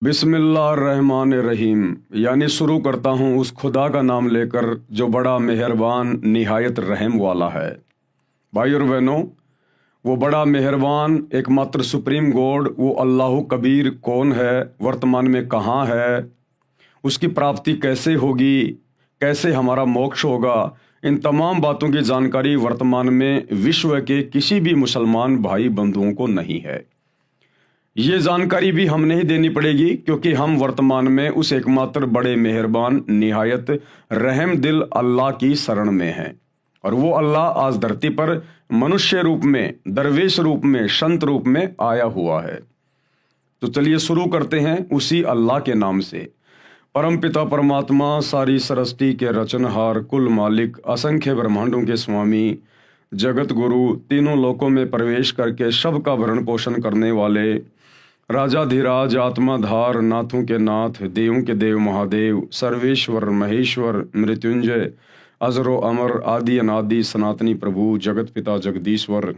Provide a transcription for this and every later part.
बिस्मिल्लाहिर्रहमानिर्रहीम। यानी शुरू करता हूँ उस खुदा का नाम लेकर जो बड़ा मेहरबान निहायत रहम वाला है। भाई और बहनों, वो बड़ा मेहरबान एकमात्र सुप्रीम गॉड वो अल्लाह कबीर कौन है, वर्तमान में कहाँ है, उसकी प्राप्ति कैसे होगी, कैसे हमारा मोक्ष होगा, इन तमाम बातों की जानकारी वर्तमान में विश्व के किसी भी मुसलमान भाई बंधुओं को नहीं है। ये जानकारी भी हमने ही देनी पड़ेगी क्योंकि हम वर्तमान में उस एकमात्र बड़े मेहरबान निहायत रहम दिल अल्लाह की शरण में हैं। और वो अल्लाह आज धरती पर मनुष्य रूप में, दरवेश रूप में, संत रूप में आया हुआ है। तो चलिए शुरू करते हैं उसी अल्लाह के नाम से। परम पिता परमात्मा, सारी सृष्टि के रचनहार, कुल मालिक, असंख्य ब्रह्मांडों के स्वामी, जगत गुरु, तीनों लोकों में प्रवेश करके सबका भरण पोषण करने वाले, राजाधिराज, आत्माधार, नाथों के नाथ, देवों के देव महादेव, सर्वेश्वर, महेश्वर, मृत्युंजय, अजरो अमर, आदि अनादि, सनातनी प्रभु, जगत पिता जगदीश्वर,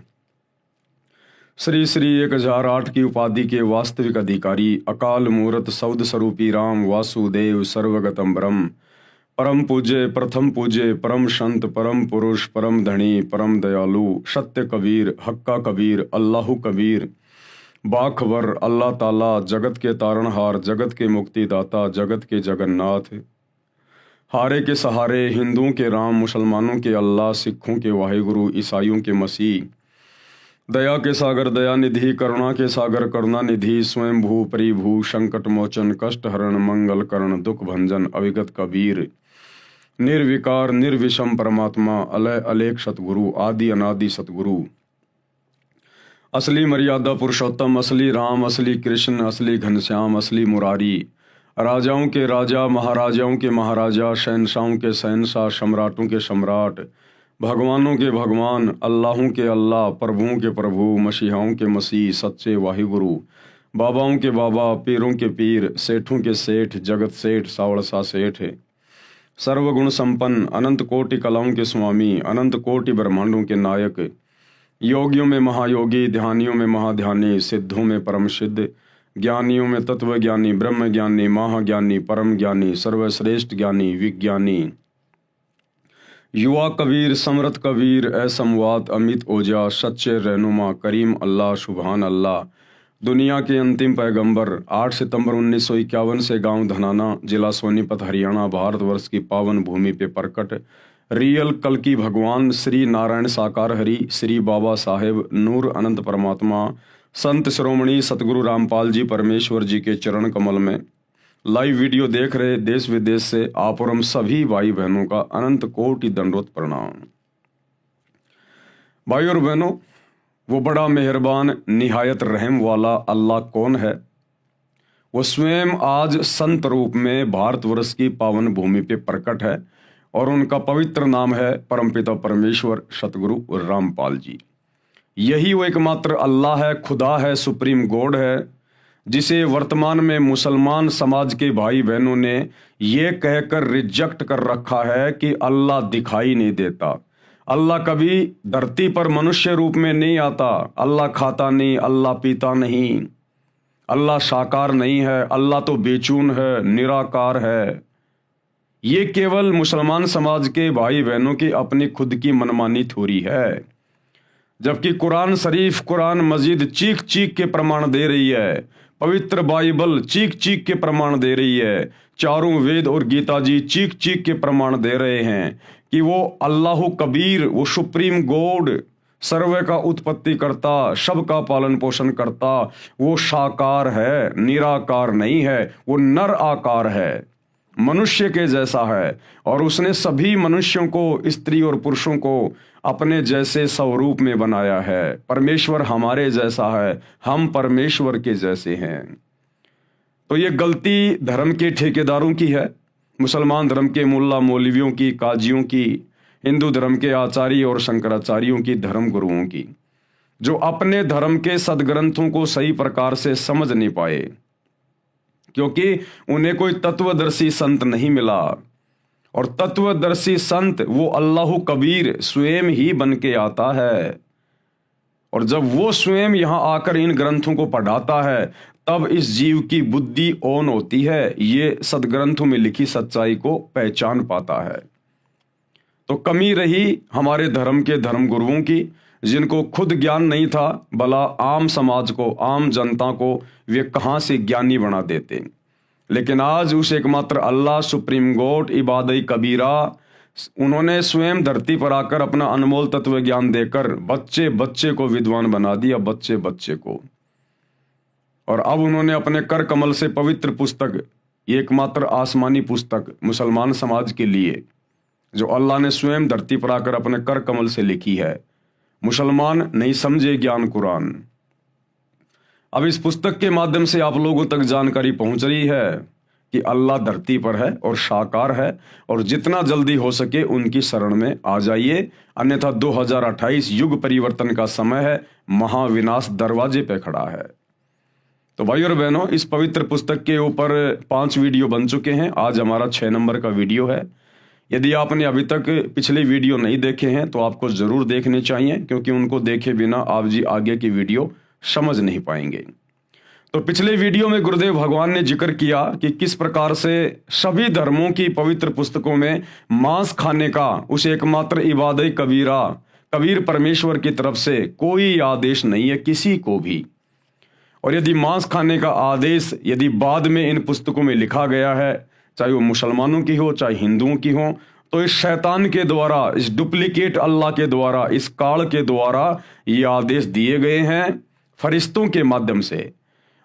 श्री श्री 1008 की उपाधि के वास्तविक अधिकारी, अकाल मूर्त, सौद स्वरूपी राम, वासुदेव, सर्वगतम ब्रह्म, परम पूज्य, प्रथम पूज्य, परम संत, परम पुरुष, परम धनी, परम दयालु, सत्य कबीर, हक्का कबीर, अल्लाह कबीर, बाखबर अल्लाह ताला, जगत के तारणहार, जगत के मुक्तिदाता, जगत के जगन्नाथ, हारे के सहारे, हिंदुओं के राम, मुसलमानों के अल्लाह, सिखों के वाहिगुरु, ईसाइयों के मसीह, दया के सागर दया निधि, करुणा के सागर करुणा निधि, स्वयं भू परिभू, संकट मोचन, कष्ट हरण, मंगल करण, दुख भंजन, अविगत कबीर, निर्विकार निर्विषम परमात्मा, अलय अलेख सतगुरु, आदि अनादि सतगुरु, असली मर्यादा पुरुषोत्तम, असली राम, असली कृष्ण, असली घनश्याम, असली मुरारी, राजाओं के राजा, महाराजाओं के महाराजा, शहनशाहों के शहनशाह, सम्राटों के सम्राट, भगवानों के भगवान, अल्लाहों के अल्लाह, प्रभुओं के प्रभु, मसीहाओं के मसीह, सच्चे वाहिगुरु, बाबाओं के बाबा, पीरों के पीर, सेठों के सेठ, जगत सेठ, सावड़सा सेठ, सर्वगुण संपन्न, अनंत कोटि कलाओं के स्वामी, अनंत कोटि ब्रह्मांडों के नायक, योगियों में महायोगी, ध्यानियों में महाध्यानी, सिद्धों में परम सिद्ध, ज्ञानियों में तत्व ज्ञानी, ब्रह्म ज्ञानी, महाज्ञानी, परम ज्ञानी, सर्वश्रेष्ठ ज्ञानी, विज्ञानी, युवा कबीर, समरथ कबीर, असमवात, अमित ओजा, सच्चे रहनुमा, करीम अल्लाह, सुभान अल्लाह, दुनिया के अंतिम पैगंबर, 8 सितंबर 1951 से गांव धनाना, जिला सोनीपत, हरियाणा, भारतवर्ष की पावन भूमि पे प्रकट रियल कल की भगवान श्री नारायण साकार हरि, श्री बाबा साहेब नूर अनंत परमात्मा, संत शिरोमणि सतगुरु रामपाल जी परमेश्वर जी के चरण कमल में लाइव वीडियो देख रहे देश विदेश से आप और हम सभी भाई बहनों का अनंत कोटि दंडवत प्रणाम। भाई और बहनों, वो बड़ा मेहरबान निहायत रहम वाला अल्लाह कौन है? वो स्वयं आज संत रूप में भारतवर्ष की पावन भूमि पे प्रकट है और उनका पवित्र नाम है परमपिता परमेश्वर सतगुरु रामपाल जी। यही वो एकमात्र अल्लाह है, खुदा है, सुप्रीम गॉड है, जिसे वर्तमान में मुसलमान समाज के भाई बहनों ने ये कहकर रिजेक्ट कर रखा है कि अल्लाह दिखाई नहीं देता, अल्लाह कभी धरती पर मनुष्य रूप में नहीं आता, अल्लाह खाता नहीं, अल्लाह पीता नहीं, अल्लाह साकार नहीं है, अल्लाह तो बेचून है, निराकार है। ये केवल मुसलमान समाज के भाई बहनों की अपनी खुद की मनमानी थोड़ी है, जबकि कुरान शरीफ, कुरान मजीद चीख चीख के प्रमाण दे रही है, पवित्र बाइबल चीख चीख के प्रमाण दे रही है, चारों वेद और गीता जी चीख चीख के प्रमाण दे रहे हैं कि वो अल्लाह कबीर, वो सुप्रीम गॉड, सर्व का उत्पत्ति करता, सबका पालन पोषण करता, वो साकार है, निराकार नहीं है, वो नर आकार है, मनुष्य के जैसा है, और उसने सभी मनुष्यों को, स्त्री और पुरुषों को अपने जैसे स्वरूप में बनाया है। परमेश्वर हमारे जैसा है, हम परमेश्वर के जैसे हैं। तो ये गलती धर्म के ठेकेदारों की है, मुसलमान धर्म के मुल्ला मौलवियों की, काजियों की, हिंदू धर्म के आचार्य और शंकराचार्यों की, धर्म गुरुओं की, जो अपने धर्म के सदग्रंथों को सही प्रकार से समझ नहीं पाए, क्योंकि उन्हें कोई तत्वदर्शी संत नहीं मिला। और तत्वदर्शी संत वो अल्लाह कबीर स्वयं ही बन के आता है, और जब वो स्वयं यहाँ आकर इन ग्रंथों को पढ़ाता है तब इस जीव की बुद्धि ऑन होती है, ये सदग्रंथों में लिखी सच्चाई को पहचान पाता है। तो कमी रही हमारे धर्म के धर्म गुरुओं की, जिनको खुद ज्ञान नहीं था, भला आम समाज को, आम जनता को वे कहाँ से ज्ञानी बना देते। लेकिन आज उस एकमात्र अल्लाह, सुप्रीम गॉड, इबादत कबीरा, उन्होंने स्वयं धरती पर आकर अपना अनमोल तत्व ज्ञान देकर बच्चे बच्चे को विद्वान बना दिया, बच्चे बच्चे को। और अब उन्होंने अपने कर कमल से पवित्र पुस्तक, एकमात्र आसमानी पुस्तक मुसलमान समाज के लिए, जो अल्लाह ने स्वयं धरती पर आकर अपने कर कमल से लिखी है, मुसलमान नहीं समझे ज्ञान कुरान। अब इस पुस्तक के माध्यम से आप लोगों तक जानकारी पहुंच रही है कि अल्लाह धरती पर है और साकार है, और जितना जल्दी हो सके उनकी शरण में आ जाइए, अन्यथा 2028 युग परिवर्तन का समय है, महाविनाश दरवाजे पे खड़ा है। तो भाई और बहनों, इस पवित्र पुस्तक के ऊपर 5 वीडियो बन चुके हैं, आज हमारा 6 नंबर का वीडियो है। यदि आपने अभी तक पिछले वीडियो नहीं देखे हैं तो आपको जरूर देखने चाहिए, क्योंकि उनको देखे बिना आप जी आगे की वीडियो समझ नहीं पाएंगे। तो पिछले वीडियो में गुरुदेव भगवान ने जिक्र किया कि किस प्रकार से सभी धर्मों की पवित्र पुस्तकों में मांस खाने का, उस एकमात्र इबादत कबीरा, कबीर परमेश्वर की तरफ से कोई आदेश नहीं है किसी को भी। और यदि मांस खाने का आदेश यदि बाद में इन पुस्तकों में लिखा गया है, चाहे वो मुसलमानों की हो चाहे हिंदुओं की हो, तो इस शैतान के द्वारा, इस डुप्लीकेट अल्लाह के द्वारा, इस काल के द्वारा ये आदेश दिए गए हैं फरिश्तों के माध्यम से।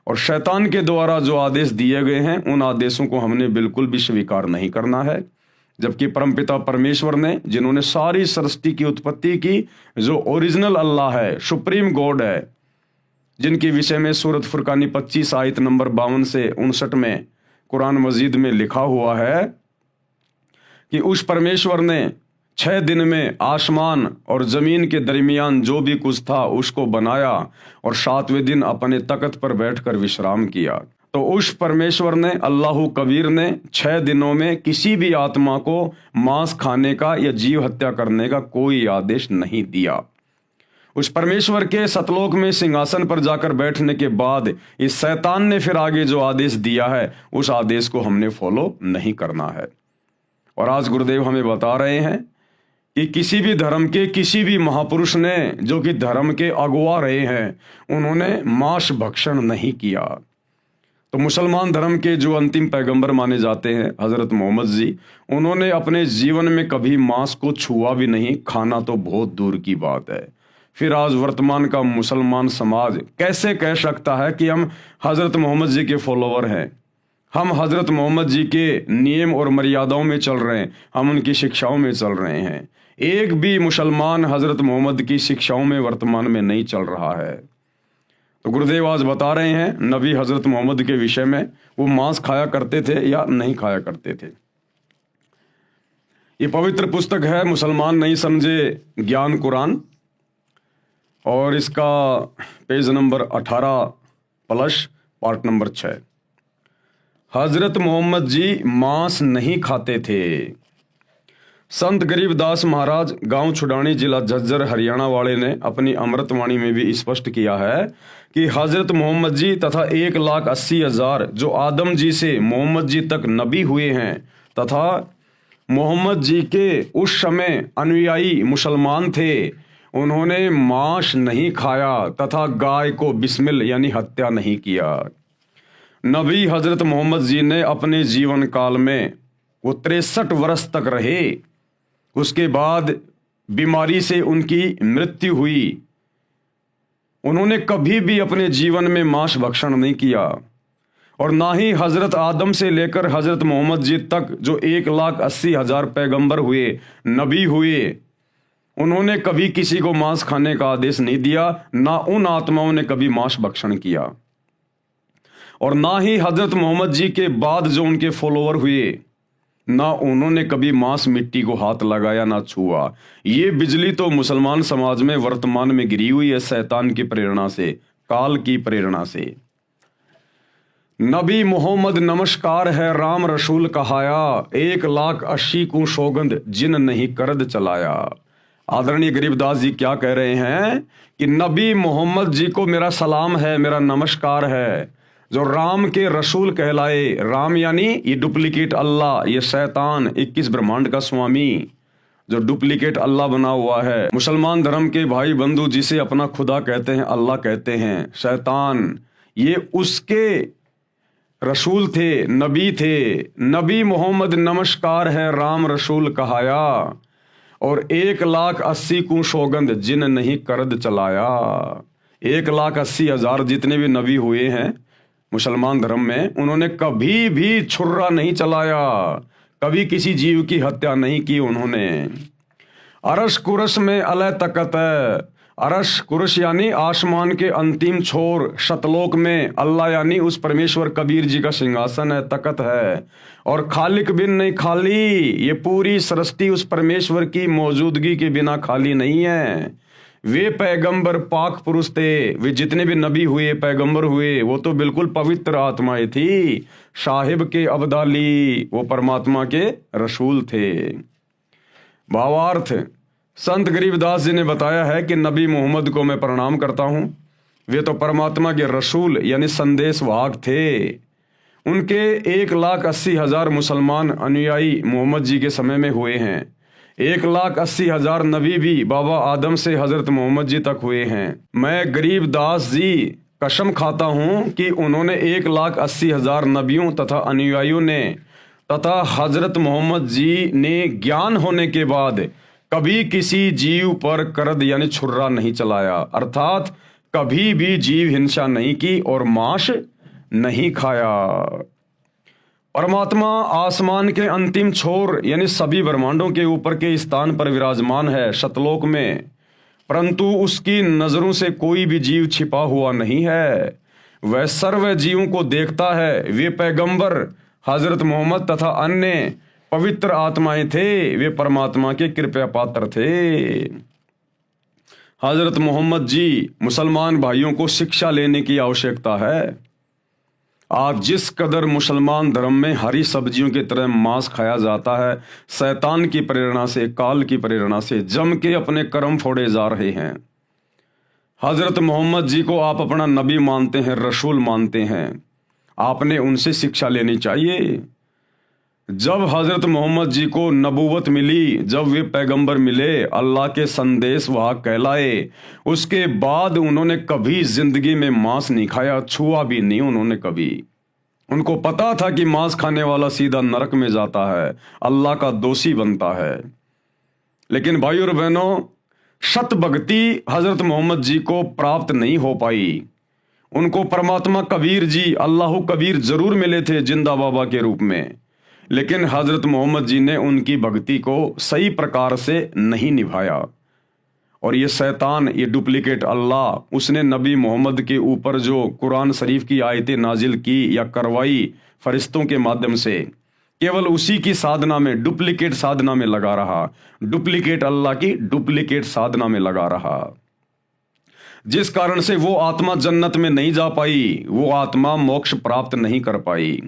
और शैतान के द्वारा जो आदेश दिए गए हैं, उन आदेशों को हमने बिल्कुल भी स्वीकार नहीं करना है। जबकि परमपिता परमेश्वर ने, जिन्होंने सारी सृष्टि की उत्पत्ति की, जो ओरिजिनल अल्लाह है, सुप्रीम गॉड है, जिनके विषय में सूरत फुरकानी 25 आयत नंबर 52 से 59 में कुरान मजीद में लिखा हुआ है कि उस परमेश्वर ने 6 दिन में आसमान और जमीन के दरमियान जो भी कुछ था उसको बनाया, और 7वें दिन अपने तख्त पर बैठकर विश्राम किया। तो उस परमेश्वर ने, अल्लाह कबीर ने 6 दिनों में किसी भी आत्मा को मांस खाने का या जीव हत्या करने का कोई आदेश नहीं दिया। उस परमेश्वर के सतलोक में सिंहासन पर जाकर बैठने के बाद इस शैतान ने फिर आगे जो आदेश दिया है, उस आदेश को हमने फॉलो नहीं करना है। और आज गुरुदेव हमें बता रहे हैं कि किसी भी धर्म के किसी भी महापुरुष ने, जो कि धर्म के अगुवा रहे हैं, उन्होंने मांस भक्षण नहीं किया। तो मुसलमान धर्म के जो अंतिम पैगंबर माने जाते हैं हजरत मोहम्मद जी, उन्होंने अपने जीवन में कभी मांस को छुआ भी नहीं, खाना तो बहुत दूर की बात है। फिर आज वर्तमान का मुसलमान समाज कैसे कह सकता है कि हम हजरत मोहम्मद जी के फॉलोवर हैं, हम हजरत मोहम्मद जी के नियम और मर्यादाओं में चल रहे हैं, हम उनकी शिक्षाओं में चल रहे हैं। एक भी मुसलमान हजरत मोहम्मद की शिक्षाओं में वर्तमान में नहीं चल रहा है। तो गुरुदेव आज बता रहे हैं नबी हजरत मोहम्मद के विषय में, वो मांस खाया करते थे या नहीं खाया करते थे। ये पवित्र पुस्तक है मुसलमान नहीं समझे ज्ञान कुरान, और इसका पेज नंबर 18+ पार्ट नंबर 6। हजरत मोहम्मद जी मांस नहीं खाते थे। संत गरीबदास महाराज गांव छुडानी जिला झज्जर हरियाणा वाले ने अपनी अमृतवाणी में भी स्पष्ट किया है कि हजरत मोहम्मद जी तथा 1,80,000 जो आदम जी से मोहम्मद जी तक नबी हुए हैं, तथा मोहम्मद जी के उस समय अनुयायी मुसलमान थे, उन्होंने मांस नहीं खाया तथा गाय को बिस्मिल यानी हत्या नहीं किया। नबी हजरत मोहम्मद जी ने अपने जीवन काल में वो 63 वर्ष तक रहे, उसके बाद बीमारी से उनकी मृत्यु हुई। उन्होंने कभी भी अपने जीवन में मांस भक्षण नहीं किया, और ना ही हजरत आदम से लेकर हजरत मोहम्मद जी तक जो 1,80,000 पैगंबर हुए, नबी हुए, उन्होंने कभी किसी को मांस खाने का आदेश नहीं दिया, ना उन आत्माओं ने कभी मांस भक्षण किया। और ना ही हजरत मोहम्मद जी के बाद जो उनके फॉलोवर हुए, ना उन्होंने कभी मांस मिट्टी को हाथ लगाया ना छुआ। ये बिजली तो मुसलमान समाज में वर्तमान में गिरी हुई है शैतान की प्रेरणा से, काल की प्रेरणा से। नबी मोहम्मद नमस्कार है राम रसूल कहाया, 1,80,000 को सौगंध जिन नहीं करद चलाया। आदरणीय गरीबदास जी क्या कह रहे हैं कि नबी मोहम्मद जी को मेरा सलाम है, मेरा नमस्कार है। जो राम के रसूल कहलाए, राम यानी ये डुप्लीकेट अल्लाह, ये शैतान 21 ब्रह्मांड का स्वामी जो डुप्लीकेट अल्लाह बना हुआ है। मुसलमान धर्म के भाई बंधु जिसे अपना खुदा कहते हैं, अल्लाह कहते हैं, शैतान ये उसके रसूल थे, नबी थे। नबी मोहम्मद नमस्कार है राम रसूल कहाया, और 1,80,000 को सौगंध जिन नहीं करद चलाया। 1,80,000 जितने भी नबी हुए हैं मुसलमान धर्म में, उन्होंने कभी भी छुर्रा नहीं चलाया, कभी किसी जीव की हत्या नहीं की उन्होंने। अरश कुरश में अलह तकत है, अरश कुरश यानी आसमान के अंतिम छोर, शतलोक में अल्लाह यानी उस परमेश्वर कबीर जी का सिंहासन है, तकत है। और खालिक बिन नहीं खाली, ये पूरी सृष्टि उस परमेश्वर की मौजूदगी के बिना खाली नहीं है। वे पैगंबर पाक पुरुष थे, वे जितने भी नबी हुए पैगंबर हुए वो तो बिल्कुल पवित्र आत्माएं थी। साहिब के अब्दाली वो परमात्मा के रसूल थे। भावार्थ, संत गरीबदास जी ने बताया है कि नबी मोहम्मद को मैं प्रणाम करता हूँ, वे तो परमात्मा के रसूल यानी संदेश वाहक थे। उनके 1,80,000 मुसलमान अनुयायी मोहम्मद जी के समय में हुए हैं। 1,80,000 नबी भी बाबा आदम से हजरत मोहम्मद जी तक हुए हैं। मैं गरीबदास जी कसम खाता हूँ कि उन्होंने 1,80,000 नबियों तथा अनुयायियों ने तथा हजरत मोहम्मद जी ने ज्ञान होने के बाद कभी किसी जीव पर करद यानी छुर्रा नहीं चलाया, अर्थात कभी भी जीव हिंसा नहीं की और मांस नहीं खाया। परमात्मा आसमान के अंतिम छोर यानी सभी ब्रह्मांडों के ऊपर के स्थान पर विराजमान है, शतलोक में, परंतु उसकी नजरों से कोई भी जीव छिपा हुआ नहीं है। वह सर्व जीवों को देखता है। वे पैगंबर हजरत मोहम्मद तथा अन्य पवित्र आत्माएं थे, वे परमात्मा के कृपया पात्र थे। हजरत मोहम्मद जी मुसलमान भाइयों को शिक्षा लेने की आवश्यकता है। आज जिस कदर मुसलमान धर्म में हरी सब्जियों की तरह मांस खाया जाता है, शैतान की प्रेरणा से, काल की प्रेरणा से जम के अपने कर्म फोड़े जा रहे हैं। हजरत मोहम्मद जी को आप अपना नबी मानते हैं, रसूल मानते हैं, आपने उनसे शिक्षा लेनी चाहिए। जब हजरत मोहम्मद जी को नबूवत मिली, जब वे पैगंबर मिले, अल्लाह के संदेश वाहक कहलाए, उसके बाद उन्होंने कभी जिंदगी में मांस नहीं खाया, छुआ भी नहीं उन्होंने कभी। उनको पता था कि मांस खाने वाला सीधा नरक में जाता है, अल्लाह का दोषी बनता है। लेकिन भाई और बहनों, सत भक्ति हजरत मोहम्मद जी को प्राप्त नहीं हो पाई। उनको परमात्मा कबीर जी, अल्लाह कबीर जरूर मिले थे जिंदा बाबा के रूप में, लेकिन हजरत मोहम्मद जी ने उनकी भक्ति को सही प्रकार से नहीं निभाया। और ये शैतान, ये डुप्लीकेट अल्लाह, उसने नबी मोहम्मद के ऊपर जो कुरान शरीफ की आयतें नाजिल की या करवाई फरिश्तों के माध्यम से, केवल उसी की साधना में, डुप्लीकेट साधना में लगा रहा, डुप्लीकेट अल्लाह की डुप्लीकेट साधना में लगा रहा, जिस कारण से वो आत्मा जन्नत में नहीं जा पाई, वो आत्मा मोक्ष प्राप्त नहीं कर पाई।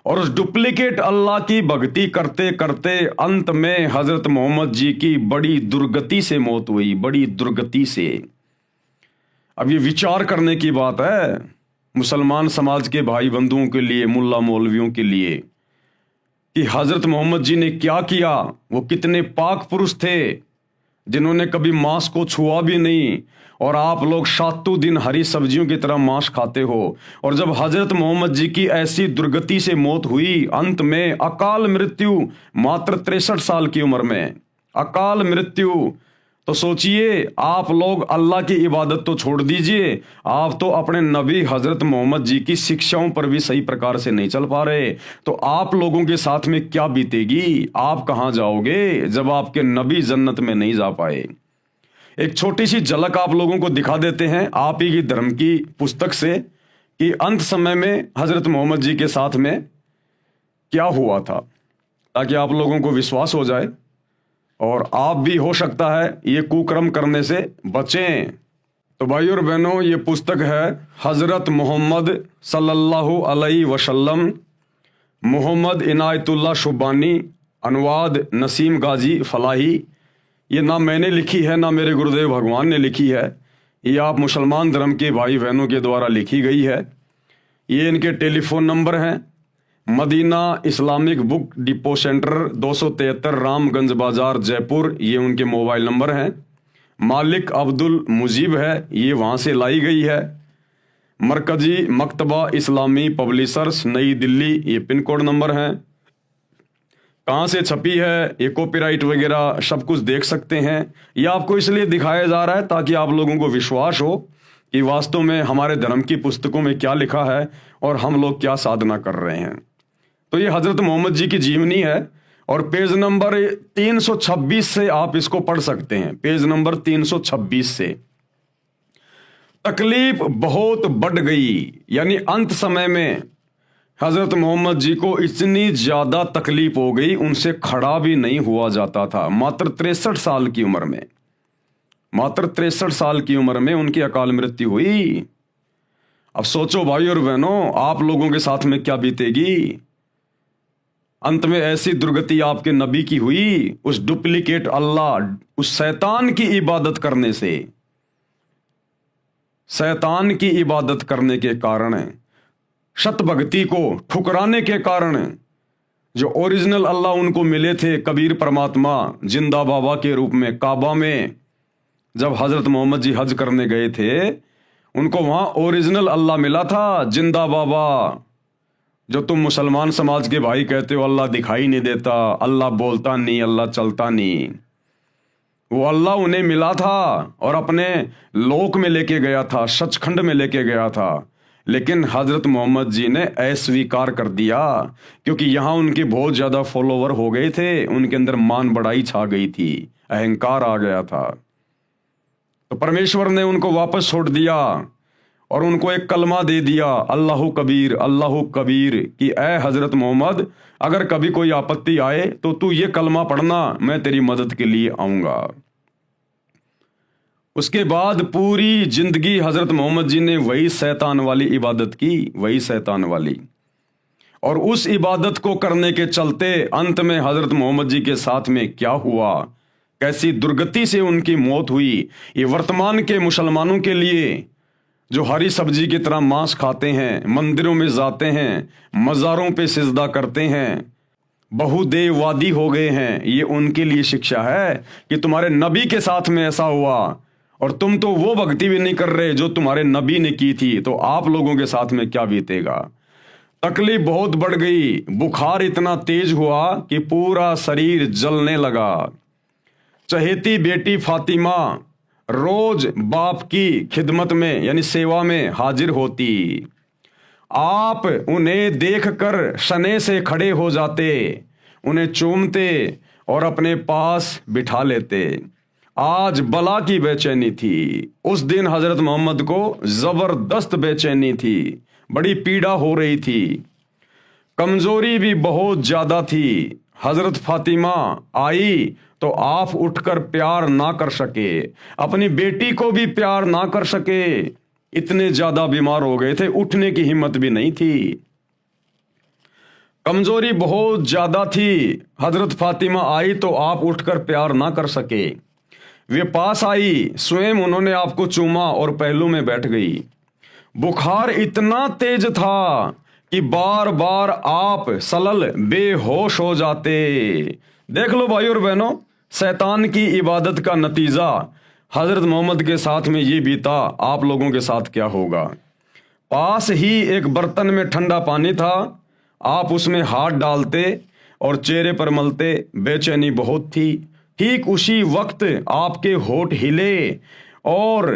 और उस डुप्लीकेट अल्लाह की भक्ति करते करते अंत में हजरत मोहम्मद जी की बड़ी दुर्गति से मौत हुई, बड़ी दुर्गति से। अब ये विचार करने की बात है मुसलमान समाज के भाई बंधुओं के लिए, मुल्ला मौलवियों के लिए, कि हजरत मोहम्मद जी ने क्या किया। वो कितने पाक पुरुष थे जिन्होंने कभी मांस को छुआ भी नहीं, और आप लोग सातों दिन हरी सब्जियों की तरह मांस खाते हो। और जब हजरत मोहम्मद जी की ऐसी दुर्गति से मौत हुई, अंत में अकाल मृत्यु, मात्र 63 साल की उम्र में अकाल मृत्यु, तो सोचिए आप लोग अल्लाह की इबादत तो छोड़ दीजिए, आप तो अपने नबी हजरत मोहम्मद जी की शिक्षाओं पर भी सही प्रकार से नहीं चल पा रहे, तो आप लोगों के साथ में क्या बीतेगी, आप कहां जाओगे जब आपके नबी जन्नत में नहीं जा पाए। एक छोटी सी झलक आप लोगों को दिखा देते हैं आप ही की धर्म की पुस्तक से, कि अंत समय में हजरत मोहम्मद जी के साथ में क्या हुआ था, ताकि आप लोगों को विश्वास हो जाए और आप भी हो सकता है ये कुकर्म करने से बचें। तो भाई और बहनों, ये पुस्तक है हजरत मोहम्मद सल्लल्लाहु अलैहि वसल्लम, मोहम्मद इनायतुल्लाह शुबानी, अनुवाद नसीम गाजी फलाही। ये ना मैंने लिखी है, ना मेरे गुरुदेव भगवान ने लिखी है, ये आप मुसलमान धर्म के भाई बहनों के द्वारा लिखी गई है। ये इनके टेलीफोन नंबर हैं। Madina Islamic book depot centre 273 Ramganj बाजार जयपुर, ये उनके मोबाइल नंबर हैं। मालिक अब्दुल मुजीब है, ये वहाँ से लाई गई है। मरकजी मकतबा इस्लामी पब्लिशर्स नई दिल्ली, ये पिन कोड नंबर हैं। कहाँ से छपी है, ये कॉपीराइट वगैरह सब कुछ देख सकते हैं। ये आपको इसलिए दिखाया जा रहा है ताकि आप लोगों को विश्वास हो कि वास्तव में हमारे धर्म की पुस्तकों में क्या लिखा है और हम लोग क्या साधना कर रहे हैं। तो ये हजरत मोहम्मद जी की जीवनी है और पेज नंबर 326 से आप इसको पढ़ सकते हैं। पेज नंबर 326 से। तकलीफ बहुत बढ़ गई, यानी अंत समय में हजरत मोहम्मद जी को इतनी ज्यादा तकलीफ हो गई, उनसे खड़ा भी नहीं हुआ जाता था। मात्र 63 साल की उम्र में, मात्र 63 साल की उम्र में उनकी अकाल मृत्यु हुई। अब सोचो भाई और बहनों, आप लोगों के साथ में क्या बीतेगी। अंत में ऐसी दुर्गति आपके नबी की हुई, उस डुप्लीकेट अल्लाह, उस शैतान की इबादत करने से, शैतान की इबादत करने के कारण, शत भक्ति को ठुकराने के कारण, जो ओरिजिनल अल्लाह उनको मिले थे, कबीर परमात्मा जिंदा बाबा के रूप में काबा में जब हजरत मोहम्मद जी हज करने गए थे, उनको वहां ओरिजिनल अल्लाह मिला था, जिंदा बाबा। जो तुम मुसलमान समाज के भाई कहते हो अल्लाह दिखाई नहीं देता, अल्लाह बोलता नहीं, अल्लाह चलता नहीं, वो अल्लाह उन्हें मिला था और अपने लोक में लेके गया था, सचखंड में लेके गया था। लेकिन हजरत मोहम्मद जी ने अस्वीकार कर दिया, क्योंकि यहां उनके बहुत ज्यादा फॉलोवर हो गए थे, उनके अंदर मान बढ़ाई छा गई थी, अहंकार आ गया था। तो परमेश्वर ने उनको वापस छोड़ दिया और उनको एक कलमा दे दिया, अल्लाहु कबीर, अल्लाहु कबीर, कि ऐ हजरत मोहम्मद, अगर कभी कोई आपत्ति आए तो तू ये कलमा पढ़ना, मैं तेरी मदद के लिए आऊंगा। उसके बाद पूरी जिंदगी हजरत मोहम्मद जी ने वही शैतान वाली इबादत की, वही शैतान वाली। और उस इबादत को करने के चलते अंत में हजरत मोहम्मद जी के साथ में क्या हुआ, कैसी दुर्गति से उनकी मौत हुई, ये वर्तमान के मुसलमानों के लिए जो हरी सब्जी की तरह मांस खाते हैं, मंदिरों में जाते हैं, मज़ारों पे सिजदा करते हैं, बहुदेववादी हो गए हैं, ये उनके लिए शिक्षा है कि तुम्हारे नबी के साथ में ऐसा हुआ और तुम तो वो भक्ति भी नहीं कर रहे जो तुम्हारे नबी ने की थी, तो आप लोगों के साथ में क्या बीतेगा। तकलीफ बहुत बढ़ गई, बुखार इतना तेज हुआ कि पूरा शरीर जलने लगा। चहेती बेटी फातिमा रोज बाप की खिदमत में यानी सेवा में हाजिर होती। आप उन्हें देखकर शने से खड़े हो जाते, उन्हें चूमते और अपने पास बिठा लेते। आज बला की बेचैनी थी, उस दिन हजरत मोहम्मद को जबरदस्त बेचैनी थी, बड़ी पीड़ा हो रही थी, कमजोरी भी बहुत ज्यादा थी। हजरत फातिमा आई तो आप उठकर प्यार ना कर सके, अपनी बेटी को भी प्यार ना कर सके, इतने ज्यादा बीमार हो गए थे, उठने की हिम्मत भी नहीं थी, कमजोरी बहुत ज्यादा थी। हजरत फातिमा आई तो आप उठकर प्यार ना कर सके। वे पास आई, स्वयं उन्होंने आपको चूमा और पहलू में बैठ गई। बुखार इतना तेज था कि बार बार आप सलल बेहोश हो जाते। देख लो भाई और बहनों, शैतान की इबादत का नतीजा हजरत मोहम्मद के साथ में ये बीता, आप लोगों के साथ क्या होगा। पास ही एक बर्तन में ठंडा पानी था, आप उसमें हाथ डालते और चेहरे पर मलते, बेचैनी बहुत थी। ठीक उसी वक्त आपके होठ हिले और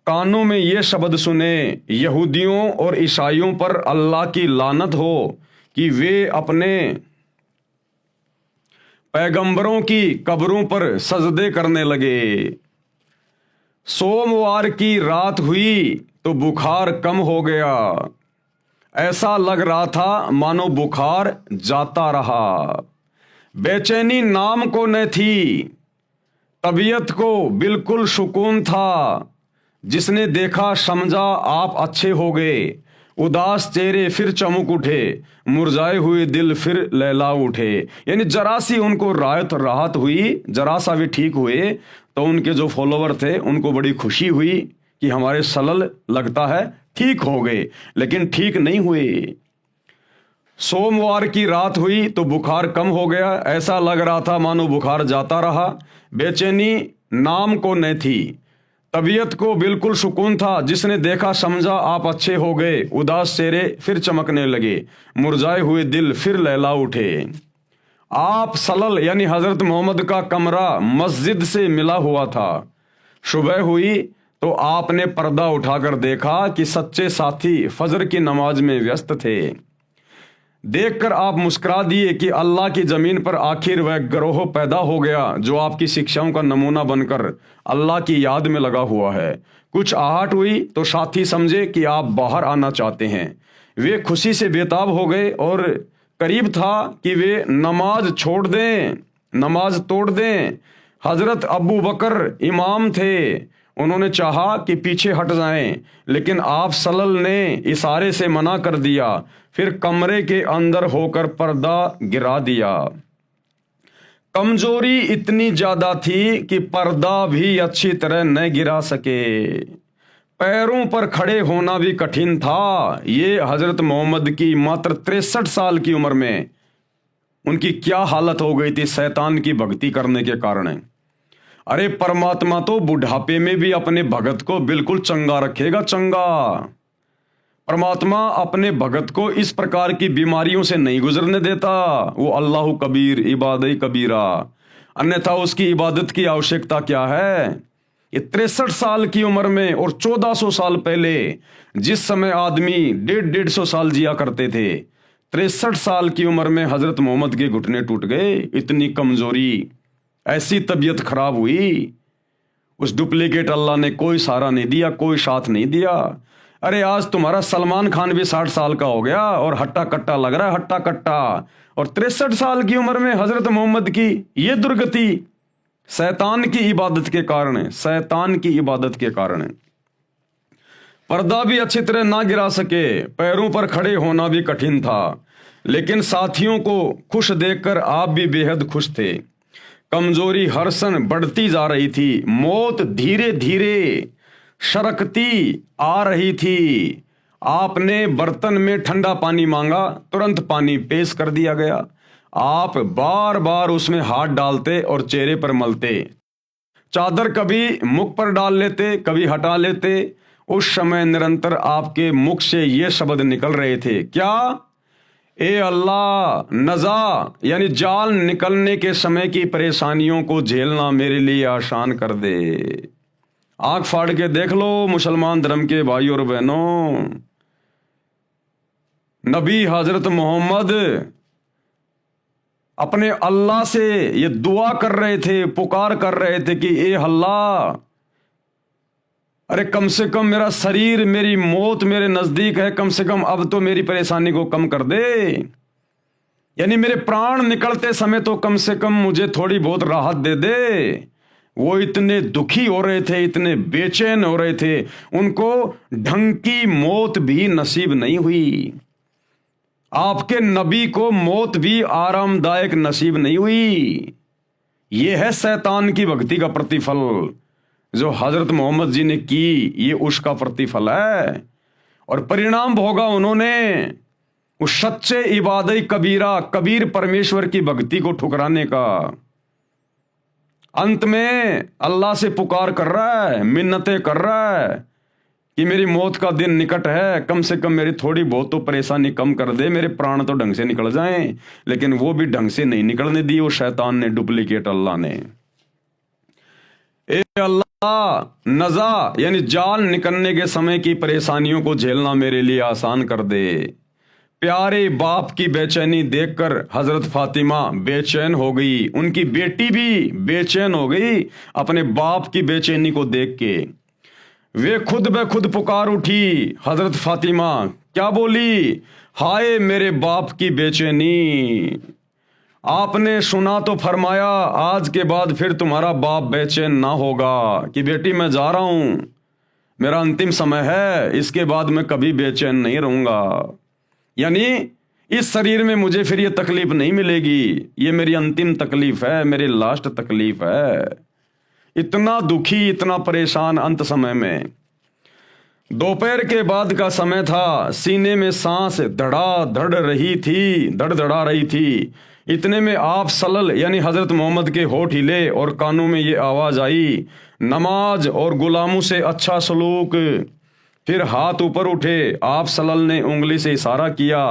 कानों में ये शब्द सुने, यहूदियों और ईसाइयों पर अल्लाह की लानत हो कि वे अपने पैगंबरों की कब्रों पर सजदे करने लगे। सोमवार की रात हुई तो बुखार कम हो गया, ऐसा लग रहा था मानो बुखार जाता रहा। बेचैनी नाम को न थी, तबीयत को बिल्कुल सुकून था। जिसने देखा समझा आप अच्छे हो गए। उदास चेहरे फिर चमक उठे, मुरझाए हुए दिल फिर लहला उठे। यानी जरा सी उनको राहत हुई, जरा सा भी ठीक हुए तो उनके जो फॉलोवर थे उनको बड़ी खुशी हुई कि हमारे सलल लगता है ठीक हो गए, लेकिन ठीक नहीं हुए। सोमवार की रात हुई तो बुखार कम हो गया, ऐसा लग रहा था मानो बुखार जाता रहा। बेचैनी नाम को न थी, तबीयत को बिल्कुल सुकून था। जिसने देखा समझा आप अच्छे हो गए। उदास चेहरे फिर चमकने लगे, मुरझाए हुए दिल फिर लहला उठे। आप सलल यानी हजरत मोहम्मद का कमरा मस्जिद से मिला हुआ था। सुबह हुई तो आपने पर्दा उठाकर देखा कि सच्चे साथी फजर की नमाज में व्यस्त थे। देखकर आप मुस्कुरा दिए कि अल्लाह की जमीन पर आखिर वह गिरोह पैदा हो गया जो आपकी शिक्षाओं का नमूना बनकर अल्लाह की याद में लगा हुआ है। कुछ आहट हुई तो साथी समझे कि आप बाहर आना चाहते हैं। वे खुशी से बेताब हो गए और करीब था कि वे नमाज छोड़ दें, नमाज तोड़ दें। हजरत अबू बकर इमाम थे, उन्होंने चाहा कि पीछे हट जाएं, लेकिन आप सल्लल्लाहु ने इशारे से मना कर दिया। फिर कमरे के अंदर होकर पर्दा गिरा दिया। कमजोरी इतनी ज्यादा थी कि पर्दा भी अच्छी तरह न गिरा सके। पैरों पर खड़े होना भी कठिन था। ये हजरत मोहम्मद की मात्र 63 साल की उम्र में उनकी क्या हालत हो गई थी शैतान की भक्ति करने के कारण। अरे परमात्मा तो बुढ़ापे में भी अपने भगत को बिल्कुल चंगा रखेगा, चंगा। परमात्मा अपने भगत को इस प्रकार की बीमारियों से नहीं गुजरने देता। वो अल्लाह कबीर इबादत कबीरा, अन्यथा उसकी इबादत की आवश्यकता क्या है। ये 63 साल की उम्र में और 1400 साल पहले जिस समय आदमी 150 साल जिया करते थे, 63 साल की उम्र में हजरत मोहम्मद के घुटने टूट गए। इतनी कमजोरी, ऐसी तबीयत खराब हुई। उस डुप्लीकेट अल्लाह ने कोई सहारा नहीं दिया, कोई साथ नहीं दिया। अरे आज तुम्हारा सलमान खान भी 60 साल का हो गया और हट्टा कट्टा लग रहा है, हट्टा कट्टा। और 63 साल की उम्र में हजरत मोहम्मद की ये दुर्गति शैतान की इबादत के कारण है, शैतान की इबादत के कारण है। पर्दा भी अच्छी तरह ना गिरा सके, पैरों पर खड़े होना भी कठिन था। लेकिन साथियों को खुश देखकर आप भी बेहद खुश थे। कमजोरी हर सन बढ़ती जा रही थी, मौत धीरे धीरे सरकती आ रही थी। आपने बर्तन में ठंडा पानी मांगा, तुरंत पानी पेश कर दिया गया। आप बार बार उसमें हाथ डालते और चेहरे पर मलते। चादर कभी मुख पर डाल लेते, कभी हटा लेते। उस समय निरंतर आपके मुख से ये शब्द निकल रहे थे, क्या? ए अल्लाह, नजा यानी जाल निकलने के समय की परेशानियों को झेलना मेरे लिए आसान कर दे। आंख फाड़ के देख लो मुसलमान धर्म के भाइयों और बहनों, नबी हजरत मोहम्मद अपने अल्लाह से ये दुआ कर रहे थे, पुकार कर रहे थे कि ए अल्लाह, अरे कम से कम मेरा शरीर, मेरी मौत मेरे नजदीक है, कम से कम अब तो मेरी परेशानी को कम कर दे। यानी मेरे प्राण निकलते समय तो कम से कम मुझे थोड़ी बहुत राहत दे दे। वो इतने दुखी हो रहे थे, इतने बेचैन हो रहे थे, उनको ढंग की मौत भी नसीब नहीं हुई। आपके नबी को मौत भी आरामदायक नसीब नहीं हुई। यह है शैतान की भक्ति का प्रतिफल जो हजरत मोहम्मद जी ने की, ये उसका प्रतिफल है। और परिणाम भोगा उन्होंने उस सच्चे इबादत कबीरा, कबीर परमेश्वर की भक्ति को ठुकराने का। अंत में अल्लाह से पुकार कर रहा है, मिन्नतें कर रहा है कि मेरी मौत का दिन निकट है, कम से कम मेरी थोड़ी बहुत तो परेशानी कम कर दे, मेरे प्राण तो ढंग से निकल जाएं। लेकिन वो भी ढंग से नहीं निकलने दी वो शैतान ने, डुप्लीकेट अल्लाह ने। ए अल्लाह, नजा यानी जान निकलने के समय की परेशानियों को झेलना मेरे लिए आसान कर दे। प्यारे बाप की बेचैनी देखकर हजरत फातिमा बेचैन हो गई, उनकी बेटी भी बेचैन हो गई अपने बाप की बेचैनी को देख के। वे खुद ब खुद पुकार उठी। हजरत फातिमा क्या बोली? हाय मेरे बाप की बेचैनी। आपने सुना तो फरमाया आज के बाद फिर तुम्हारा बाप बेचैन ना होगा कि बेटी मैं जा रहा हूं, मेरा अंतिम समय है, इसके बाद मैं कभी बेचैन नहीं रहूंगा। यानी इस शरीर में मुझे फिर ये तकलीफ नहीं मिलेगी, ये मेरी अंतिम तकलीफ है, मेरी लास्ट तकलीफ है। इतना दुखी, इतना परेशान अंत समय में। दोपहर के बाद का समय था, सीने में सांस धड़ाधड़ रही थी। इतने में आप सल्लल यानी हजरत मोहम्मद के होठ हिले और कानों में ये आवाज आई, नमाज और गुलामों से अच्छा सलूक। फिर हाथ ऊपर उठे, आप सल्लल ने उंगली से इशारा किया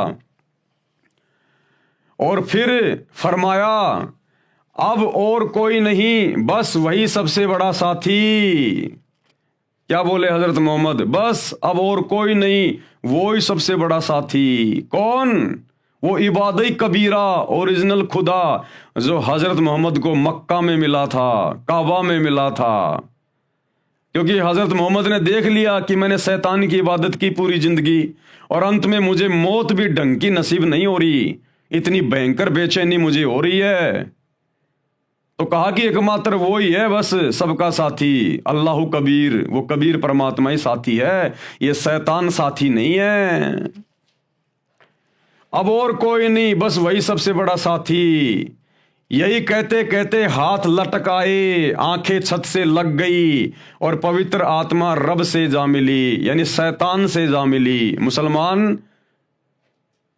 और फिर फरमाया, अब और कोई नहीं, बस वही सबसे बड़ा साथी। क्या बोले हजरत मोहम्मद? बस अब और कोई नहीं, वो ही सबसे बड़ा साथी। कौन? वो इबादई कबीरा ओरिजिनल खुदा जो हजरत मोहम्मद को मक्का में मिला था, काबा में मिला था। क्योंकि हजरत मोहम्मद ने देख लिया कि मैंने शैतान की इबादत की पूरी जिंदगी और अंत में मुझे मौत भी ढंग की नसीब नहीं हो रही, इतनी भयंकर बेचैनी मुझे हो रही है। तो कहा कि एकमात्र वो ही है बस सबका साथी, अल्लाह कबीर, वो कबीर परमात्मा ही साथी है, ये शैतान साथी नहीं है। अब और कोई नहीं, बस वही सबसे बड़ा साथी। यही कहते कहते हाथ लटकाए, आंखें छत से लग गई और पवित्र आत्मा रब से जा मिली, यानी शैतान से जा मिली। मुसलमान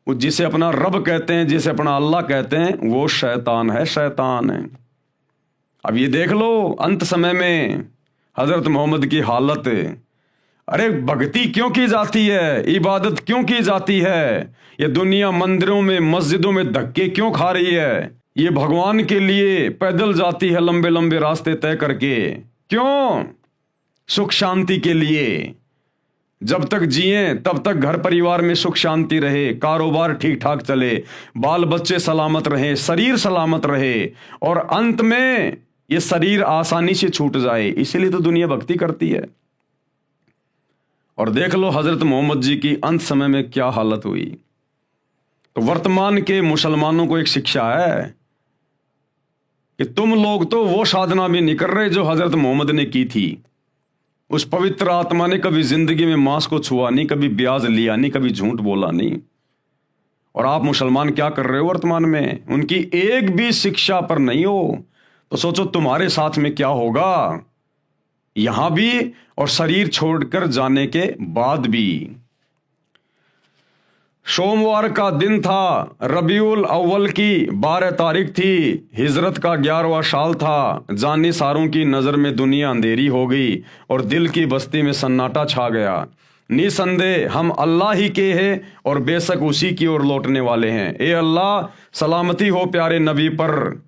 जिसे अपना रब कहते हैं, जिसे अपना अल्लाह कहते हैं, वो शैतान है, शैतान है। अब ये देख लो अंत समय में हजरत मोहम्मद की हालत। अरे भक्ति क्यों की जाती है, इबादत क्यों की जाती है? ये दुनिया मंदिरों में मस्जिदों में धक्के क्यों खा रही है? ये भगवान के लिए पैदल जाती है लंबे लंबे रास्ते तय करके, क्यों? सुख शांति के लिए। जब तक जिए तब तक घर परिवार में सुख शांति रहे, कारोबार ठीक ठाक चले, बाल बच्चे सलामत रहे, शरीर सलामत रहे, और अंत में ये शरीर आसानी से छूट जाए। इसीलिए तो दुनिया भक्ति करती है। और देख लो हजरत मोहम्मद जी की अंत समय में क्या हालत हुई। तो वर्तमान के मुसलमानों को एक शिक्षा है कि तुम लोग तो वो साधना भी नहीं कर रहे जो हजरत मोहम्मद ने की थी। उस पवित्र आत्मा ने कभी जिंदगी में मांस को छुआ नहीं, कभी ब्याज लिया नहीं, कभी झूठ बोला नहीं। और आप मुसलमान क्या कर रहे हो वर्तमान में? उनकी एक भी शिक्षा पर नहीं हो, तो सोचो तुम्हारे साथ में क्या होगा, यहां भी और शरीर छोड़कर जाने के बाद भी। सोमवार का दिन था, रबीउल अव्वल की 12 तारीख थी, हिजरत का 11वां साल था। जानी सारों की नजर में दुनिया अंधेरी हो गई और दिल की बस्ती में सन्नाटा छा गया। निसंदेह हम अल्लाह ही के हैं और बेशक उसी की ओर लौटने वाले हैं। ए अल्लाह, सलामती हो प्यारे नबी पर।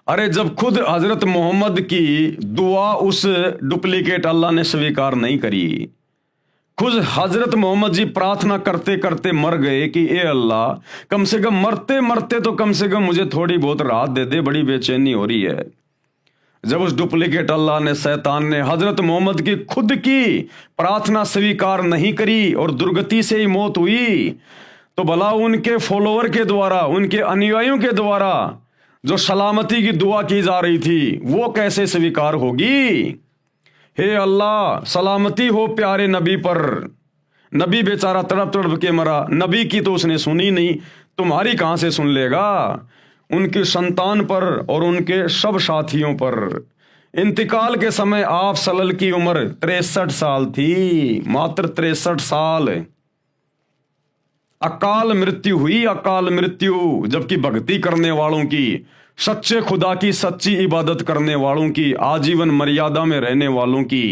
अरे जब खुद हजरत मोहम्मद की दुआ उस डुप्लीकेट अल्लाह ने स्वीकार नहीं करी, खुद हजरत मोहम्मद जी प्रार्थना करते करते मर गए कि ए अल्लाह, कम से कम मरते मरते तो कम से कम मुझे थोड़ी बहुत राहत दे दे, बड़ी बेचैनी हो रही है। जब उस डुप्लीकेट अल्लाह ने, शैतान ने हजरत मोहम्मद की खुद की प्रार्थना स्वीकार नहीं करी और दुर्गति से ही मौत हुई, तो भला उनके फॉलोअर के द्वारा, उनके अनुयायियों के द्वारा जो सलामती की दुआ की जा रही थी, वो कैसे स्वीकार होगी? हे अल्लाह, सलामती हो प्यारे नबी पर। नबी बेचारा तड़प तड़प के मरा, नबी की तो उसने सुनी नहीं, तुम्हारी कहां से सुन लेगा? उनकी संतान पर और उनके सब साथियों पर। इंतकाल के समय आप सल्लल्लाहु की उम्र 63 साल थी, मात्र 63 साल। अकाल मृत्यु हुई, अकाल मृत्यु। जबकि भक्ति करने वालों की, सच्चे खुदा की सच्ची इबादत करने वालों की, आजीवन मर्यादा में रहने वालों की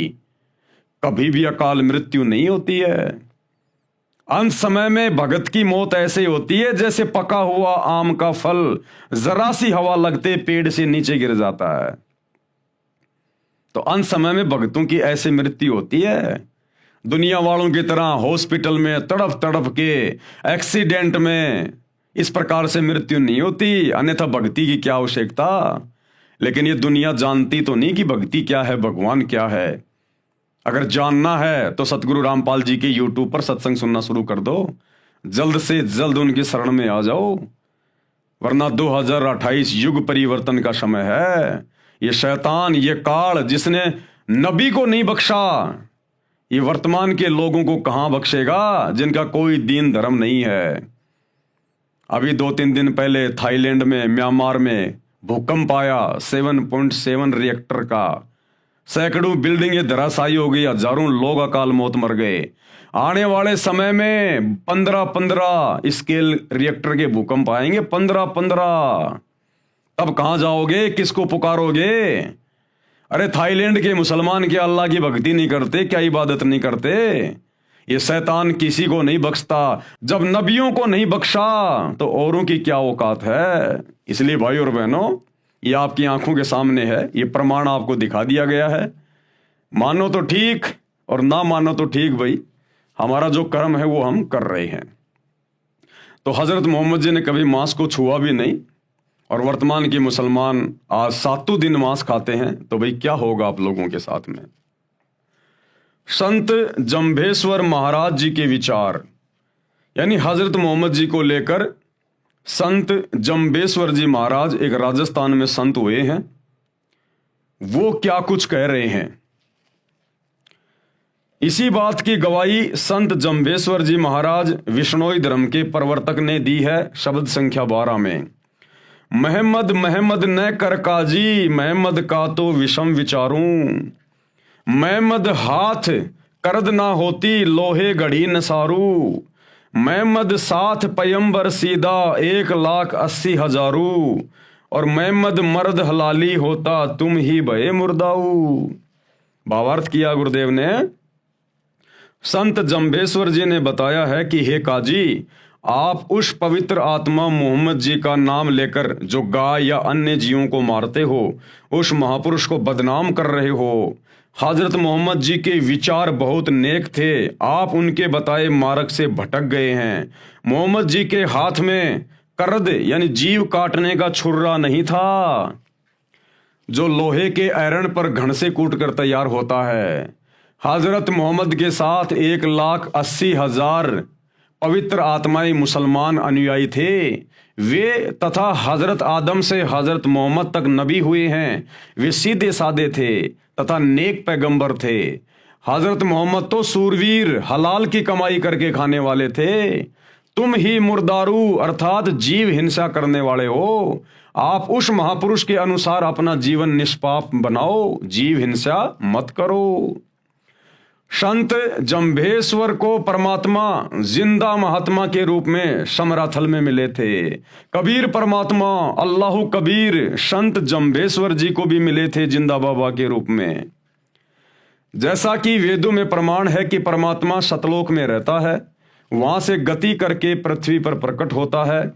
कभी भी अकाल मृत्यु नहीं होती है। अंत समय में भगत की मौत ऐसे होती है जैसे पका हुआ आम का फल जरा सी हवा लगते पेड़ से नीचे गिर जाता है। तो अंत समय में भगतों की ऐसे मृत्यु होती है। दुनिया वालों की तरह हॉस्पिटल में तड़प तड़प के, एक्सीडेंट में इस प्रकार से मृत्यु नहीं होती, अन्यथा भक्ति की क्या आवश्यकता। लेकिन ये दुनिया जानती तो नहीं कि भक्ति क्या है, भगवान क्या है। अगर जानना है तो सतगुरु रामपाल जी के यूट्यूब पर सत्संग सुनना शुरू कर दो, जल्द से जल्द उनकी शरण में आ जाओ, वरना 2028 युग परिवर्तन का समय है। ये शैतान, ये काल जिसने नबी को नहीं बख्शा, ये वर्तमान के लोगों को कहां बख्शेगा जिनका कोई दीन धर्म नहीं है। अभी 2-3 दिन पहले थाईलैंड में, म्यांमार में भूकंप आया 7.7 रिएक्टर का, सैकड़ों बिल्डिंगें धराशायी हो गई, हजारों लोग अकाल मौत मर गए। आने वाले समय में 15-15 स्केल रिएक्टर के भूकंप आएंगे, 15-15। तब कहां जाओगे, किसको पुकारोगे? अरे थाईलैंड के मुसलमान क्या अल्लाह की भक्ति नहीं करते, क्या इबादत नहीं करते? ये शैतान किसी को नहीं बख्शता। जब नबियों को नहीं बख्शा तो औरों की क्या औकात है? इसलिए भाई और बहनों, ये आपकी आंखों के सामने है, ये प्रमाण आपको दिखा दिया गया है। मानो तो ठीक और ना मानो तो ठीक, भाई हमारा जो कर्म है वो हम कर रहे हैं। तो हजरत मोहम्मद जी ने कभी मांस को छुआ भी नहीं, और वर्तमान के मुसलमान आज 7 दिन मांस खाते हैं, तो भाई क्या होगा आप लोगों के साथ में? संत जंभेश्वर महाराज जी के विचार, यानी हजरत मोहम्मद जी को लेकर संत जंभेश्वर जी महाराज एक राजस्थान में संत हुए हैं, वो क्या कुछ कह रहे हैं। इसी बात की गवाही संत जंभेश्वर जी महाराज विष्णोई धर्म के प्रवर्तक ने दी है शब्द संख्या 12 में। महमद महमद न कर काजी, महमद का तो विषम विचारूं। महमद हाथ करद ना होती, लोहे घड़ी नसारू। महमद साथ पयंबर सीधा, 1,80,000। और महमद मर्द हलाली होता, तुम ही भये मुर्दाऊ। भावार्थ किया गुरुदेव ने। संत जंभेश्वर जी ने बताया है कि हे काजी, आप उस पवित्र आत्मा मोहम्मद जी का नाम लेकर जो गाय या अन्य जीवों को मारते हो, उस महापुरुष को बदनाम कर रहे हो। हजरत मोहम्मद जी के विचार बहुत नेक थे, आप उनके बताए मार्ग से भटक गए हैं। मोहम्मद जी के हाथ में करद यानी जीव काटने का छुर्रा नहीं था, जो लोहे के आयरन पर घण से कूट कर तैयार होता है। हजरत मोहम्मद के साथ 1,80,000 पवित्र आत्माएं मुसलमान अनुयायी थे। वे तथा हजरत आदम से हजरत मोहम्मद तक नबी हुए हैं। वे सीधे साधे थे तथा नेक पैगंबर थे। हजरत मोहम्मद तो सूरवीर हलाल की कमाई करके खाने वाले थे। तुम ही मुर्दारू अर्थात जीव हिंसा करने वाले हो। आप उस महापुरुष के अनुसार अपना जीवन निष्पाप बनाओ, जीव हिंसा मत करो। संत जंभेश्वर को परमात्मा जिंदा महात्मा के रूप में समराथल में मिले थे। कबीर परमात्मा अल्लाह कबीर संत जंभेश्वर जी को भी मिले थे जिंदा बाबा के रूप में। जैसा कि वेदों में प्रमाण है कि परमात्मा सतलोक में रहता है, वहां से गति करके पृथ्वी पर प्रकट होता है,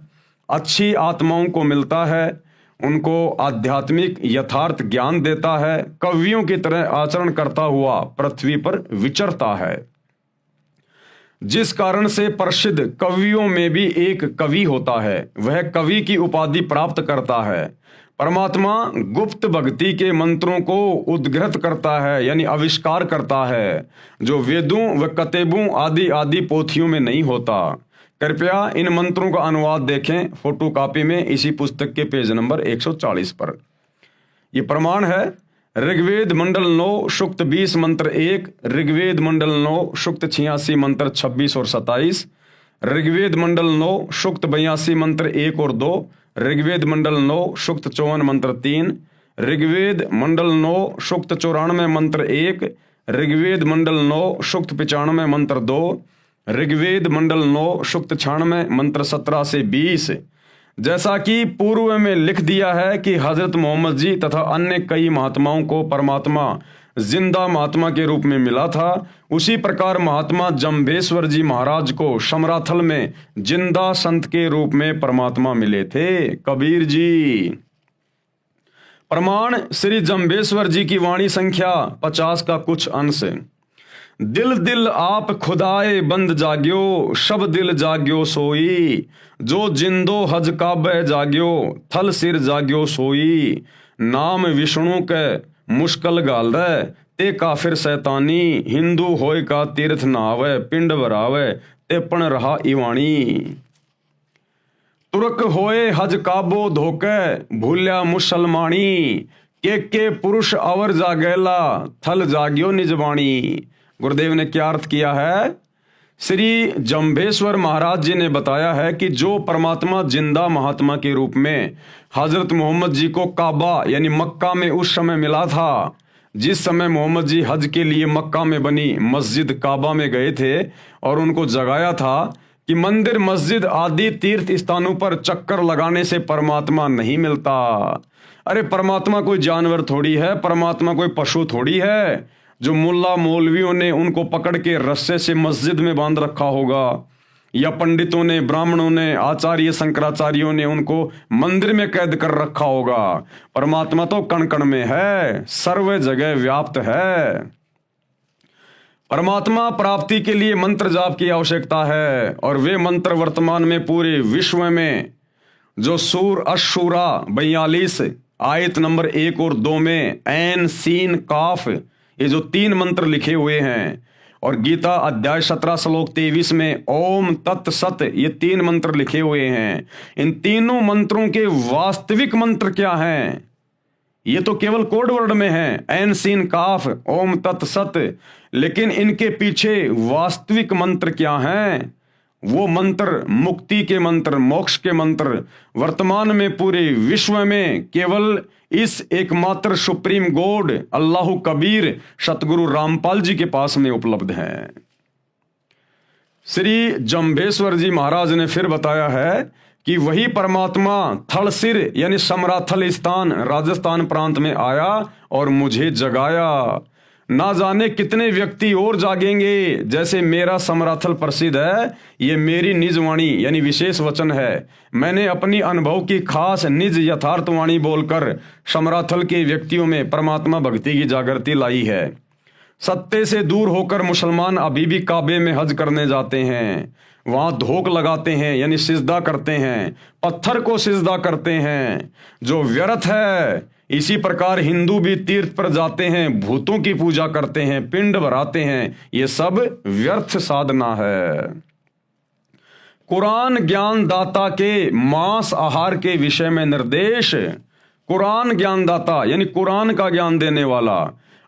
अच्छी आत्माओं को मिलता है, उनको आध्यात्मिक यथार्थ ज्ञान देता है, कवियों की तरह आचरण करता हुआ पृथ्वी पर विचरता है। जिस कारण से प्रसिद्ध कवियों में भी एक कवि होता है, वह कवि की उपाधि प्राप्त करता है। परमात्मा गुप्त भक्ति के मंत्रों को उद्घृत करता है यानी आविष्कार करता है, जो वेदों व कतेबों आदि आदि पोथियों में नहीं होता। कृपया इन मंत्रों का अनुवाद देखें फोटो कॉपी में इसी पुस्तक के पेज नंबर 140 पर। यह प्रमाण है ऋग्वेद मंडल 9 सूक्त 20 मंत्र 1, ऋग्वेद मंडल 9 सूक्त 86 मंत्र 26 और 27, ऋग्वेद मंडल 9 सूक्त 82 मंत्र 1 और 2, ऋग्वेद मंडल 9 सूक्त 54 मंत्र 3, ऋग्वेद मंडल 9 सूक्त 94 मंत्र 1, ऋग्वेद मंडल 9 सूक्त 95 मंत्र 2, ऋग्वेद मंडल 9 सूक्त 96 मंत्र 17 से 20। जैसा कि पूर्व में लिख दिया है कि हजरत मोहम्मद जी तथा अन्य कई महात्माओं को परमात्मा जिंदा महात्मा के रूप में मिला था, उसी प्रकार महात्मा जंभेश्वर जी महाराज को समराथल में जिंदा संत के रूप में परमात्मा मिले थे। कबीर जी। प्रमाण श्री जंभेश्वर जी की वाणी संख्या 50 का कुछ अंश। दिल दिल आप खुदाए बंद जाग्यो, शब दिल जाग्यो सोई। जो जिंदो हज काबे जाग्यो, थल सिर जाग्यो सोई। नाम विष्णु के मुश्किल गाल रे, ते काफिर शैतानी। हिंदू होय का तीर्थ नहावे, पिंड भरावे, ते पण रहा इवाणी। तुर्क होए हज काबो धोके, भूल्या मुसलमानी। के पुरुष अवर जागेला, थल जाग्यो निजवाणी। गुरुदेव ने क्या अर्थ किया है? श्री जंभेश्वर महाराज जी ने बताया है कि जो परमात्मा जिंदा महात्मा के रूप में हजरत मोहम्मद जी को काबा यानी मक्का में उस समय मिला था, जिस समय मोहम्मद जी हज के लिए मक्का में बनी मस्जिद काबा में गए थे और उनको जगाया था कि मंदिर मस्जिद आदि तीर्थ स्थानों पर चक्कर लगाने से परमात्मा नहीं मिलता। अरे परमात्मा कोई जानवर थोड़ी है, परमात्मा कोई पशु थोड़ी है जो मुल्ला मौलवियों ने उनको पकड़ के रस्से से मस्जिद में बांध रखा होगा, या पंडितों ने, ब्राह्मणों ने, आचार्य शंकराचार्यों ने उनको मंदिर में कैद कर रखा होगा। परमात्मा तो कण कण में है, सर्व जगह व्याप्त है। परमात्मा प्राप्ति के लिए मंत्र जाप की आवश्यकता है, और वे मंत्र वर्तमान में पूरे विश्व में जो सूर अशूरा 42 आयत नंबर 1 और 2 में ऐन सीन काफ, ये जो 3 मंत्र लिखे हुए हैं, और गीता अध्याय 17 श्लोक 23 में ओम तत् सत, ये 3 मंत्र लिखे हुए हैं। इन तीनों मंत्रों के वास्तविक मंत्र क्या हैं? ये तो केवल कोड वर्ड में है, ऐन सीन काफ ओम तत् सत, लेकिन इनके पीछे वास्तविक मंत्र क्या हैं? वो मंत्र मुक्ति के मंत्र, मोक्ष के मंत्र वर्तमान में पूरे विश्व में केवल इस एकमात्र सुप्रीम गॉड अल्लाह कबीर सतगुरु रामपाल जी के पास में उपलब्ध हैं। श्री जम्भेश्वर जी महाराज ने फिर बताया है कि वही परमात्मा थलसिर यानी समराथल स्थान राजस्थान प्रांत में आया और मुझे जगाया। ना जाने कितने व्यक्ति और जागेंगे। जैसे मेरा समराथल प्रसिद्ध है, ये मेरी निज वाणी यानी विशेष वचन है। मैंने अपनी अनुभव की खास निज यथार्थवाणी बोलकर समराथल के व्यक्तियों में परमात्मा भक्ति की जागृति लाई है। सत्य से दूर होकर मुसलमान अभी भी काबे में हज करने जाते हैं, वहां धोख लगाते हैं यानी सिजदा करते हैं, पत्थर को सिजदा करते हैं जो व्यर्थ है। इसी प्रकार हिंदू भी तीर्थ पर जाते हैं, भूतों की पूजा करते हैं, पिंड भराते हैं, ये सब व्यर्थ साधना है। कुरान ज्ञान दाता के मांस आहार के विषय में निर्देश। कुरान ज्ञान दाता यानी कुरान का ज्ञान देने वाला।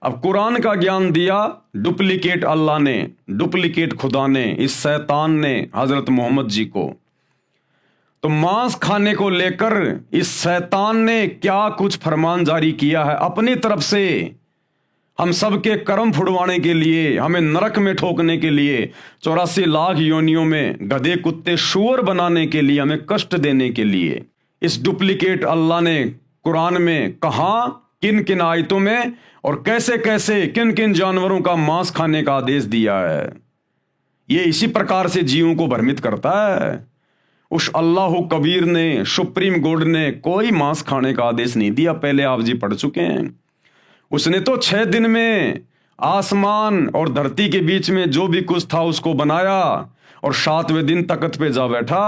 अब कुरान का ज्ञान दिया डुप्लीकेट अल्लाह ने, डुप्लीकेट खुदा ने, इस शैतान ने हजरत मोहम्मद जी को। तो मांस खाने को लेकर इस शैतान ने क्या कुछ फरमान जारी किया है अपनी तरफ से, हम सबके कर्म फुड़वाने के लिए, हमें नरक में ठोकने के लिए, 84 लाख योनियों में गधे कुत्ते शुअर बनाने के लिए, हमें कष्ट देने के लिए इस डुप्लीकेट अल्लाह ने कुरान में कहा, किन किन आयतों में और कैसे कैसे किन किन जानवरों का मांस खाने का आदेश दिया है। ये इसी प्रकार से जीवों को भ्रमित करता है। उस अल्लाह कबीर ने, सुप्रीम गॉड ने कोई मांस खाने का आदेश नहीं दिया, पहले आप जी पढ़ चुके हैं। उसने तो 6 दिन में आसमान और धरती के बीच में जो भी कुछ था उसको बनाया और 7वें दिन तख्त पे जा बैठा।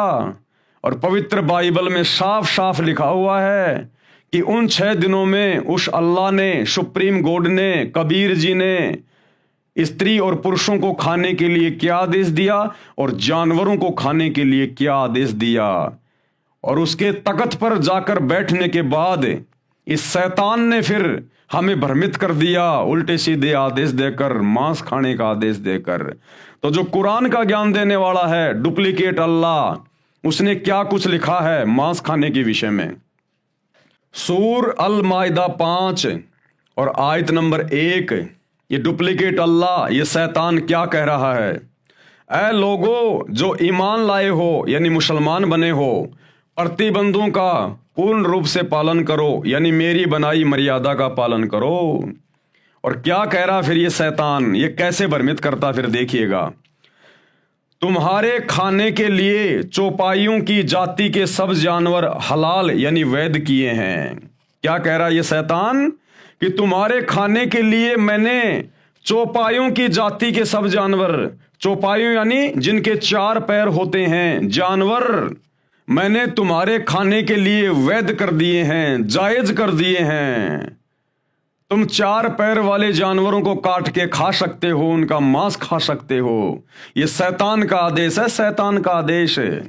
और पवित्र बाइबल में साफ साफ लिखा हुआ है कि उन 6 दिनों में उस अल्लाह ने, सुप्रीम गॉड ने, कबीर जी ने स्त्री और पुरुषों को खाने के लिए क्या आदेश दिया और जानवरों को खाने के लिए क्या आदेश दिया। और उसके तख्त पर जाकर बैठने के बाद इस शैतान ने फिर हमें भ्रमित कर दिया, उल्टे सीधे आदेश देकर, मांस खाने का आदेश देकर। तो जो कुरान का ज्ञान देने वाला है डुप्लीकेट अल्लाह, उसने क्या कुछ लिखा है मांस खाने के विषय में। सूर अल माइदा 5 और आयत नंबर 1, ये डुप्लीकेट अल्लाह, ये शैतान क्या कह रहा है? ऐ लोगो जो ईमान लाए हो यानी मुसलमान बने हो, प्रतिबंधों का पूर्ण रूप से पालन करो यानी मेरी बनाई मर्यादा का पालन करो। और क्या कह रहा फिर ये शैतान, ये कैसे भ्रमित करता फिर देखिएगा। तुम्हारे खाने के लिए चौपाइयों की जाति के सब जानवर हलाल यानी वैध किए हैं। क्या कह रहा ये शैतान कि तुम्हारे खाने के लिए मैंने चौपाइयों की जाति के सब जानवर, चौपाइयों यानी जिनके 4 पैर होते हैं जानवर, मैंने तुम्हारे खाने के लिए वैध कर दिए हैं, जायज कर दिए हैं। तुम 4 पैर वाले जानवरों को काट के खा सकते हो, उनका मांस खा सकते हो। यह शैतान का आदेश है, शैतान का आदेश है।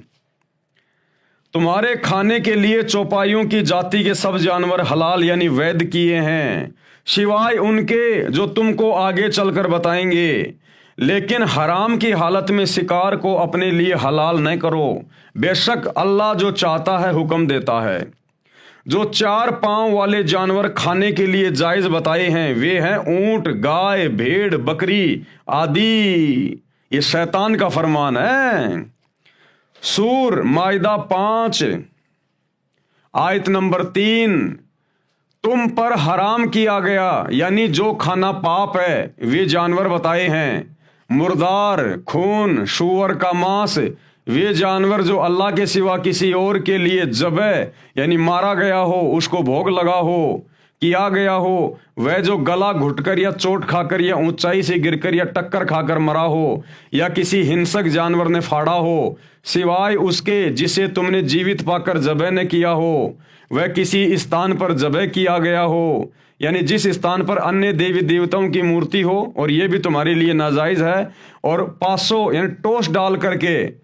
तुम्हारे खाने के लिए चौपाइयों की जाति के सब जानवर हलाल यानी वैध किए हैं, सिवाय उनके जो तुमको आगे चलकर बताएंगे। लेकिन हराम की हालत में शिकार को अपने लिए हलाल न करो, बेशक अल्लाह जो चाहता है हुक्म देता है। जो 4 पांव वाले जानवर खाने के लिए जायज बताए हैं वे हैं ऊंट, गाय, भेड़, बकरी आदि। ये शैतान का फरमान है। सूर माइदा 5 आयत नंबर 3, तुम पर हराम किया गया, यानी जो खाना पाप है, वे जानवर बताए हैं। मुर्दार, खून, सूअर का मांस, वे जानवर जो अल्लाह के सिवा किसी और के लिए ज़बह यानी मारा गया हो, उसको भोग लगा हो, किया गया हो, वह जो गला घुटकर या चोट खाकर या ऊंचाई से गिरकर या टक्कर खाकर मरा हो या किसी हिंसक जानवर ने फाड़ा हो, सिवाय उसके जिसे तुमने जीवित पाकर ज़बह न किया हो, वह किसी स्थान पर ज़बह किया गया हो, यानी जिस स्थान पर अन्य देवी देवताओं की मूर्ति हो, और ये भी तुम्हारे लिए नाजायज है, और पासों यानी टोस डाल करके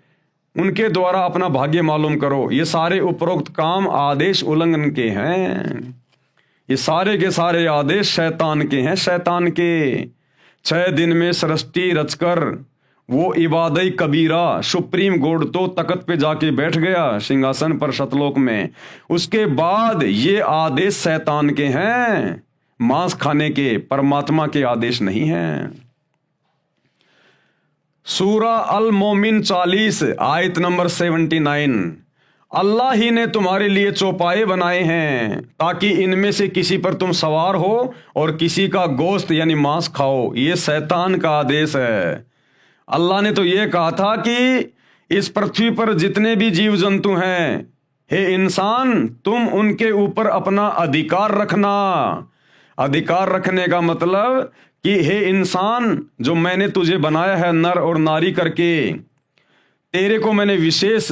उनके द्वारा अपना भाग्य मालूम करो। ये सारे उपरोक्त काम आदेश उल्लंघन के हैं। ये सारे के सारे आदेश शैतान के हैं, शैतान के। 6 दिन में सृष्टि रचकर वो इबादत कबीरा सुप्रीम कोर्ट तो तख्त पे जाके बैठ गया सिंहासन पर सतलोक में। उसके बाद ये आदेश शैतान के हैं, मांस खाने के, परमात्मा के आदेश नहीं हैं। सूरा अल मोमिन 40 आयत नंबर 79, अल्लाह ही ने तुम्हारे लिए चौपाए बनाए हैं ताकि इनमें से किसी पर तुम सवार हो और किसी का गोश्त यानी मांस खाओ। ये शैतान का आदेश है। अल्लाह ने तो ये कहा था कि इस पृथ्वी पर जितने भी जीव जंतु हैं, हे इंसान, तुम उनके ऊपर अपना अधिकार रखना। अधिकार रखने का मतलब कि हे इंसान, जो मैंने तुझे बनाया है नर और नारी करके, तेरे को मैंने विशेष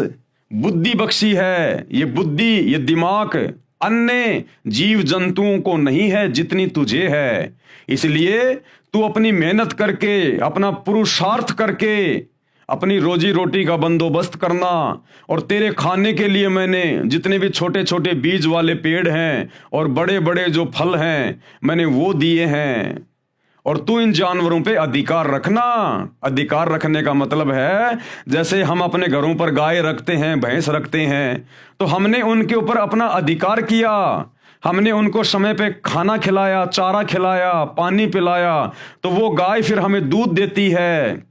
बुद्धि बख्शी है। ये बुद्धि, ये दिमाग अन्य जीव जंतुओं को नहीं है जितनी तुझे है। इसलिए तू अपनी मेहनत करके, अपना पुरुषार्थ करके अपनी रोजी रोटी का बंदोबस्त करना। और तेरे खाने के लिए मैंने जितने भी छोटे छोटे बीज वाले पेड़ हैं और बड़े बड़े जो फल हैं, मैंने वो दिए हैं। और तू इन जानवरों पे अधिकार रखना। अधिकार रखने का मतलब है जैसे हम अपने घरों पर गाय रखते हैं, भैंस रखते हैं, तो हमने उनके ऊपर अपना अधिकार किया। हमने उनको समय पे खाना खिलाया, चारा खिलाया, पानी पिलाया, तो वो गाय फिर हमें दूध देती है।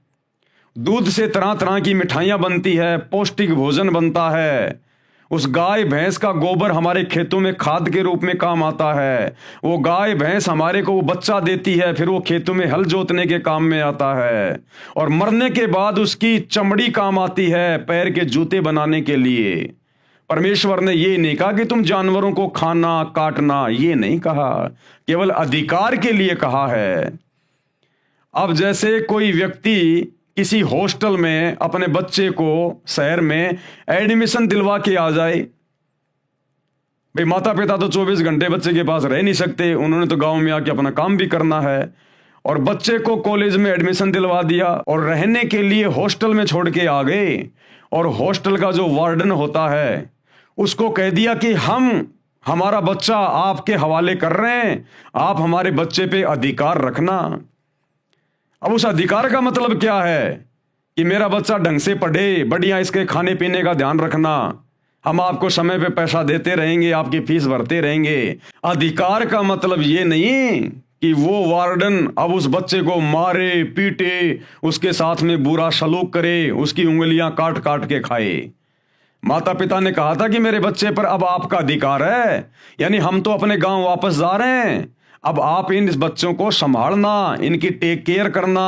दूध से तरह तरह की मिठाइयाँ बनती है, पौष्टिक भोजन बनता है। उस गाय भैंस का गोबर हमारे खेतों में खाद के रूप में काम आता है। वो गाय भैंस हमारे को वो बच्चा देती है, फिर वो खेतों में हल जोतने के काम में आता है। और मरने के बाद उसकी चमड़ी काम आती है पैर के जूते बनाने के लिए। परमेश्वर ने ये नहीं कहा कि तुम जानवरों को खाना काटना, ये नहीं कहा, केवल अधिकार के लिए कहा है। अब जैसे कोई व्यक्ति किसी हॉस्टल में अपने बच्चे को शहर में एडमिशन दिलवा के आ जाए, भाई माता पिता तो 24 घंटे बच्चे के पास रह नहीं सकते, उन्होंने तो गांव में आके अपना काम भी करना है। और बच्चे को कॉलेज में एडमिशन दिलवा दिया और रहने के लिए हॉस्टल में छोड़ के आ गए। और हॉस्टल का जो वार्डन होता है उसको कह दिया कि हम हमारा बच्चा आपके हवाले कर रहे हैं, आप हमारे बच्चे पे अधिकार रखना। अब उस अधिकार का मतलब क्या है कि मेरा बच्चा ढंग से पढ़े, बढ़िया इसके खाने पीने का ध्यान रखना, हम आपको समय पे पैसा देते रहेंगे, आपकी फीस भरते रहेंगे। अधिकार का मतलब ये नहीं कि वो वार्डन अब उस बच्चे को मारे पीटे, उसके साथ में बुरा सलूक करे, उसकी उंगलियां काट काट के खाए। माता पिता ने कहा था कि मेरे बच्चे पर अब आपका अधिकार है, यानी हम तो अपने गांव वापस जा रहे हैं, अब आप इन बच्चों को संभालना, इनकी टेक केयर करना।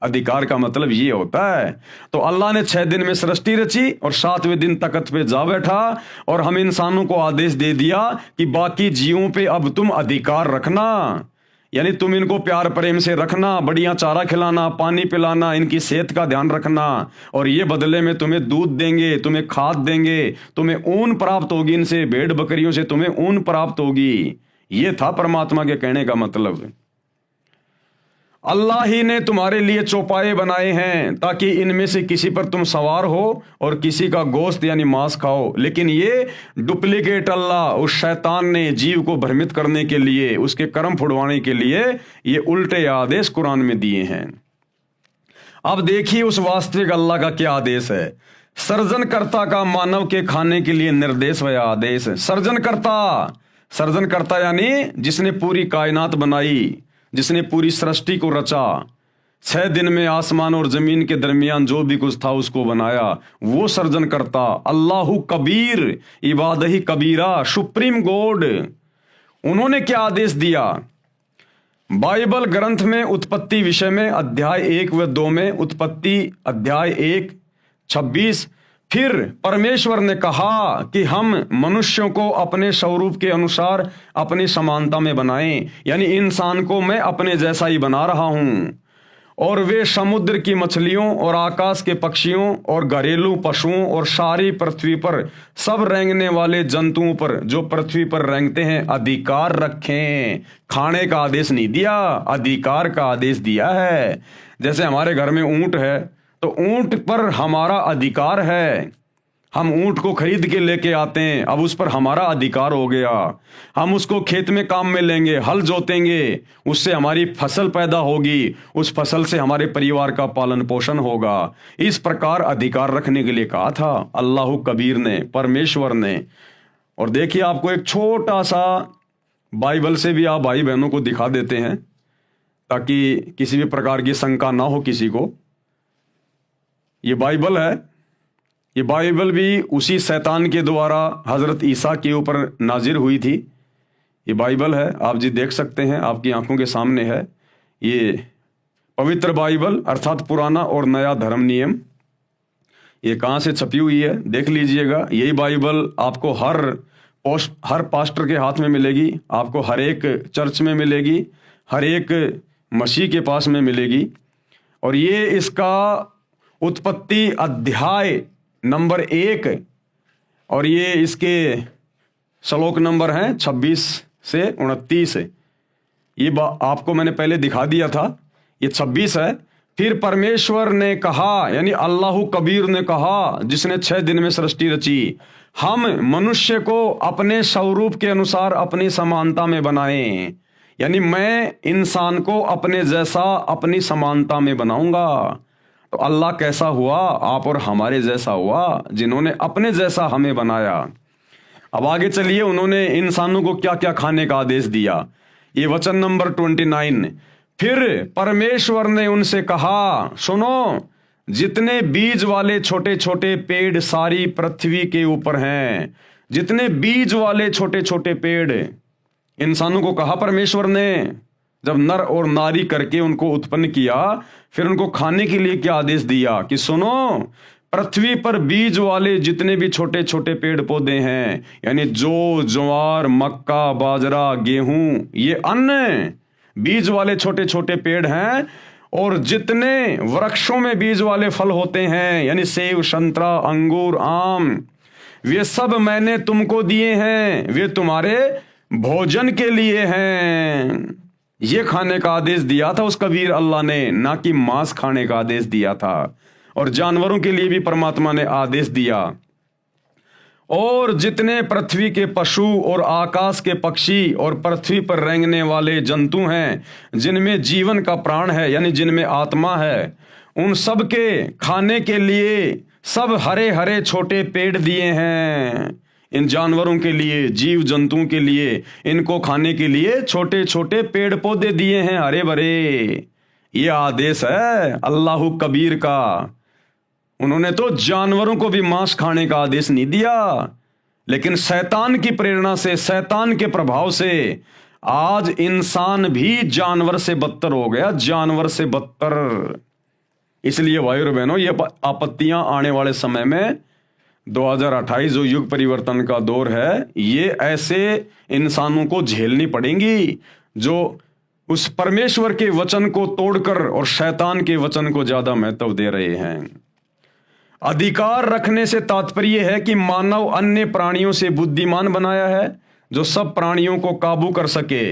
अधिकार का मतलब ये होता है। तो अल्लाह ने 6 दिन में सृष्टि रची और 7वें दिन तख्त पे जा बैठा और हम इंसानों को आदेश दे दिया कि बाकी जीवों पे अब तुम अधिकार रखना, यानी तुम इनको प्यार प्रेम से रखना, बढ़िया चारा खिलाना, पानी पिलाना, इनकी सेहत का ध्यान रखना। और ये बदले में तुम्हें दूध देंगे, तुम्हें खाद देंगे, तुम्हें ऊन प्राप्त होगी, इनसे भेड़ बकरियों से तुम्हें ऊन प्राप्त होगी। ये था परमात्मा के कहने का मतलब। अल्लाह ही ने तुम्हारे लिए चौपाए बनाए हैं ताकि इनमें से किसी पर तुम सवार हो और किसी का गोश्त यानी मांस खाओ। लेकिन ये डुप्लीकेट अल्लाह, उस शैतान ने जीव को भ्रमित करने के लिए, उसके कर्म फुड़वाने के लिए ये उल्टे आदेश कुरान में दिए हैं। अब देखिए उस वास्तविक अल्लाह का क्या आदेश है। सर्जनकर्ता का मानव के खाने के लिए निर्देश व आदेश। सर्जनकर्ता यानी जिसने पूरी कायनात बनाई, जिसने पूरी सृष्टि को रचा, 6 दिन में आसमान और जमीन के दरमियान जो भी कुछ था उसको बनाया, वो सर्जनकर्ता। अल्लाहु कबीर इबादही कबीरा, सुप्रीम गॉड। उन्होंने क्या आदेश दिया? बाइबल ग्रंथ में उत्पत्ति विषय में अध्याय 1 व 2 में, उत्पत्ति अध्याय 1:26, फिर परमेश्वर ने कहा कि हम मनुष्यों को अपने स्वरूप के अनुसार अपनी समानता में बनाएं, यानी इंसान को मैं अपने जैसा ही बना रहा हूं, और वे समुद्र की मछलियों और आकाश के पक्षियों और घरेलू पशुओं और सारी पृथ्वी पर सब रेंगने वाले जंतुओं पर जो पृथ्वी पर रेंगते हैं अधिकार रखें। खाने का आदेश नहीं दिया, अधिकार का आदेश दिया है। जैसे हमारे घर में ऊंट है तो ऊंट पर हमारा अधिकार है, हम ऊंट को खरीद के लेके आते हैं, अब उस पर हमारा अधिकार हो गया। हम उसको खेत में काम में लेंगे, हल जोतेंगे, उससे हमारी फसल पैदा होगी, उस फसल से हमारे परिवार का पालन पोषण होगा। इस प्रकार अधिकार रखने के लिए कहा था अल्लाह कबीर ने, परमेश्वर ने। और देखिए, आपको एक छोटा सा बाइबल से भी आप भाई बहनों को दिखा देते हैं ताकि किसी भी प्रकार की शंका ना हो किसी को। ये बाइबल है, ये बाइबल भी उसी शैतान के द्वारा हजरत ईसा के ऊपर नाजिर हुई थी। ये बाइबल है, आप जी देख सकते हैं, आपकी आंखों के सामने है। ये पवित्र बाइबल अर्थात पुराना और नया धर्म नियम, ये कहाँ से छपी हुई है देख लीजिएगा। यही बाइबल आपको हर पास्टर के हाथ में मिलेगी, आपको हर एक चर्च में मिलेगी, हर एक मसीह के पास में मिलेगी। और ये इसका उत्पत्ति अध्याय नंबर 1 और ये इसके श्लोक नंबर हैं 26 से 29। ये आपको मैंने पहले दिखा दिया था, ये 26 है। फिर परमेश्वर ने कहा, यानी अल्लाह कबीर ने कहा, जिसने 6 दिन में सृष्टि रची, हम मनुष्य को अपने स्वरूप के अनुसार अपनी समानता में बनाएं, यानी मैं इंसान को अपने जैसा अपनी समानता में बनाऊंगा। तो अल्लाह कैसा हुआ? आप और हमारे जैसा हुआ, जिन्होंने अपने जैसा हमें बनाया। अब आगे चलिए, उन्होंने इंसानों को क्या क्या खाने का आदेश दिया। ये वचन नंबर 29, फिर परमेश्वर ने उनसे कहा, सुनो, जितने बीज वाले छोटे छोटे पेड़ सारी पृथ्वी के ऊपर हैं, जितने बीज वाले छोटे छोटे पेड़, इंसानों को कहा परमेश्वर ने, जब नर और नारी करके उनको उत्पन्न किया, फिर उनको खाने के लिए क्या आदेश दिया कि सुनो, पृथ्वी पर बीज वाले जितने भी छोटे छोटे पेड़ पौधे हैं, यानी जौ, ज्वार, मक्का, बाजरा, गेहूं, ये अन्न बीज वाले छोटे छोटे पेड़ हैं। और जितने वृक्षों में बीज वाले फल होते हैं, यानी सेब, संतरा, अंगूर, आम, वे सब मैंने तुमको दिए हैं, वे तुम्हारे भोजन के लिए हैं। ये खाने का आदेश दिया था उस कबीर अल्लाह ने, ना कि मांस खाने का आदेश दिया था। और जानवरों के लिए भी परमात्मा ने आदेश दिया। और जितने पृथ्वी के पशु और आकाश के पक्षी और पृथ्वी पर रेंगने वाले जंतु हैं, जिनमें जीवन का प्राण है, यानी जिनमें आत्मा है, उन सब के खाने के लिए सब हरे हरे छोटे पेड़ दिए हैं। इन जानवरों के लिए, जीव जंतुओं के लिए, इनको खाने के लिए छोटे छोटे पेड़ पौधे दिए हैं, हरे भरे। ये आदेश है अल्लाह कबीर का। उन्होंने तो जानवरों को भी मांस खाने का आदेश नहीं दिया, लेकिन शैतान की प्रेरणा से, शैतान के प्रभाव से आज इंसान भी जानवर से बदतर हो गया, जानवर से बदतर। इसलिए भाइयों और बहनों, ये आपत्तियां आने वाले समय में 2028 जो युग परिवर्तन का दौर है, ये ऐसे इंसानों को झेलनी पड़ेंगी जो उस परमेश्वर के वचन को तोड़कर और शैतान के वचन को ज्यादा महत्व दे रहे हैं। अधिकार रखने से तात्पर्य है कि मानव अन्य प्राणियों से बुद्धिमान बनाया है, जो सब प्राणियों को काबू कर सके।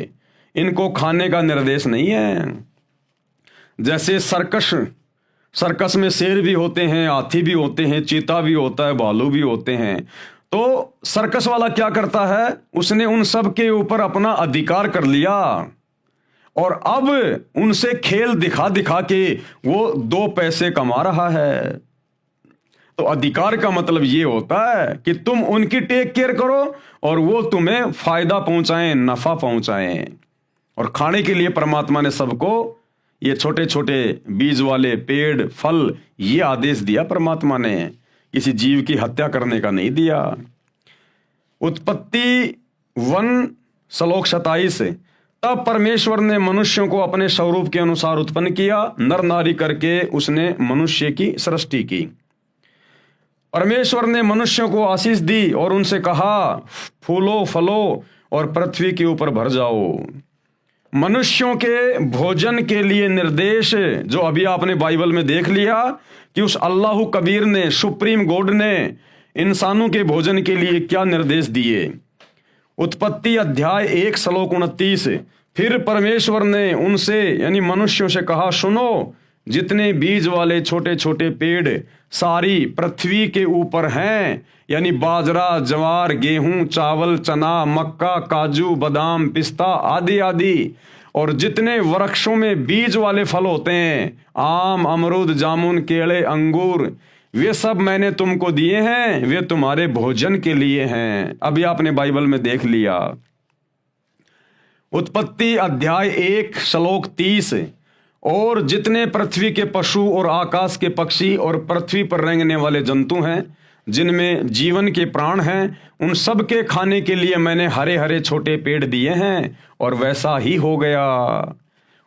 इनको खाने का निर्देश नहीं है। जैसे सर्कस में शेर भी होते हैं, हाथी भी होते हैं, चीता भी होता है, भालू भी होते हैं। तो सर्कस वाला क्या करता है, उसने उन सब के ऊपर अपना अधिकार कर लिया और अब उनसे खेल दिखा दिखा के वो 2 पैसे कमा रहा है। तो अधिकार का मतलब ये होता है कि तुम उनकी टेक केयर करो और वो तुम्हें फायदा पहुंचाएं, नफा पहुंचाएं। और खाने के लिए परमात्मा ने सबको ये छोटे छोटे बीज वाले पेड़, फल, ये आदेश दिया परमात्मा ने, किसी जीव की हत्या करने का नहीं दिया। उत्पत्ति 1 श्लोक 27, तब परमेश्वर ने मनुष्यों को अपने स्वरूप के अनुसार उत्पन्न किया, नर नारी करके उसने मनुष्य की सृष्टि की। परमेश्वर ने मनुष्यों को आशीष दी और उनसे कहा, फूलो फलो और पृथ्वी के ऊपर भर जाओ। मनुष्यों के भोजन के लिए निर्देश जो अभी आपने बाइबल में देख लिया कि उस अल्लाह कबीर ने, सुप्रीम गॉड ने इंसानों के भोजन के लिए क्या निर्देश दिए। उत्पत्ति अध्याय 1 श्लोक 29, फिर परमेश्वर ने उनसे यानी मनुष्यों से कहा, सुनो, जितने बीज वाले छोटे छोटे पेड़ सारी पृथ्वी के ऊपर हैं, यानी बाजरा, ज्वार, गेहूं, चावल, चना, मक्का, काजू, बादाम, पिस्ता आदि आदि, और जितने वृक्षों में बीज वाले फल होते हैं, आम, अमरूद, जामुन, केले, अंगूर, वे सब मैंने तुमको दिए हैं, वे तुम्हारे भोजन के लिए हैं। अभी आपने बाइबल में देख लिया। उत्पत्ति अध्याय 1 श्लोक 30, और जितने पृथ्वी के पशु और आकाश के पक्षी और पृथ्वी पर रेंगने वाले जंतु हैं, जिनमें जीवन के प्राण हैं, उन सब के खाने के लिए मैंने हरे हरे छोटे पेड़ दिए हैं, और वैसा ही हो गया।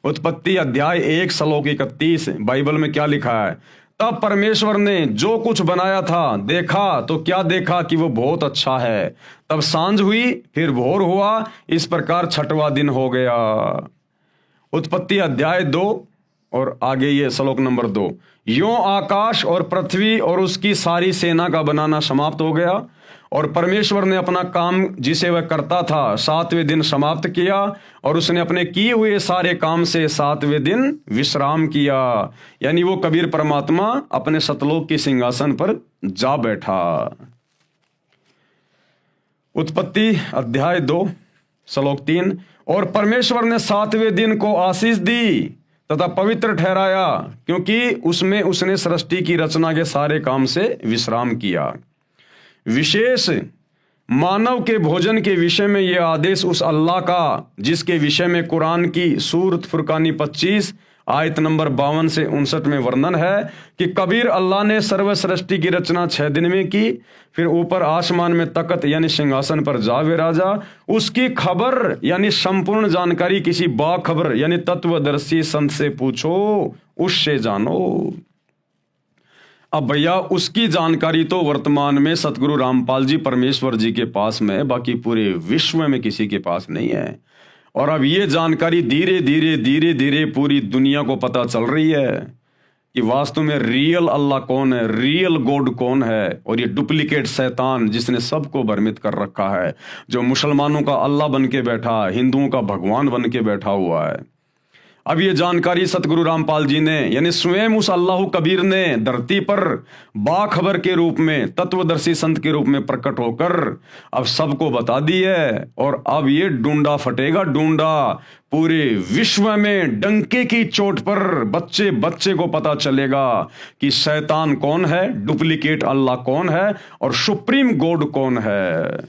उत्पत्ति अध्याय 1 श्लोक 31, बाइबल में क्या लिखा है, तब परमेश्वर ने जो कुछ बनाया था देखा तो क्या देखा कि वो बहुत अच्छा है। तब सांझ हुई, फिर भोर हुआ, इस प्रकार 6वां दिन हो गया। उत्पत्ति अध्याय 2 और आगे ये श्लोक नंबर 2, यों आकाश और पृथ्वी और उसकी सारी सेना का बनाना समाप्त हो गया, और परमेश्वर ने अपना काम जिसे वह करता था 7वें दिन समाप्त किया, और उसने अपने किए हुए सारे काम से 7वें दिन विश्राम किया। यानी वो कबीर परमात्मा अपने सतलोक के सिंहासन पर जा बैठा। उत्पत्ति अध्याय 2 श्लोक 3, और परमेश्वर ने 7वें दिन को आशीष दी तथा पवित्र ठहराया, क्योंकि उसमें उसने सृष्टि की रचना के सारे काम से विश्राम किया। विशेष मानव के भोजन के विषय में यह आदेश उस अल्लाह का, जिसके विषय में कुरान की सूरत फुरकानी 25 आयत नंबर 52 से 59 में वर्णन है कि कबीर अल्लाह ने सर्व सृष्टि की रचना 6 दिन में की, फिर ऊपर आसमान में तख्त यानी सिंहासन पर जा विराजा। उसकी खबर यानी संपूर्ण जानकारी किसी बाखबर यानी तत्वदर्शी संत से पूछो, उससे जानो। अब भैया उसकी जानकारी तो वर्तमान में सतगुरु रामपाल जी परमेश्वर जी के पास में है, बाकी पूरे विश्व में किसी के पास नहीं है। और अब ये जानकारी धीरे धीरे धीरे धीरे पूरी दुनिया को पता चल रही है कि वास्तव में रियल अल्लाह कौन है, रियल गॉड कौन है, और ये डुप्लीकेट शैतान जिसने सबको भ्रमित कर रखा है, जो मुसलमानों का अल्लाह बन के बैठा, हिंदुओं का भगवान बन के बैठा हुआ है। अब ये जानकारी सतगुरु रामपाल जी ने यानी स्वयं उस अल्लाह कबीर ने धरती पर बाखबर के रूप में, तत्वदर्शी संत के रूप में प्रकट होकर अब सबको बता दी है। और अब ये डूंडा फटेगा, डूंडा पूरे विश्व में डंके की चोट पर बच्चे बच्चे को पता चलेगा कि शैतान कौन है, डुप्लीकेट अल्लाह कौन है और सुप्रीम गॉड कौन है।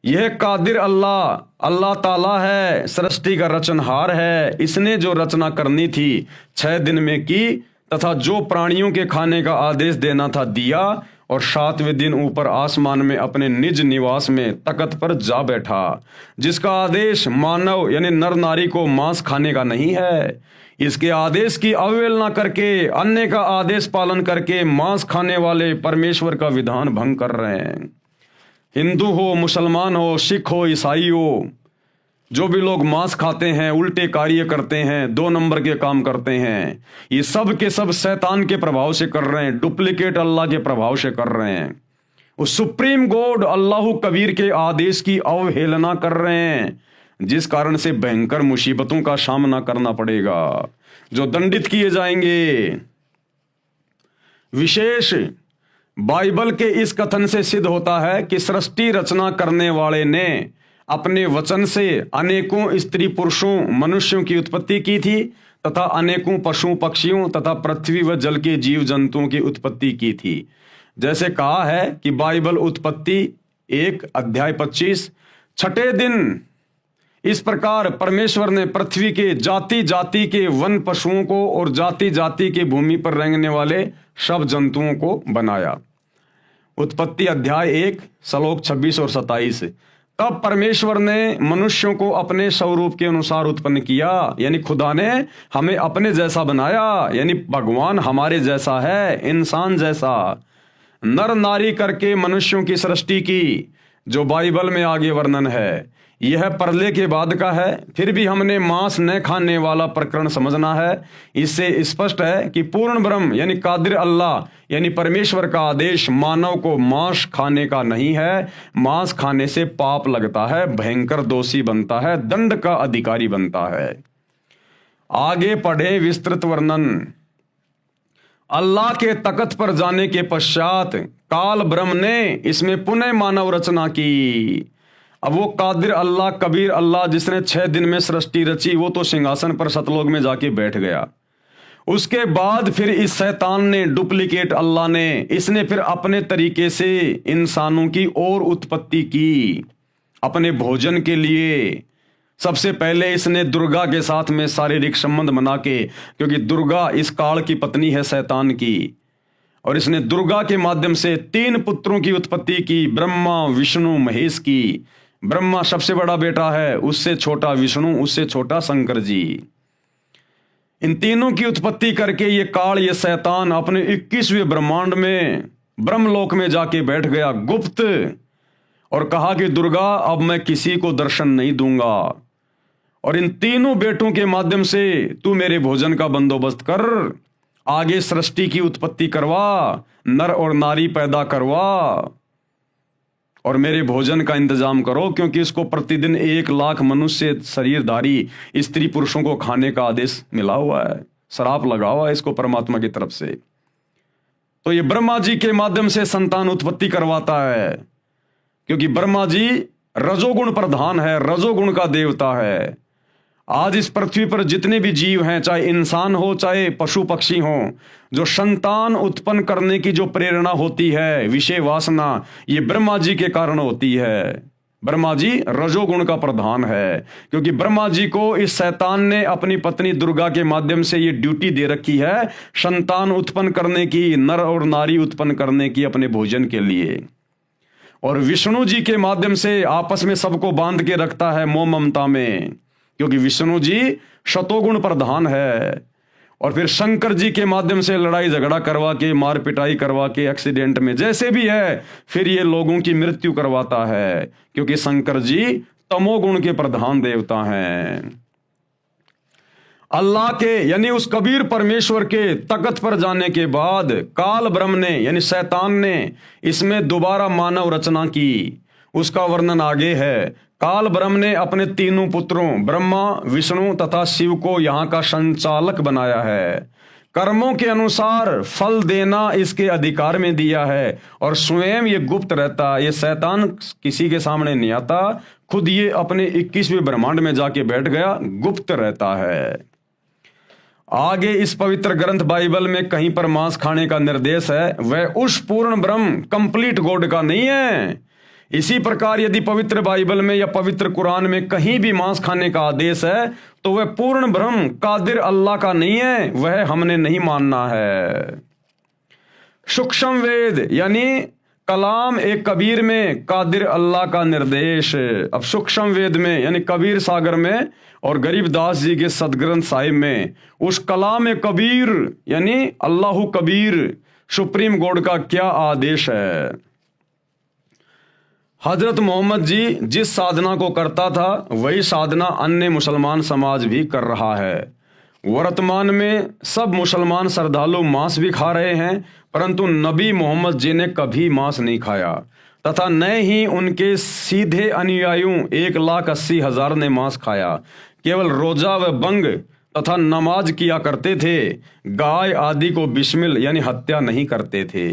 यह कादिर अल्लाह अल्लाह ताला है, सृष्टि का रचनहार है। इसने जो रचना करनी थी 6 दिन में की, तथा जो प्राणियों के खाने का आदेश देना था दिया, और 7वें दिन ऊपर आसमान में अपने निज निवास में तख्त पर जा बैठा, जिसका आदेश मानव यानी नर नारी को मांस खाने का नहीं है। इसके आदेश की अवहेलना करके, अन्य का आदेश पालन करके मांस खाने वाले परमेश्वर का विधान भंग कर रहे हैं। हिंदू हो, मुसलमान हो, सिख हो, ईसाई हो, जो भी लोग मांस खाते हैं, उल्टे कार्य करते हैं, 2 नंबर के काम करते हैं, ये सब के सब शैतान के प्रभाव से कर रहे हैं, डुप्लीकेट अल्लाह के प्रभाव से कर रहे हैं। उस सुप्रीम गॉड अल्लाह कबीर के आदेश की अवहेलना कर रहे हैं, जिस कारण से भयंकर मुसीबतों का सामना करना पड़ेगा, जो दंडित किए जाएंगे। विशेष बाइबल के इस कथन से सिद्ध होता है कि सृष्टि रचना करने वाले ने अपने वचन से अनेकों स्त्री पुरुषों मनुष्यों की उत्पत्ति की थी, तथा अनेकों पशु पक्षियों तथा पृथ्वी व जल के जीव जंतुओं की उत्पत्ति की थी। जैसे कहा है कि बाइबल उत्पत्ति 1 अध्याय 25, छठे दिन इस प्रकार परमेश्वर ने पृथ्वी के जाति जाति के वन पशुओं को और जाति जाति के भूमि पर रेंगने वाले सब जंतुओं को बनाया। उत्पत्ति अध्याय 1 श्लोक 26 और 27। तब परमेश्वर ने मनुष्यों को अपने स्वरूप के अनुसार उत्पन्न किया, यानी खुदा ने हमें अपने जैसा बनाया, यानी भगवान हमारे जैसा है, इंसान जैसा। नर नारी करके मनुष्यों की सृष्टि की, जो बाइबल में आगे वर्णन है। यह परले के बाद का है। फिर भी हमने मांस न खाने वाला प्रकरण समझना है। इससे स्पष्ट है कि पूर्ण ब्रह्म यानी कादिर अल्लाह यानी परमेश्वर का आदेश मानव को मांस खाने का नहीं है। मांस खाने से पाप लगता है, भयंकर दोषी बनता है, दंड का अधिकारी बनता है। आगे पढ़े विस्तृत वर्णन। अल्लाह के तख्त पर जाने के पश्चात काल ब्रह्म ने इसमें पुनः मानव रचना की। अब वो कादिर अल्लाह, कबीर अल्लाह जिसने 6 दिन में सृष्टि रची, वो तो सिंहासन पर सतलोक में जाके बैठ गया। उसके बाद फिर इस शैतान ने, डुप्लीकेट अल्लाह ने, इसने फिर अपने तरीके से इंसानों की और उत्पत्ति की अपने भोजन के लिए। सबसे पहले इसने दुर्गा के साथ में शारीरिक संबंध बना के, क्योंकि दुर्गा इस काल की पत्नी है शैतान की, और इसने दुर्गा के माध्यम से 3 पुत्रों की उत्पत्ति की, ब्रह्मा विष्णु महेश की। ब्रह्मा सबसे बड़ा बेटा है, उससे छोटा विष्णु, उससे छोटा शंकर जी। इन तीनों की उत्पत्ति करके ये काल, ये शैतान अपने 21वें ब्रह्मांड में ब्रह्मलोक में जाके बैठ गया गुप्त, और कहा कि दुर्गा अब मैं किसी को दर्शन नहीं दूंगा, और इन तीनों बेटों के माध्यम से तू मेरे भोजन का बंदोबस्त कर, आगे सृष्टि की उत्पत्ति करवा, नर और नारी पैदा करवा, और मेरे भोजन का इंतजाम करो, क्योंकि इसको प्रतिदिन 1 लाख मनुष्य शरीरधारी स्त्री पुरुषों को खाने का आदेश मिला हुआ है, श्राप लगा हुआ है इसको परमात्मा की तरफ से। तो ये ब्रह्मा जी के माध्यम से संतान उत्पत्ति करवाता है, क्योंकि ब्रह्मा जी रजोगुण प्रधान है, रजोगुण का देवता है। आज इस पृथ्वी पर जितने भी जीव हैं, चाहे इंसान हो चाहे पशु पक्षी हो, जो संतान उत्पन्न करने की जो प्रेरणा होती है, विषय वासना, ये ब्रह्मा जी के कारण होती है। ब्रह्मा जी रजोगुण का प्रधान है, क्योंकि ब्रह्मा जी को इस शैतान ने अपनी पत्नी दुर्गा के माध्यम से ये ड्यूटी दे रखी है, संतान उत्पन्न करने की, नर और नारी उत्पन्न करने की अपने भोजन के लिए। और विष्णु जी के माध्यम से आपस में सबको बांध के रखता है मोह ममता में, क्योंकि विष्णु जी शतोगुण प्रधान है। और फिर शंकर जी के माध्यम से लड़ाई झगड़ा करवा के, मार पिटाई करवा के, एक्सीडेंट में जैसे भी है, फिर ये लोगों की मृत्यु करवाता है, क्योंकि शंकर जी तमोगुण के प्रधान देवता हैं। अल्लाह के यानी उस कबीर परमेश्वर के तख्त पर जाने के बाद काल ब्रह्म ने यानी शैतान ने इसमें दोबारा मानव रचना की। उसका वर्णन आगे है। काल ब्रह्म ने अपने 3 पुत्रों ब्रह्मा, विष्णु तथा शिव को यहाँ का संचालक बनाया है। कर्मों के अनुसार फल देना इसके अधिकार में दिया है, और स्वयं ये गुप्त रहता। ये शैतान किसी के सामने नहीं आता, खुद ये अपने 21वें ब्रह्मांड में जाके बैठ गया, गुप्त रहता है। आगे इस पवित्र ग्रंथ बाइबल में कहीं पर मांस खाने का निर्देश है, वह उस पूर्ण ब्रह्म कंप्लीट गॉड का नहीं है। इसी प्रकार यदि पवित्र बाइबल में या पवित्र कुरान में कहीं भी मांस खाने का आदेश है, तो वह पूर्ण ब्रह्म कादिर अल्लाह का नहीं है, वह हमने नहीं मानना है। सूक्ष्म वेद यानी कलाम एक कबीर में कादिर अल्लाह का निर्देश। अब सूक्ष्म वेद में यानी कबीर सागर में और गरीबदास जी के सदग्रंथ साहिब में उस कलाम ए कबीर यानी अल्लाह कबीर सुप्रीम गॉड का क्या आदेश है। हजरत मोहम्मद जी जिस साधना को करता था वही साधना अन्य मुसलमान समाज भी कर रहा है। वर्तमान में सब मुसलमान श्रद्धालु मांस भी खा रहे हैं, परंतु नबी मोहम्मद जी ने कभी मांस नहीं खाया, तथा न ही उनके सीधे अनुयायियों 1,80,000 ने मांस खाया। केवल रोजा व बंग तथा नमाज किया करते थे, गाय आदि को बिस्मिल यानी हत्या नहीं करते थे।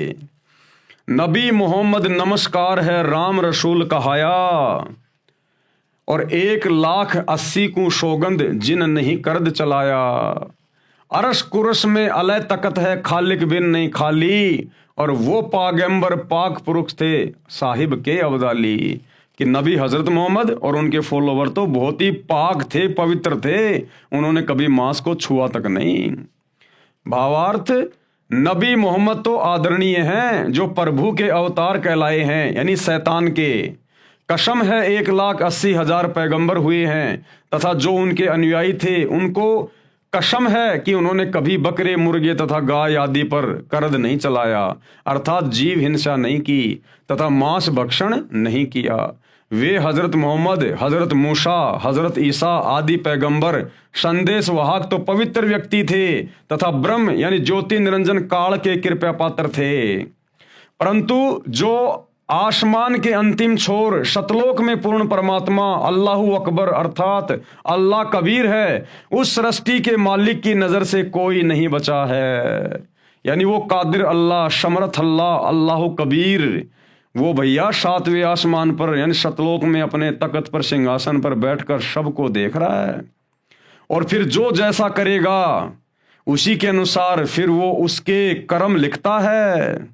नबी मोहम्मद नमस्कार है राम रसूल कहाया, और 1,80,000 को सौगंध जिन नहीं कर्द चलाया। अरश कुरश में अलय तकत है, खालिक बिन नहीं खाली। और वो पागंबर पाक पुरुष थे, साहिब के अब्दाली, कि नबी हजरत मोहम्मद और उनके फॉलोवर तो बहुत ही पाक थे, पवित्र थे, उन्होंने कभी मांस को छुआ तक नहीं। भावार्थ, नबी मोहम्मद तो आदरणीय हैं, जो प्रभु के अवतार कहलाए हैं, यानी शैतान के। कसम है 1,80,000 पैगंबर हुए हैं, तथा जो उनके अनुयायी थे उनको कसम है कि उन्होंने कभी बकरे, मुर्गे तथा गाय आदि पर करद नहीं चलाया, अर्थात जीव हिंसा नहीं की तथा मांस भक्षण नहीं किया। वे हजरत मोहम्मद, हजरत मूसा, हजरत ईसा आदि पैगंबर संदेश वाहक तो पवित्र व्यक्ति थे तथा ब्रह्म यानी ज्योति निरंजन काल के कृपा पात्र थे। परंतु जो आसमान के अंतिम छोर सतलोक में पूर्ण परमात्मा अल्लाहु अकबर अर्थात अल्लाह कबीर है, उस सृष्टि के मालिक की नजर से कोई नहीं बचा है। यानी वो कादिर अल्लाह, समर्थ अल्लाह, अल्लाहु कबीर, वो भैया 7वें आसमान पर यानी सतलोक में अपने तख्त पर सिंहासन पर बैठकर सबको देख रहा है। और फिर जो जैसा करेगा उसी के अनुसार फिर वो उसके कर्म लिखता है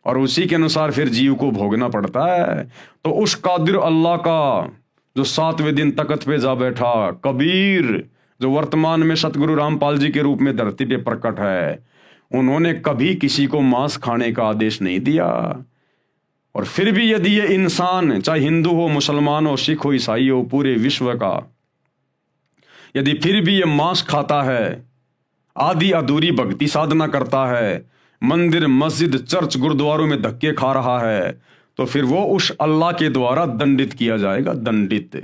और उसी के अनुसार फिर जीव को भोगना पड़ता है। तो उस कादिर अल्लाह का जो 7वें दिन तख्त पे जा बैठा कबीर, जो वर्तमान में सतगुरु रामपाल जी के रूप में धरती पे प्रकट है, उन्होंने कभी किसी को मांस खाने का आदेश नहीं दिया। और फिर भी यदि ये इंसान, चाहे हिंदू हो, मुसलमान हो, सिख हो, ईसाई हो, पूरे विश्व का, यदि फिर भी ये मांस खाता है, आधी अधूरी भक्ति साधना करता है, मंदिर, मस्जिद, चर्च, गुरुद्वारों में धक्के खा रहा है, तो फिर वो उस अल्लाह के द्वारा दंडित किया जाएगा, दंडित।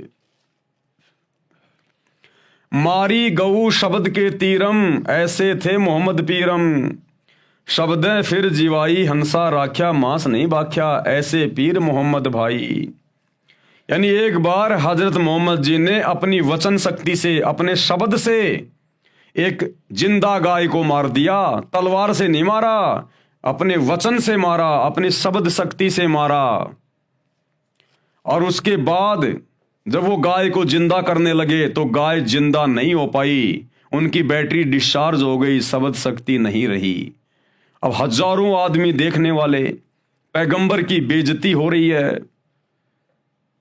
मारी गऊ शब्द के तीरम, ऐसे थे मोहम्मद पीरम, शब्द फिर जीवाई हंसा राख्या, मांस नहीं बाख्या, ऐसे पीर मोहम्मद भाई। यानी एक बार हजरत मोहम्मद जी ने अपनी वचन शक्ति से, अपने शब्द से एक जिंदा गाय को मार दिया। तलवार से नहीं मारा, अपने वचन से मारा, अपनी शब्द शक्ति से मारा। और उसके बाद जब वो गाय को जिंदा करने लगे तो गाय जिंदा नहीं हो पाई, उनकी बैटरी डिस्चार्ज हो गई, शब्द शक्ति नहीं रही। अब हजारों आदमी देखने वाले, पैगंबर की बेइज्जती हो रही है,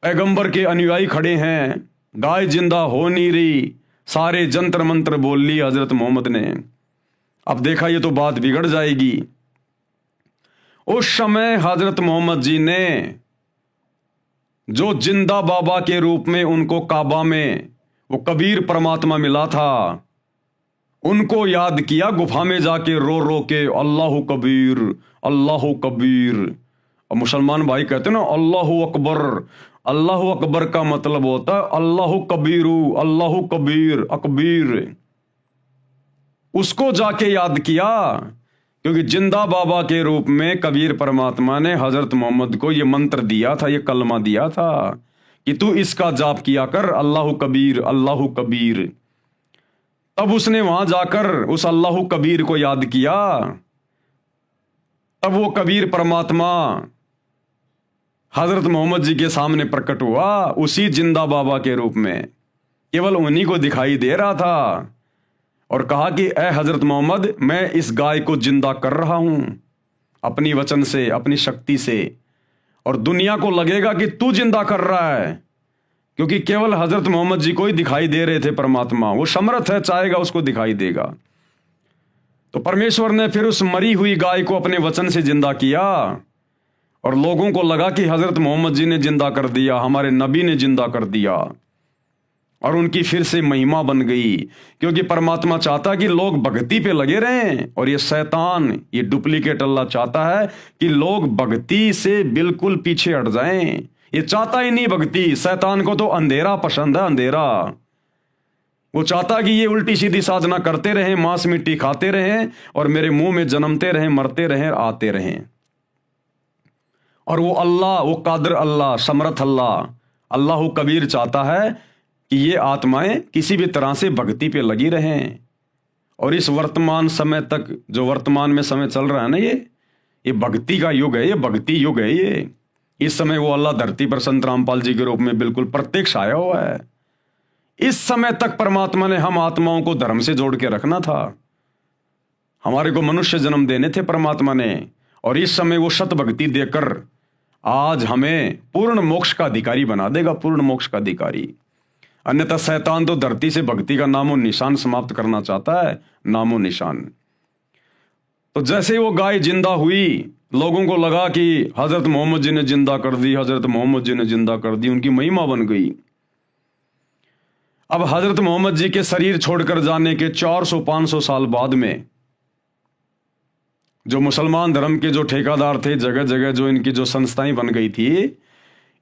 पैगंबर के अनुयायी खड़े हैं, गाय जिंदा हो नहीं रही, सारे जंतर मंत्र बोल ली हजरत मोहम्मद ने। अब देखा ये तो बात बिगड़ जाएगी। उस समय हजरत मोहम्मद जी ने जो जिंदा बाबा के रूप में उनको काबा में वो कबीर परमात्मा मिला था, उनको याद किया, गुफा में जाके रो रो के अल्लाहु कबीर, अल्लाहु कबीर। अब मुसलमान भाई कहते ना अल्लाहु अकबर, अल्लाहु अकबर का मतलब होता है अल्लाहु कबीरू, अल्लाहु कबीर, अकबीर। उसको जाके याद किया, क्योंकि जिंदा बाबा के रूप में कबीर परमात्मा ने हजरत मोहम्मद को ये मंत्र दिया था, ये कलमा दिया था कि तू इसका जाप किया कर, अल्लाहु कबीर, अल्लाहु कबीर। तब उसने वहां जाकर उस अल्लाहु कबीर को याद किया, तब वो कबीर परमात्मा हजरत मोहम्मद जी के सामने प्रकट हुआ, उसी जिंदा बाबा के रूप में, केवल उन्हीं को दिखाई दे रहा था। और कहा कि ए हजरत मोहम्मद, मैं इस गाय को जिंदा कर रहा हूं अपनी वचन से, अपनी शक्ति से, और दुनिया को लगेगा कि तू जिंदा कर रहा है, क्योंकि केवल हजरत मोहम्मद जी को ही दिखाई दे रहे थे परमात्मा। वो समर्थ है, चाहेगा उसको दिखाई देगा। तो परमेश्वर ने फिर उस मरी हुई गाय को अपने वचन से जिंदा किया, और लोगों को लगा कि हजरत मोहम्मद जी ने जिंदा कर दिया, हमारे नबी ने जिंदा कर दिया, और उनकी फिर से महिमा बन गई। क्योंकि परमात्मा चाहता कि लोग भक्ति पे लगे रहें, और ये शैतान, ये डुप्लीकेट अल्लाह चाहता है कि लोग भक्ति से बिल्कुल पीछे हट जाएं। ये चाहता ही नहीं भक्ति, शैतान को तो अंधेरा पसंद है, अंधेरा। वो चाहता कि ये उल्टी सीधी साधना करते रहें, मांस मिट्टी खाते रहें, और मेरे मुंह में जन्मते रहें, मरते रहें, आते रहें। और वो अल्लाह, वो कादिर अल्लाह, समर्थ अल्लाह, अल्लाहु कबीर चाहता है कि ये आत्माएं किसी भी तरह से भक्ति पे लगी रहें। और इस वर्तमान समय तक, जो वर्तमान में समय चल रहा है ना, ये भक्ति का युग है, ये भक्ति युग है। ये इस समय वो अल्लाह धरती पर संत रामपाल जी के रूप में बिल्कुल प्रत्यक्ष आया हुआ है। इस समय तक परमात्मा ने हम आत्माओं को धर्म से जोड़ के रखना था, हमारे को मनुष्य जन्म देने थे परमात्मा ने, और इस समय वो सत भक्ति देकर आज हमें पूर्ण मोक्ष का अधिकारी बना देगा, पूर्ण मोक्ष का अधिकारी। अन्यथा शैतान तो धरती से भक्ति का नामो निशान समाप्त करना चाहता है, नामो निशान। तो जैसे ही वो गाय जिंदा हुई, लोगों को लगा कि हजरत मोहम्मद जी ने जिंदा कर दी, हजरत मोहम्मद जी ने जिंदा कर दी, उनकी महिमा बन गई। अब हजरत मोहम्मद जी के शरीर छोड़कर जाने के 400-500 साल बाद में जो मुसलमान धर्म के जो ठेकेदार थे, जगह जगह जो इनकी जो संस्थाएं बन गई थी,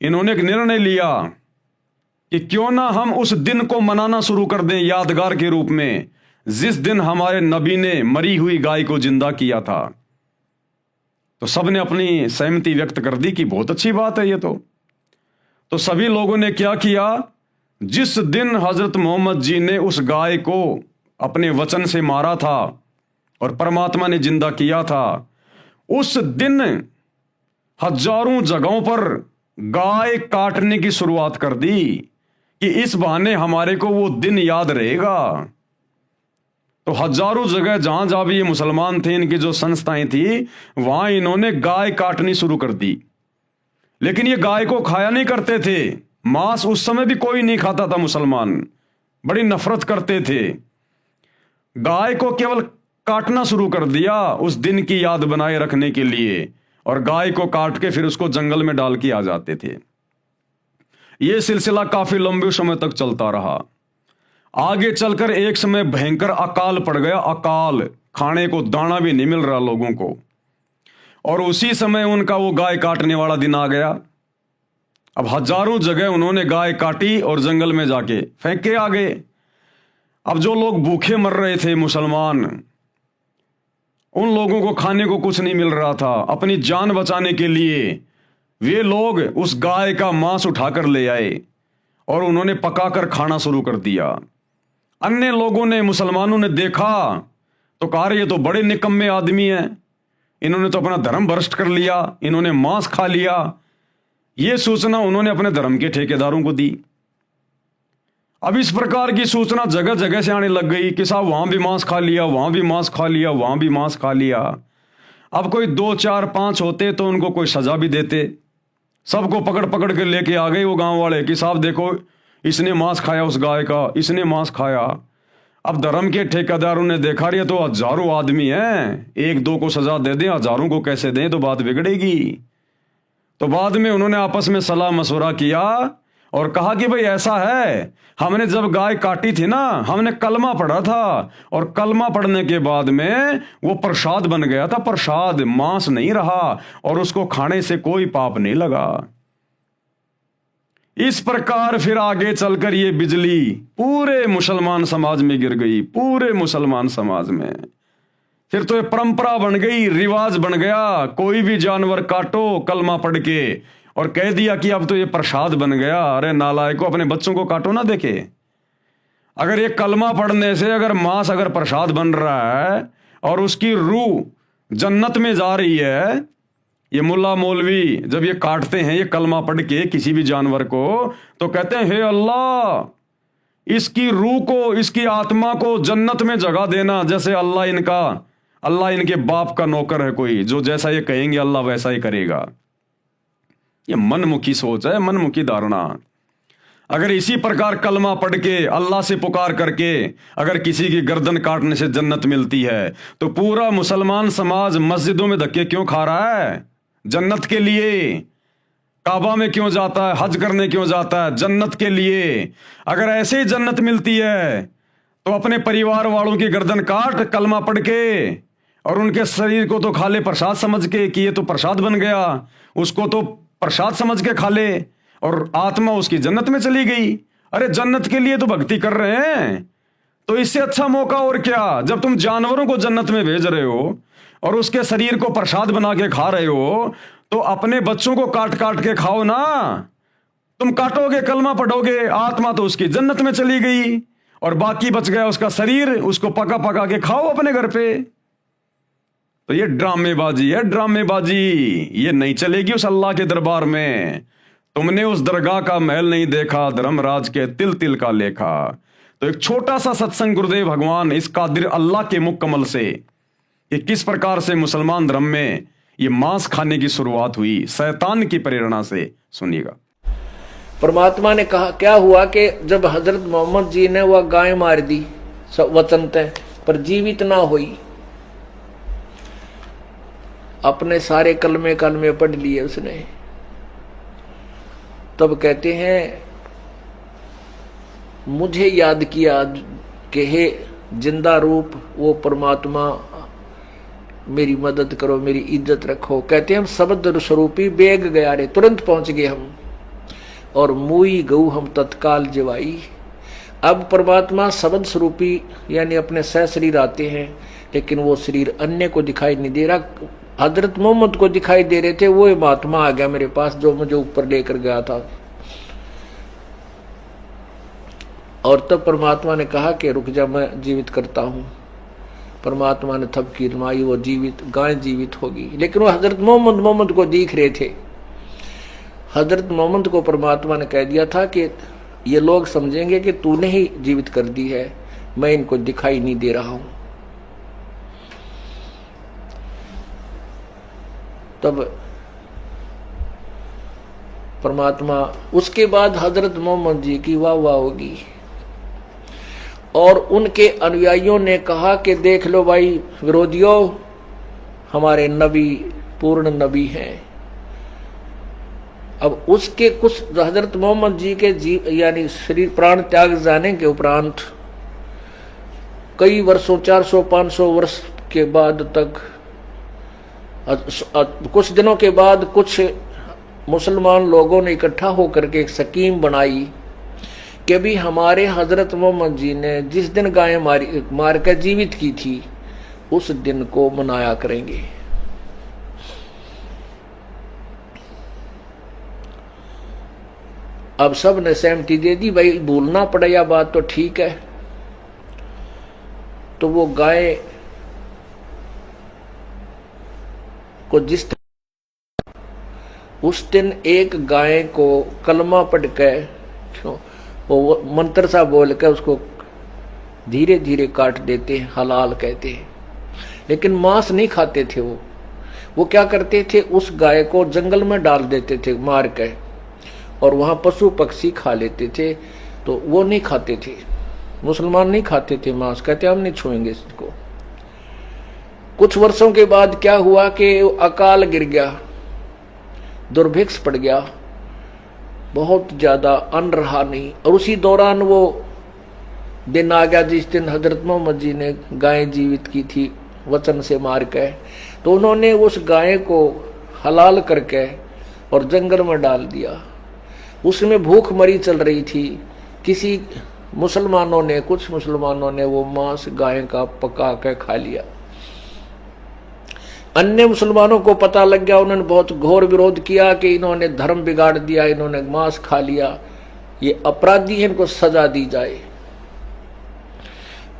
इन्होंने एक निर्णय लिया कि क्यों ना हम उस दिन को मनाना शुरू कर दें यादगार के रूप में, जिस दिन हमारे नबी ने मरी हुई गाय को जिंदा किया था। तो सबने अपनी सहमति व्यक्त कर दी कि बहुत अच्छी बात है ये तो सभी लोगों ने क्या किया, जिस दिन हजरत मोहम्मद जी ने उस गाय को अपने वचन से मारा था और परमात्मा ने जिंदा किया था, उस दिन हजारों जगहों पर गाय काटने की शुरुआत कर दी कि इस बहाने हमारे को वो दिन याद रहेगा। तो हजारों जगह जहां जहां भी ये मुसलमान थे, इनकी जो संस्थाएं थी, वहां इन्होंने गाय काटनी शुरू कर दी। लेकिन ये गाय को खाया नहीं करते थे, मांस उस समय भी कोई नहीं खाता था, मुसलमान बड़ी नफरत करते थे। गाय को केवल काटना शुरू कर दिया उस दिन की याद बनाए रखने के लिए, और गाय को काट के फिर उसको जंगल में डाल के आ जाते थे। यह सिलसिला काफी लंबे समय तक चलता रहा। आगे चलकर एक समय भयंकर अकाल पड़ गया, अकाल, खाने को दाना भी नहीं मिल रहा लोगों को, और उसी समय उनका वो गाय काटने वाला दिन आ गया। अब हजारों जगह उन्होंने गाय काटी और जंगल में जाके फेंक के आ गए। अब जो लोग भूखे मर रहे थे मुसलमान, उन लोगों को खाने को कुछ नहीं मिल रहा था। अपनी जान बचाने के लिए वे लोग उस गाय का मांस उठाकर ले आए और उन्होंने पकाकर खाना शुरू कर दिया। अन्य लोगों ने, मुसलमानों ने देखा तो कहा ये तो बड़े निकम्मे आदमी हैं, इन्होंने तो अपना धर्म भ्रष्ट कर लिया, इन्होंने मांस खा लिया। यह सूचना उन्होंने अपने धर्म के ठेकेदारों को दी। अब इस प्रकार की सूचना जगह जगह से आने लग गई कि साहब वहां भी मांस खा लिया, वहां भी मांस खा लिया, वहां भी मांस खा लिया। अब कोई 2, 4, 5 होते तो उनको कोई सजा भी देते। सबको पकड़ पकड़ के लेके आ गए वो गांव वाले कि साहब देखो इसने मांस खाया, उस गाय का इसने मांस खाया। अब धर्म के ठेकेदारों ने देखा ये तो हजारों आदमी हैं, 1-2 को सजा दे दें, हजारों को कैसे दें, तो बात बिगड़ेगी। तो बाद में उन्होंने आपस में सलाह मशवरा किया और कहा कि भाई ऐसा है, हमने जब गाय काटी थी ना, हमने कलमा पढ़ा था, और कलमा पढ़ने के बाद में वो प्रसाद बन गया था, प्रसाद, मांस नहीं रहा, और उसको खाने से कोई पाप नहीं लगा। इस प्रकार फिर आगे चलकर ये बिजली पूरे मुसलमान समाज में गिर गई, पूरे मुसलमान समाज में। फिर तो ये परंपरा बन गई, रिवाज बन गया, कोई भी जानवर काटो कलमा पढ़ के, और कह दिया कि अब तो ये प्रसाद बन गया। अरे नालायकों, अपने बच्चों को काटो ना देखे। अगर ये कलमा पढ़ने से अगर मांस अगर प्रसाद बन रहा है और उसकी रूह जन्नत में जा रही है, ये मुल्ला मौलवी जब ये काटते हैं ये कलमा पढ़ के किसी भी जानवर को, तो कहते हैं हे अल्लाह इसकी रूह को, इसकी आत्मा को जन्नत में जगह देना। जैसे अल्लाह इनके बाप का नौकर है कोई, जो जैसा ये कहेंगे अल्लाह वैसा ही करेगा। ये मनमुखी सोच है, मनमुखी धारणा। अगर इसी प्रकार कलमा पढ़ के अल्लाह से पुकार करके अगर किसी की गर्दन काटने से जन्नत मिलती है, तो पूरा मुसलमान समाज मस्जिदों में धक्के क्यों खा रहा है? जन्नत के लिए। काबा में क्यों जाता है? हज करने क्यों जाता है? जन्नत के लिए। अगर ऐसे ही जन्नत मिलती है तो अपने परिवार वालों की गर्दन काट कलमा पढ़ के, और उनके शरीर को तो खा ले प्रसाद समझ के कि ये तो प्रसाद बन गया, उसको तो प्रसाद समझ के खा ले, और आत्मा उसकी जन्नत में चली गई। अरे जन्नत के लिए तो भक्ति कर रहे हैं, तो इससे अच्छा मौका और क्या? जब तुम जानवरों को जन्नत में भेज रहे हो और उसके शरीर को प्रसाद बना के खा रहे हो, तो अपने बच्चों को काट काट के खाओ ना। तुम काटोगे, कलमा पढ़ोगे, आत्मा तो उसकी जन्नत में चली गई, और बाकी बच गया उसका शरीर, उसको पका पका के खाओ अपने घर पे। तो ये ड्रामेबाजी है, ड्रामेबाजी। ये नहीं चलेगी उस अल्लाह के दरबार में। तुमने उस दरगाह का महल नहीं देखा, धर्मराज के तिल तिल का लेखा। तो एक छोटा सा सत्संग गुरुदेव भगवान इस कादिर अल्लाह के मुख कमल से कि किस प्रकार से मुसलमान धर्म में ये मांस खाने की शुरुआत हुई, शैतान की प्रेरणा से। सुनिएगा। परमात्मा ने कहा क्या हुआ कि जब हजरत मोहम्मद जी ने वह गाय मार दी वतन तय पर जीवित ना हुई, अपने सारे कलमे कलमे पढ़ लिए उसने, तब कहते हैं मुझे याद किया कि हे जिंदा रूप वो परमात्मा, मेरी मदद करो, मेरी इज्जत रखो। कहते हैं हम शब्द स्वरूपी बेग गया रे, तुरंत पहुंच गए हम, और मुई गऊ हम तत्काल जवाई। अब परमात्मा शब्द स्वरूपी यानी अपने सह शरीर आते हैं, लेकिन वो शरीर अन्य को दिखाई नहीं दे रहा। हजरत मोहम्मद को दिखाई दे रहे थे, वो महात्मा आ गया मेरे पास जो मुझे ऊपर लेकर गया था। और तब परमात्मा ने कहा कि रुक जा, मैं जीवित करता हूं। परमात्मा ने थपकी मारी, वो जीवित गाय जीवित होगी। लेकिन वो हजरत मोहम्मद को दिख रहे थे। हजरत मोहम्मद को परमात्मा ने कह दिया था कि ये लोग समझेंगे कि तूने ही जीवित कर दी है, मैं इनको दिखाई नहीं दे रहा हूं। तब परमात्मा, उसके बाद हजरत मोहम्मद जी की वाह वाह होगी, और उनके अनुयायियों ने कहा कि देख लो भाई विरोधियों, हमारे नबी पूर्ण नबी हैं। अब उसके कुछ हजरत मोहम्मद जी के यानी शरीर प्राण त्याग जाने के उपरांत कई वर्षों 400-500 वर्ष के बाद तक, कुछ दिनों के बाद कुछ मुसलमान लोगों ने इकट्ठा होकर के एक स्कीम बनाई कि भी हमारे हजरत मोहम्मद जी ने जिस दिन गायें मार कर जीवित की थी उस दिन को मनाया करेंगे। अब सब ने सहमति दे दी, भाई भूलना पड़े या बात तो ठीक है। तो वो गाय को जिस उस दिन एक गाय को कलमा पढ़ के वो मंत्र सा बोल के उसको धीरे धीरे काट देते हैं, हलाल कहते हैं। लेकिन मांस नहीं खाते थे वो क्या करते थे, उस गाय को जंगल में डाल देते थे मार के, और वहां पशु पक्षी खा लेते थे। तो वो नहीं खाते थे, मुसलमान नहीं खाते थे मांस, कहते हम नहीं छुएंगे इसको। कुछ वर्षों के बाद क्या हुआ कि अकाल गिर गया, दुर्भिक्ष पड़ गया, बहुत ज्यादा अन्न रहा नहीं। और उसी दौरान वो दिन आ गया जिस दिन हजरत मोहम्मद जी ने गाय जीवित की थी वचन से मार के। तो उन्होंने उस गाय को हलाल करके और जंगल में डाल दिया। उसमें भूख मरी चल रही थी। किसी मुसलमानों ने, कुछ मुसलमानों ने वो मांस गाय का पका के खा लिया। अन्य मुसलमानों को पता लग गया, उन्होंने बहुत घोर विरोध किया कि इन्होंने धर्म बिगाड़ दिया, इन्होंने मांस खा लिया, ये अपराधी है, इनको सजा दी जाए।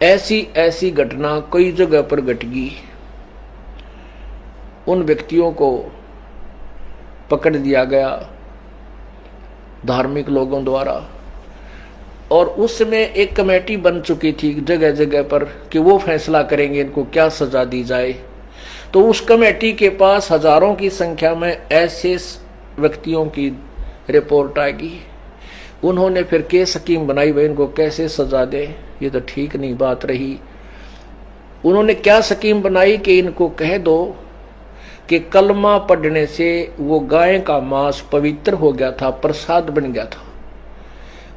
ऐसी ऐसी घटना कई जगह पर घट गई। उन व्यक्तियों को पकड़ दिया गया धार्मिक लोगों द्वारा, और उसमें एक कमेटी बन चुकी थी जगह जगह पर कि वो फैसला करेंगे इनको क्या सजा दी जाए। तो उस कमेटी के पास हजारों की संख्या में ऐसे व्यक्तियों की रिपोर्ट आएगी। उन्होंने फिर केस स्कीम बनाई, भाई इनको कैसे सजा दे, ये तो ठीक नहीं बात रही। उन्होंने क्या स्कीम बनाई कि इनको कह दो कि कलमा पढ़ने से वो गाय का मांस पवित्र हो गया था, प्रसाद बन गया था,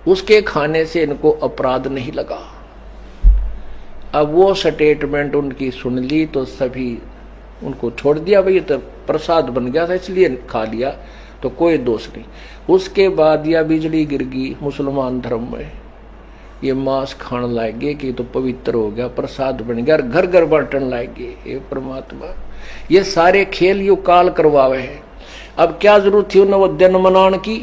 उसके खाने से इनको अपराध नहीं लगा। अब वो स्टेटमेंट उनकी सुन ली तो सभी उनको छोड़ दिया, भाई ये तो प्रसाद बन गया था इसलिए खा लिया, तो कोई दोष नहीं। उसके बाद या बिजली गिर गई मुसलमान धर्म में, ये मांस खाने लागे कि तो पवित्र हो गया, प्रसाद बन गया, घर घर बांटन लागे। हे परमात्मा, ये सारे खेल यू काल करवावे हैं। अब क्या जरूरत थी उन्हें वो दिन मनाने की,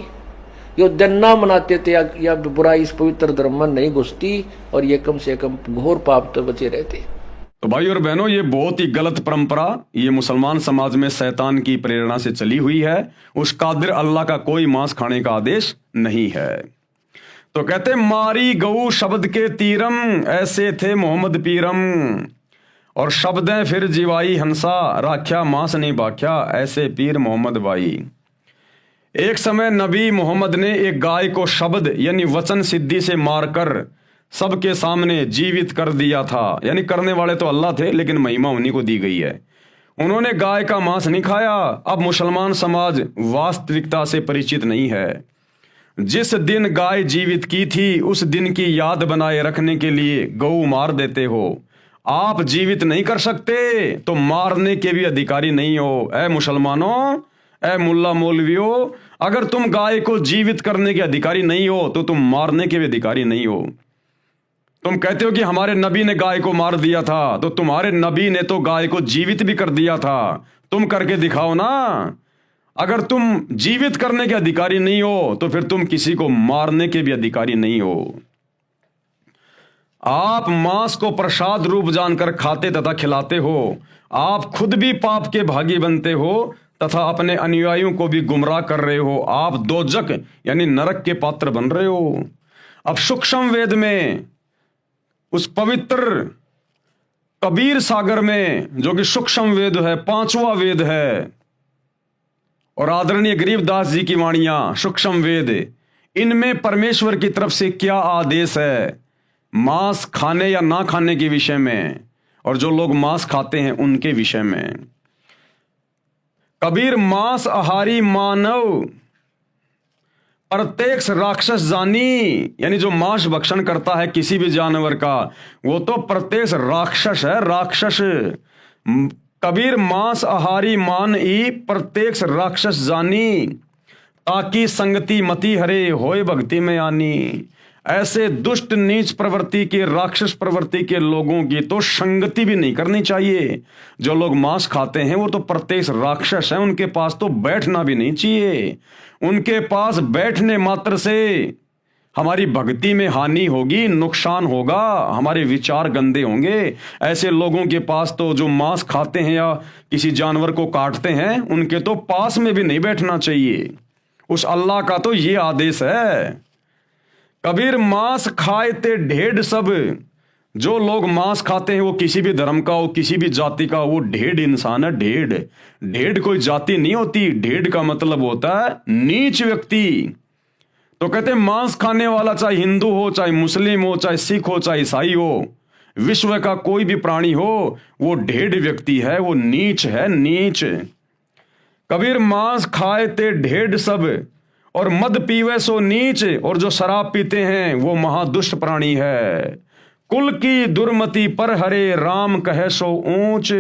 यो दिन ना मनाते थे या बुराई इस पवित्र धर्म में नहीं घुसती, और ये कम से कम घोर पाप तो बचे रहते। तो भाई और बहनों, ये बहुत ही गलत परंपरा ये मुसलमान समाज में शैतान की प्रेरणा से चली हुई है। उस कादिर अल्लाह का कोई मांस खाने का आदेश नहीं है। तो कहते मारी गऊ शब्द के तीरम, ऐसे थे मोहम्मद पीरम। और शब्दें फिर जीवाई हंसा, राख्या मांस नहीं बाख्या, ऐसे पीर मोहम्मद भाई। एक समय नबी मोहम्मद ने एक गाय को शब्द यानी वचन सिद्धि से मारकर सबके सामने जीवित कर दिया था। यानी करने वाले तो अल्लाह थे, लेकिन महिमा उन्हीं को दी गई है। उन्होंने गाय का मांस नहीं खाया। अब मुसलमान समाज वास्तविकता से परिचित नहीं है। जिस दिन गाय जीवित की थी उस दिन की याद बनाए रखने के लिए गऊ मार देते हो। आप जीवित नहीं कर सकते तो मारने के भी अधिकारी नहीं हो। ऐ मुसलमानों, ऐ मुल्ला मौलवियों, अगर तुम गाय को जीवित करने के अधिकारी नहीं हो तो तुम मारने के भी अधिकारी नहीं हो। तुम कहते हो कि हमारे नबी ने गाय को मार दिया था, तो तुम्हारे नबी ने तो गाय को जीवित भी कर दिया था। तुम करके दिखाओ ना। अगर तुम जीवित करने के अधिकारी नहीं हो तो फिर तुम किसी को मारने के भी अधिकारी नहीं हो। आप मांस को प्रसाद रूप जानकर खाते तथा खिलाते हो। आप खुद भी पाप के भागी बनते हो तथा अपने अनुयायियों को भी गुमराह कर रहे हो। आप दोजक यानी नरक के पात्र बन रहे हो। अब सूक्ष्म वेद में, उस पवित्र कबीर सागर में, जो कि सूक्ष्म वेद है, 5वां वेद है, और आदरणीय गरीबदास जी की वाणियां सूक्ष्म वेद, इनमें परमेश्वर की तरफ से क्या आदेश है मांस खाने या ना खाने के विषय में, और जो लोग मांस खाते हैं उनके विषय में। कबीर मांस आहारी मानव प्रत्यक्ष राक्षस जानी, यानी जो मांस भक्षण करता है किसी भी जानवर का, वो तो प्रत्यक्ष राक्षस है, राक्षस। कबीर मांस आहारी मान ई प्रत्यक्ष राक्षस जानी, ताकि संगति मति हरे होए भक्ति में आनी। ऐसे दुष्ट नीच प्रवृत्ति के, राक्षस प्रवृत्ति के लोगों की तो संगति भी नहीं करनी चाहिए। जो लोग मांस खाते हैं वो तो प्रत्यक्ष राक्षस हैं, उनके पास तो बैठना भी नहीं चाहिए। उनके पास बैठने मात्र से हमारी भक्ति में हानि होगी, नुकसान होगा, हमारे विचार गंदे होंगे। ऐसे लोगों के पास तो, जो मांस खाते हैं या किसी जानवर को काटते हैं, उनके तो पास में भी नहीं बैठना चाहिए। उस अल्लाह का तो ये आदेश है। कबीर मांस खाए ते ढेड सब। जो लोग मांस खाते हैं वो किसी भी धर्म का हो, किसी भी जाति का, वो ढेड इंसान है। ढेड, ढेड कोई जाति नहीं होती। ढेड का मतलब होता है नीच व्यक्ति। तो कहते हैं मांस खाने वाला चाहे हिंदू हो, चाहे मुस्लिम हो, चाहे सिख हो, चाहे ईसाई हो, विश्व का कोई भी प्राणी हो, वो ढेड व्यक्ति है, वो नीच है, नीच। कबीर मांस खाए ते ढेड सब और मद पीवे सो नीच, और जो शराब पीते हैं वो महादुष्ट प्राणी है। कुल की दुर्मति पर हरे राम कहे सो ऊंच।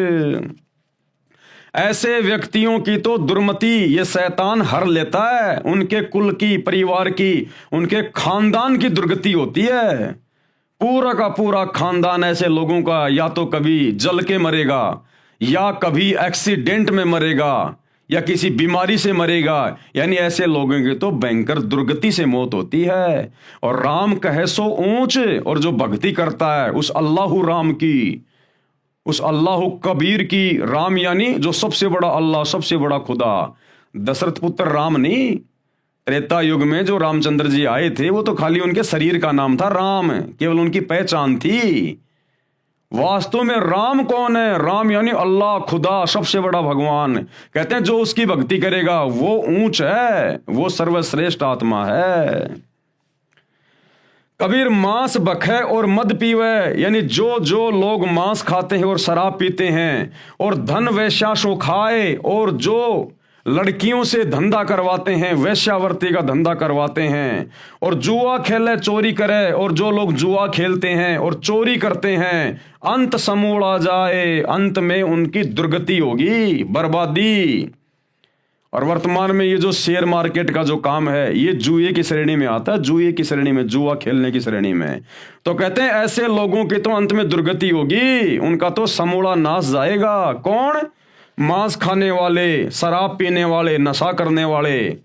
ऐसे व्यक्तियों की तो दुर्मति ये शैतान हर लेता है। उनके कुल की, परिवार की, उनके खानदान की दुर्गति होती है। पूरा का पूरा खानदान ऐसे लोगों का या तो कभी जल के मरेगा, या कभी एक्सीडेंट में मरेगा, या किसी बीमारी से मरेगा। यानी ऐसे लोगों की तो भयंकर दुर्गति से मौत होती है। और राम कहे सो ऊंच, और जो भक्ति करता है उस अल्लाहु राम की, उस अल्लाहु कबीर की, राम यानी जो सबसे बड़ा अल्लाह, सबसे बड़ा खुदा। दशरथ पुत्र राम नहीं। त्रेता युग में जो रामचंद्र जी आए थे वो तो खाली उनके शरीर का नाम था राम, केवल उनकी पहचान थी। वास्तव में राम कौन है? राम यानी अल्लाह, खुदा, सबसे बड़ा भगवान। कहते हैं जो उसकी भक्ति करेगा वो ऊंच है, वो सर्वश्रेष्ठ आत्मा है। कबीर मांस बखे और मद पीवे, यानी जो जो लोग मांस खाते हैं और शराब पीते हैं, और धन वैश्याशो खाए, और जो लड़कियों से धंधा करवाते हैं, वैश्यावर्ती का धंधा करवाते हैं, और जुआ खेले, चोरी करे, और जो लोग जुआ खेलते हैं और चोरी करते हैं, अंत समूड़ा जाए, अंत में उनकी दुर्गति होगी, बर्बादी। और वर्तमान में ये जो शेयर मार्केट का जो काम है, ये जुए की श्रेणी में आता है, जुए की श्रेणी में, जुआ खेलने की श्रेणी में। तो कहते हैं ऐसे लोगों की तो अंत में दुर्गति होगी, उनका तो समूड़ा नाश जाएगा। कौन? मांस खाने वाले, शराब पीने वाले, नशा करने वाले,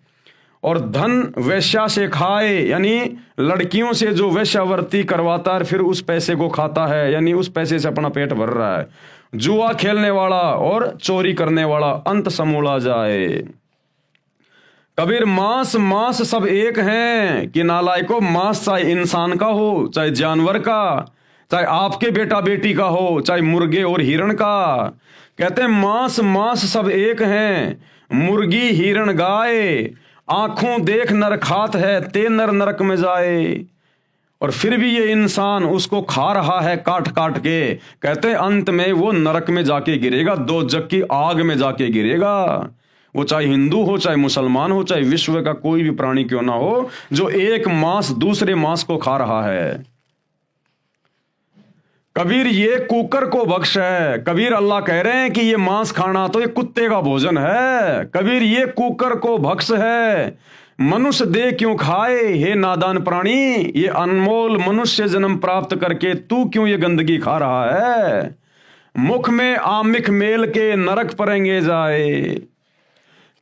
और धन वैश्या से खाए, यानी लड़कियों से जो वैश्यावर्ती करवाता है फिर उस पैसे को खाता है, यानी उस पैसे से अपना पेट भर रहा है। जुआ खेलने वाला और चोरी करने वाला, अंत समूला जाए। कबीर मांस मांस सब एक हैं कि नालायको, मांस चाहे इंसान का हो, चाहे जानवर का, चाहे आपके बेटा बेटी का हो, चाहे मुर्गे और हिरण का। कहते हैं मांस मांस सब एक हैं, मुर्गी हिरण गाय, आंखों देख नर खात है, ते नर नरक में जाए। और फिर भी ये इंसान उसको खा रहा है काट काट के। कहते हैं अंत में वो नरक में जाके गिरेगा, दोजख की आग में जाके गिरेगा। वो चाहे हिंदू हो, चाहे मुसलमान हो, चाहे विश्व का कोई भी प्राणी क्यों ना हो, जो एक मांस दूसरे मांस को खा रहा है। कबीर ये कुकर को बख्श है। कबीर अल्लाह कह रहे हैं कि ये मांस खाना तो ये कुत्ते का भोजन है। कबीर ये कुकर को बख्श है। मनुष्य देह क्यों खाए हे नादान प्राणी, ये अनमोल मनुष्य जन्म प्राप्त करके तू क्यों ये गंदगी खा रहा है। मुख में आमिख मेल के नरक परेंगे जाए।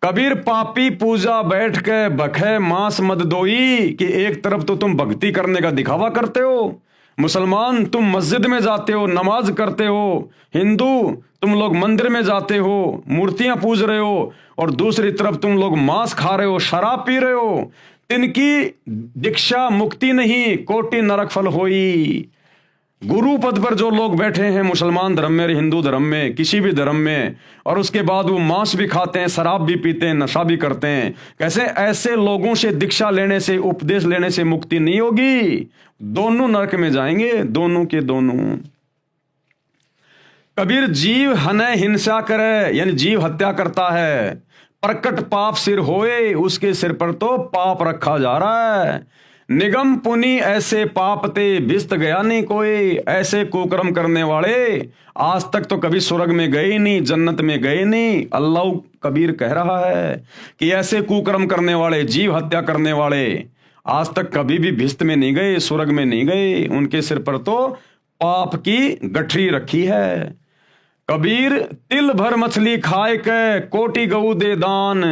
कबीर पापी पूजा बैठ के बखे मांस मद दोई, कि एक तरफ तो तुम भक्ति करने का दिखावा करते हो, मुसलमान तुम मस्जिद में जाते हो, नमाज करते हो, हिंदू तुम लोग मंदिर में जाते हो, मूर्तियां पूज रहे हो, और दूसरी तरफ तुम लोग मांस खा रहे हो, शराब पी रहे हो। तिनकी दीक्षा मुक्ति नहीं, कोटि नरक फल होई। गुरु पद पर जो लोग बैठे हैं मुसलमान धर्म में, हिंदू धर्म में, किसी भी धर्म में, और उसके बाद वो मांस भी खाते हैं, शराब भी पीते हैं, नशा भी करते हैं, कैसे ऐसे लोगों से दीक्षा लेने से, उपदेश लेने से मुक्ति नहीं होगी। दोनों नरक में जाएंगे, दोनों के दोनों। कबीर जीव हने हिंसा करे, यानी जीव हत्या करता है, प्रकट पाप सिर होए, उसके सिर पर तो पाप रखा जा रहा है। निगम पुनि ऐसे पाप ते बिस्त गया नहीं कोई। ऐसे कुकर्म करने वाले आज तक तो कभी स्वर्ग में गए नहीं, जन्नत में गए नहीं। अल्लाह कबीर कह रहा है कि ऐसे कुकर्म करने वाले, जीव हत्या करने वाले आज तक कभी भी भिस्त में नहीं गए, स्वर्ग में नहीं गए। उनके सिर पर तो पाप की गठरी रखी है। कबीर तिल भर मछली खाए के कोटि गऊ दे दान।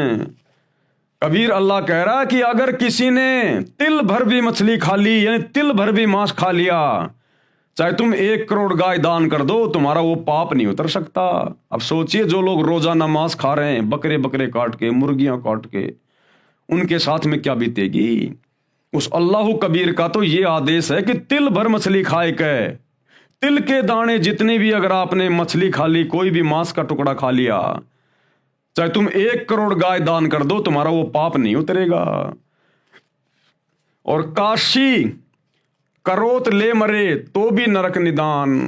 कबीर अल्लाह कह रहा कि अगर किसी ने तिल भर भी मछली खा ली, यानी तिल भर भी मांस खा लिया, चाहे तुम 1 करोड़ गाय दान कर दो, तुम्हारा वो पाप नहीं उतर सकता। अब सोचिए जो लोग रोजाना मांस खा रहे हैं, बकरे बकरे काट के, मुर्गियां काट के, उनके साथ में क्या बीतेगी। उस अल्लाह कबीर का तो ये आदेश है कि तिल भर मछली खाए के, तिल के दाने जितने भी अगर आपने मछली खा ली, कोई भी मांस का टुकड़ा खा लिया, चाहे तुम 1 करोड़ गाय दान कर दो, तुम्हारा वो पाप नहीं उतरेगा। और काशी करोत ले मरे तो भी नरक निदान।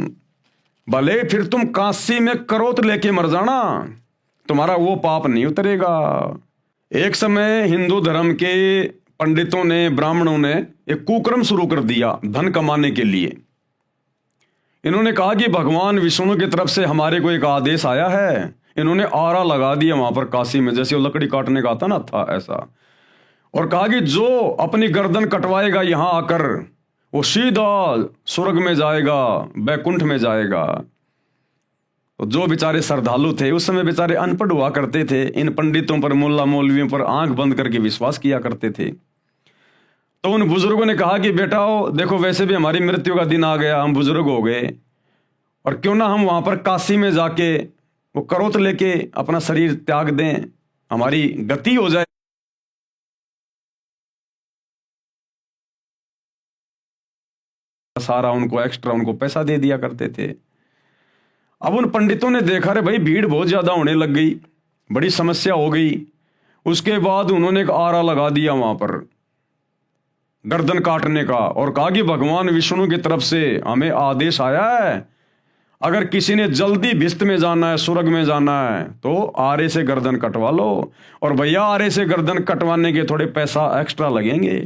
भले फिर तुम काशी में करोत लेके मर जाना, तुम्हारा वो पाप नहीं उतरेगा। एक समय हिंदू धर्म के पंडितों ने, ब्राह्मणों ने एक कुकर्म शुरू कर दिया धन कमाने के लिए। इन्होंने कहा कि भगवान विष्णु की तरफ से हमारे को एक आदेश आया है। इन्होंने आरा लगा दिया वहां पर काशी में, जैसे वो लकड़ी काटने का आता ना था ऐसा, और कहा कि जो अपनी गर्दन कटवाएगा यहां आकर, वो सीधा स्वर्ग में जाएगा, बैकुंठ में जाएगा। तो जो बेचारे श्रद्धालु थे, उस समय बेचारे अनपढ़ हुआ करते थे, इन पंडितों पर, मुल्ला मौलवियों पर आंख बंद करके विश्वास किया करते थे। तो उन बुजुर्गों ने कहा कि बेटा देखो, वैसे भी हमारी मृत्यु का दिन आ गया, हम बुजुर्ग हो गए, और क्यों ना हम वहां पर काशी में जाके वो करोत लेके अपना शरीर त्याग दें, हमारी गति हो जाए। सारा उनको एक्स्ट्रा उनको पैसा दे दिया करते थे। अब उन पंडितों ने देखा रे भाई भीड़ बहुत ज्यादा होने लग गई, बड़ी समस्या हो गई। उसके बाद उन्होंने एक आरा लगा दिया वहां पर गर्दन काटने का, और कहा कि भगवान विष्णु की तरफ से हमें आदेश आया है, अगर किसी ने जल्दी भिस्त में जाना है, स्वर्ग में जाना है, तो आरे से गर्दन कटवा लो। और भैया आरे से गर्दन कटवाने के थोड़े पैसा एक्स्ट्रा लगेंगे।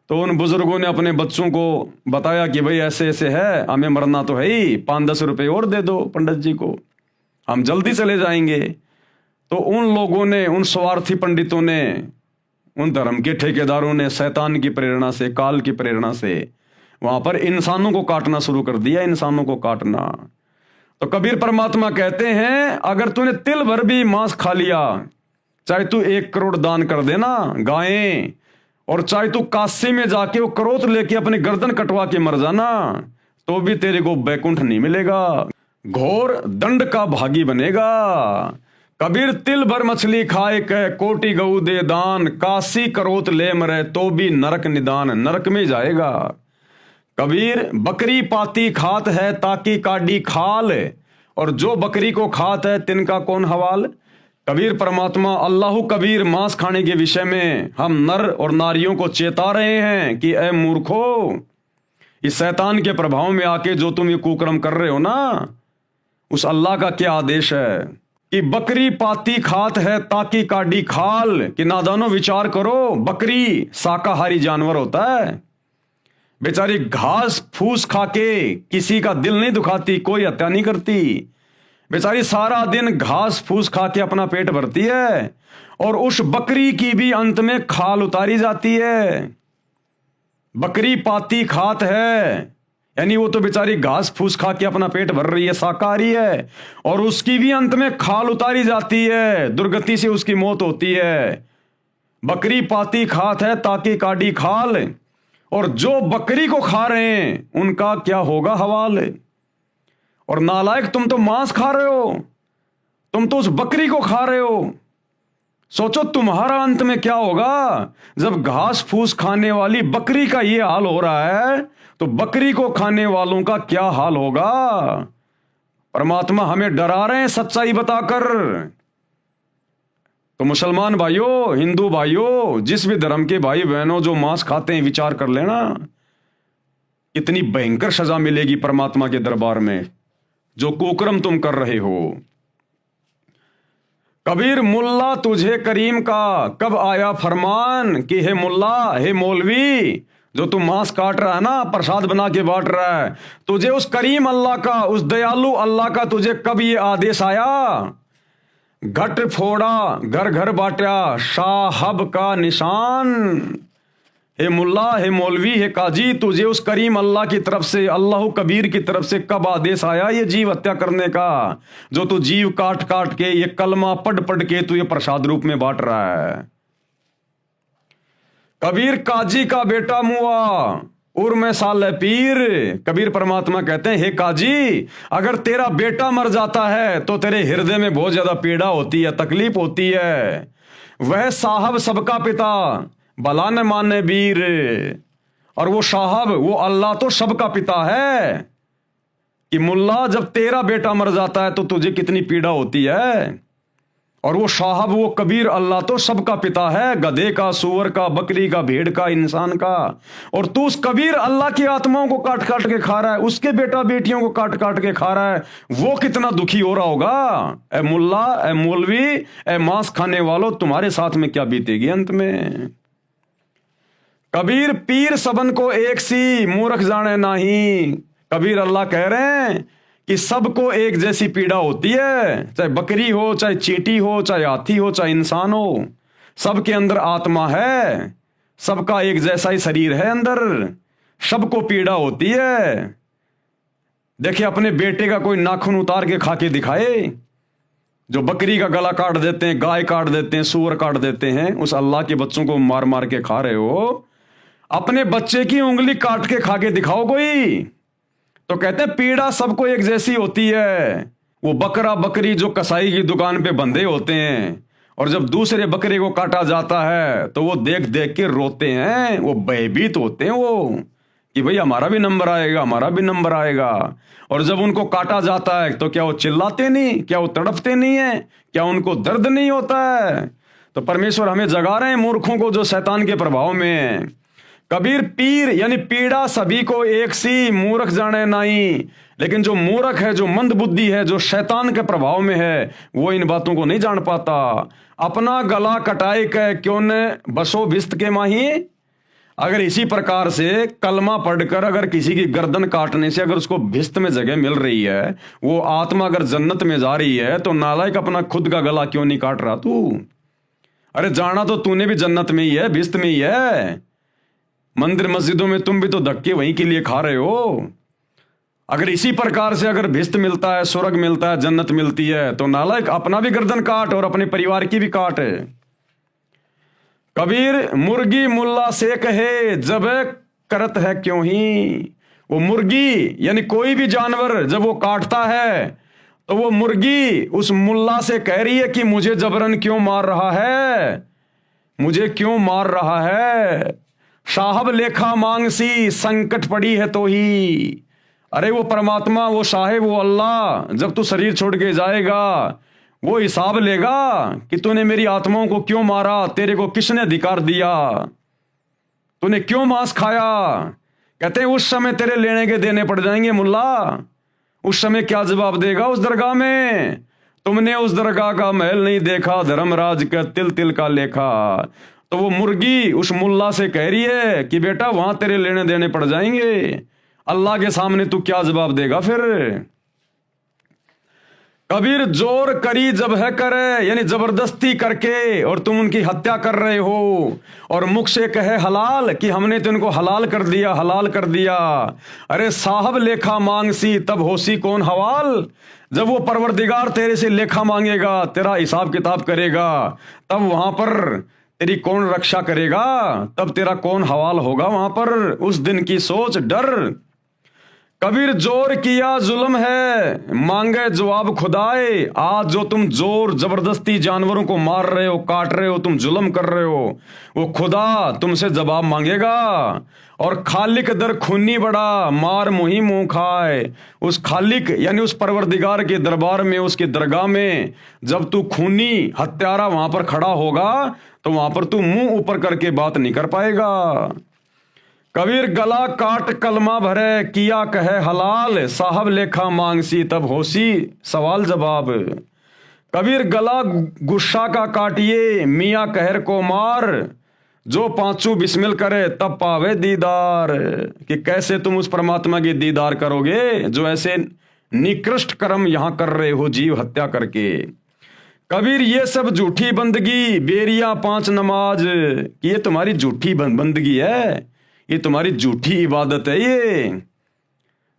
तो उन बुजुर्गों ने अपने बच्चों को बताया कि भाई ऐसे ऐसे है, हमें मरना तो है ही, 5-10 रुपए और दे दो पंडित जी को, हम जल्दी चले जाएंगे। तो उन लोगों ने, उन स्वार्थी पंडितों ने, उन धर्म के ठेकेदारों ने शैतान की प्रेरणा से, काल की प्रेरणा से वहां पर इंसानों को काटना शुरू कर दिया, इंसानों को काटना। तो कबीर परमात्मा कहते हैं अगर तूने तिल भर भी मांस खा लिया, चाहे तू 1 करोड़ दान कर देना गायें, और चाहे तू काशी में जाके वो करोत लेके अपनी गर्दन कटवा के मर जाना, तो भी तेरे को बैकुंठ नहीं मिलेगा, घोर दंड का भागी बनेगा। कबीर तिल भर मछली खाए के कोटि गऊ दे दान, काशी करोत ले मरे तो भी नरक निदान, नरक में जाएगा। कबीर बकरी पाती खात है ताकि काडी खाल, और जो बकरी को खात है तिनका कौन हवाल। कबीर परमात्मा अल्लाह कबीर मांस खाने के विषय में हम नर और नारियों को चेता रहे हैं कि ए मूर्खो, इस शैतान के प्रभाव में आके जो तुम ये कुकर्म कर रहे हो ना, उस अल्लाह का क्या आदेश है कि बकरी पाती खात है ताकि काडी खाल, कि नादानो विचार करो, बकरी शाकाहारी जानवर होता है, बेचारी घास फूस खा के किसी का दिल नहीं दुखाती, कोई हत्या नहीं करती, बेचारी सारा दिन घास फूस खा के अपना पेट भरती है, और उस बकरी की भी अंत में खाल उतारी जाती है। बकरी पाती खात है यानी वो तो बेचारी घास फूस खा के अपना पेट भर रही है, शाकाहारी है, और उसकी भी अंत में खाल उतारी जाती है, दुर्गति से उसकी मौत होती है। बकरी पाती खात है ताकि काडी खाल, और जो बकरी को खा रहे हैं उनका क्या होगा हवाल। और नालायक, तुम तो मांस खा रहे हो, तुम तो उस बकरी को खा रहे हो, सोचो तुम्हारा अंत में क्या होगा। जब घास फूस खाने वाली बकरी का ये हाल हो रहा है तो बकरी को खाने वालों का क्या हाल होगा। परमात्मा हमें डरा रहे हैं सच्चाई बताकर। तो मुसलमान भाइयों, हिंदू भाइयों, जिस भी धर्म के भाई बहनों जो मांस खाते हैं, विचार कर लेना, इतनी भयंकर सजा मिलेगी परमात्मा के दरबार में जो कुकर्म तुम कर रहे हो। कबीर मुल्ला तुझे करीम का कब आया फरमान, कि हे मुल्ला, हे मौलवी, जो तू मांस काट रहा है ना, प्रसाद बना के बांट रहा है, तुझे उस करीम अल्लाह का, उस दयालु अल्लाह का तुझे कब ये आदेश आया। घट फोड़ा घर घर बांटा साहब का निशान। हे मुल्ला, हे मौलवी, हे काजी, तुझे उस करीम अल्लाह की तरफ से, अल्लाह कबीर की तरफ से कब आदेश आया ये जीव हत्या करने का, जो तू जीव काट काट के, ये कलमा पढ़ पढ़ के तू ये प्रसाद रूप में बांट रहा है। कबीर काजी का बेटा मुआ उर्मे साले पीर। कबीर परमात्मा कहते हैं, हे काजी, अगर तेरा बेटा मर जाता है तो तेरे हृदय में बहुत ज्यादा पीड़ा होती है, तकलीफ होती है। वह साहब सबका पिता भला न माने वीर, और वो साहब, वो अल्लाह तो सबका पिता है। कि मुल्ला, जब तेरा बेटा मर जाता है तो तुझे कितनी पीड़ा होती है, और वो साहब, वो कबीर अल्लाह तो सबका पिता है, गधे का, सूअर का, बकरी का, भेड़ का, इंसान का। और तू उस कबीर अल्लाह की आत्माओं को काट काट के खा रहा है, उसके बेटा बेटियों को काट काट के खा रहा है, वो कितना दुखी हो रहा होगा। ए मुल्ला, ए मौलवी, ए मांस खाने वालों, तुम्हारे साथ में क्या बीतेगी अंत में। कबीर पीर सबन को एक सी मूर्ख जाने नहीं। कबीर अल्लाह कह रहे हैं कि सबको एक जैसी पीड़ा होती है, चाहे बकरी हो, चाहे चींटी हो, चाहे हाथी हो, चाहे इंसान हो, सबके अंदर आत्मा है, सबका एक जैसा ही शरीर है अंदर, सबको पीड़ा होती है। देखिए, अपने बेटे का कोई नाखून उतार के खा के दिखाए, जो बकरी का गला काट देते हैं, गाय काट देते हैं, सूअर काट देते हैं, उस अल्लाह के बच्चों को मार मार के खा रहे हो। अपने बच्चे की उंगली काट के खा के दिखाओ कोई, तो कहते हैं पीड़ा सबको एक जैसी होती है। वो बकरा बकरी जो कसाई की दुकान पे बंधे होते हैं, और जब दूसरे बकरे को काटा जाता है तो वो देख देख के रोते हैं, वो भयभीत होते हैं, वो कि भाई हमारा भी नंबर आएगा, हमारा भी नंबर आएगा। और जब उनको काटा जाता है तो क्या वो चिल्लाते नहीं, क्या वो तड़पते नहीं है, क्या उनको दर्द नहीं होता है। तो परमेश्वर हमें जगा रहे हैं मूर्खों को जो शैतान के प्रभाव में है। कबीर पीर यानी पीड़ा सभी को एक सी मूर्ख जाने नहीं, लेकिन जो मूर्ख है, जो मंद बुद्धि है, जो शैतान के प्रभाव में है, वो इन बातों को नहीं जान पाता। अपना गला कटाए के क्यों न बसो भिस्त के माही। अगर इसी प्रकार से कलमा पढ़कर अगर किसी की गर्दन काटने से अगर उसको भिस्त में जगह मिल रही है, वो आत्मा अगर जन्नत में जा रही है, तो नालायक अपना खुद का गला क्यों नहीं काट रहा तू। अरे जाना तो तूने भी जन्नत में ही है, भिस्त में ही है। मंदिर मस्जिदों में तुम भी तो धक्के वहीं के लिए खा रहे हो। अगर इसी प्रकार से अगर भिस्त मिलता है, स्वर्ग मिलता है, जन्नत मिलती है, तो नालायक अपना भी गर्दन काट और अपने परिवार की भी काट है। कबीर मुर्गी मुल्ला से कहे जब करत है क्यों ही। वो मुर्गी यानी कोई भी जानवर जब वो काटता है तो वो मुर्गी उस मुल्ला से कह रही है कि मुझे जबरन क्यों मार रहा है, मुझे क्यों मार रहा है। साहब लेखा मांगसी संकट पड़ी है तो ही। अरे वो परमात्मा, वो साहेब, वो अल्लाह जब तू शरीर छोड़ के जाएगा वो हिसाब लेगा कि तूने मेरी आत्माओं को क्यों मारा, तेरे को किसने अधिकार दिया, तूने क्यों मांस खाया। कहते हैं उस समय तेरे लेने के देने पड़ जाएंगे मुल्ला। उस समय क्या जवाब देगा उस दरगाह में? तुमने उस दरगाह का महल नहीं देखा, धर्मराज का तिल तिल का लेखा। तो वो मुर्गी उस मुल्ला से कह रही है कि बेटा वहां तेरे लेने देने पड़ जाएंगे, अल्लाह के सामने तू क्या जवाब देगा फिर? कबीर जोर करी जब है करे, यानी जबरदस्ती करके और तुम उनकी हत्या कर रहे हो, और मुख से कहे हलाल कि हमने तो इनको हलाल कर दिया, हलाल कर दिया। अरे साहब लेखा मांगसी तब होसी कौन हवाल। जब वो परवरदिगार तेरे से लेखा मांगेगा, तेरा हिसाब किताब करेगा, तब वहां पर तेरी कौन रक्षा करेगा, तब तेरा कौन हवाल होगा वहां पर। उस दिन की सोच डर। कबीर जोर किया जुल्म है मांगे जवाब खुदाए। आज जो तुम जोर जबरदस्ती जानवरों को मार रहे हो, काट रहे हो, तुम जुल्म कर रहे हो, वो खुदा तुमसे जवाब मांगेगा। और खालिक दर खूनी बड़ा मार मुही मुंह खाए। उस खालिक यानी उस परवरदिगार के दरबार में, उसके दरगाह में जब तू खूनी हत्यारा वहां पर खड़ा होगा तो वहां पर तू मुंह ऊपर करके बात नहीं कर पाएगा। कबीर गला काट कलमा भरे किया कहे हलाल, साहब लेखा मांगसी तब होसी सवाल जवाब। कबीर गला गुस्सा का काटिए मियाँ कहर को मार, जो पांचू बिस्मिल करे तब पावे दीदार। कि कैसे तुम उस परमात्मा की दीदार करोगे जो ऐसे निकृष्ट कर्म यहां कर रहे हो जीव हत्या करके। कबीर ये सब झूठी बंदगी बेरिया पांच नमाज, कि ये तुम्हारी झूठी बंदगी है, ये तुम्हारी झूठी इबादत है। ये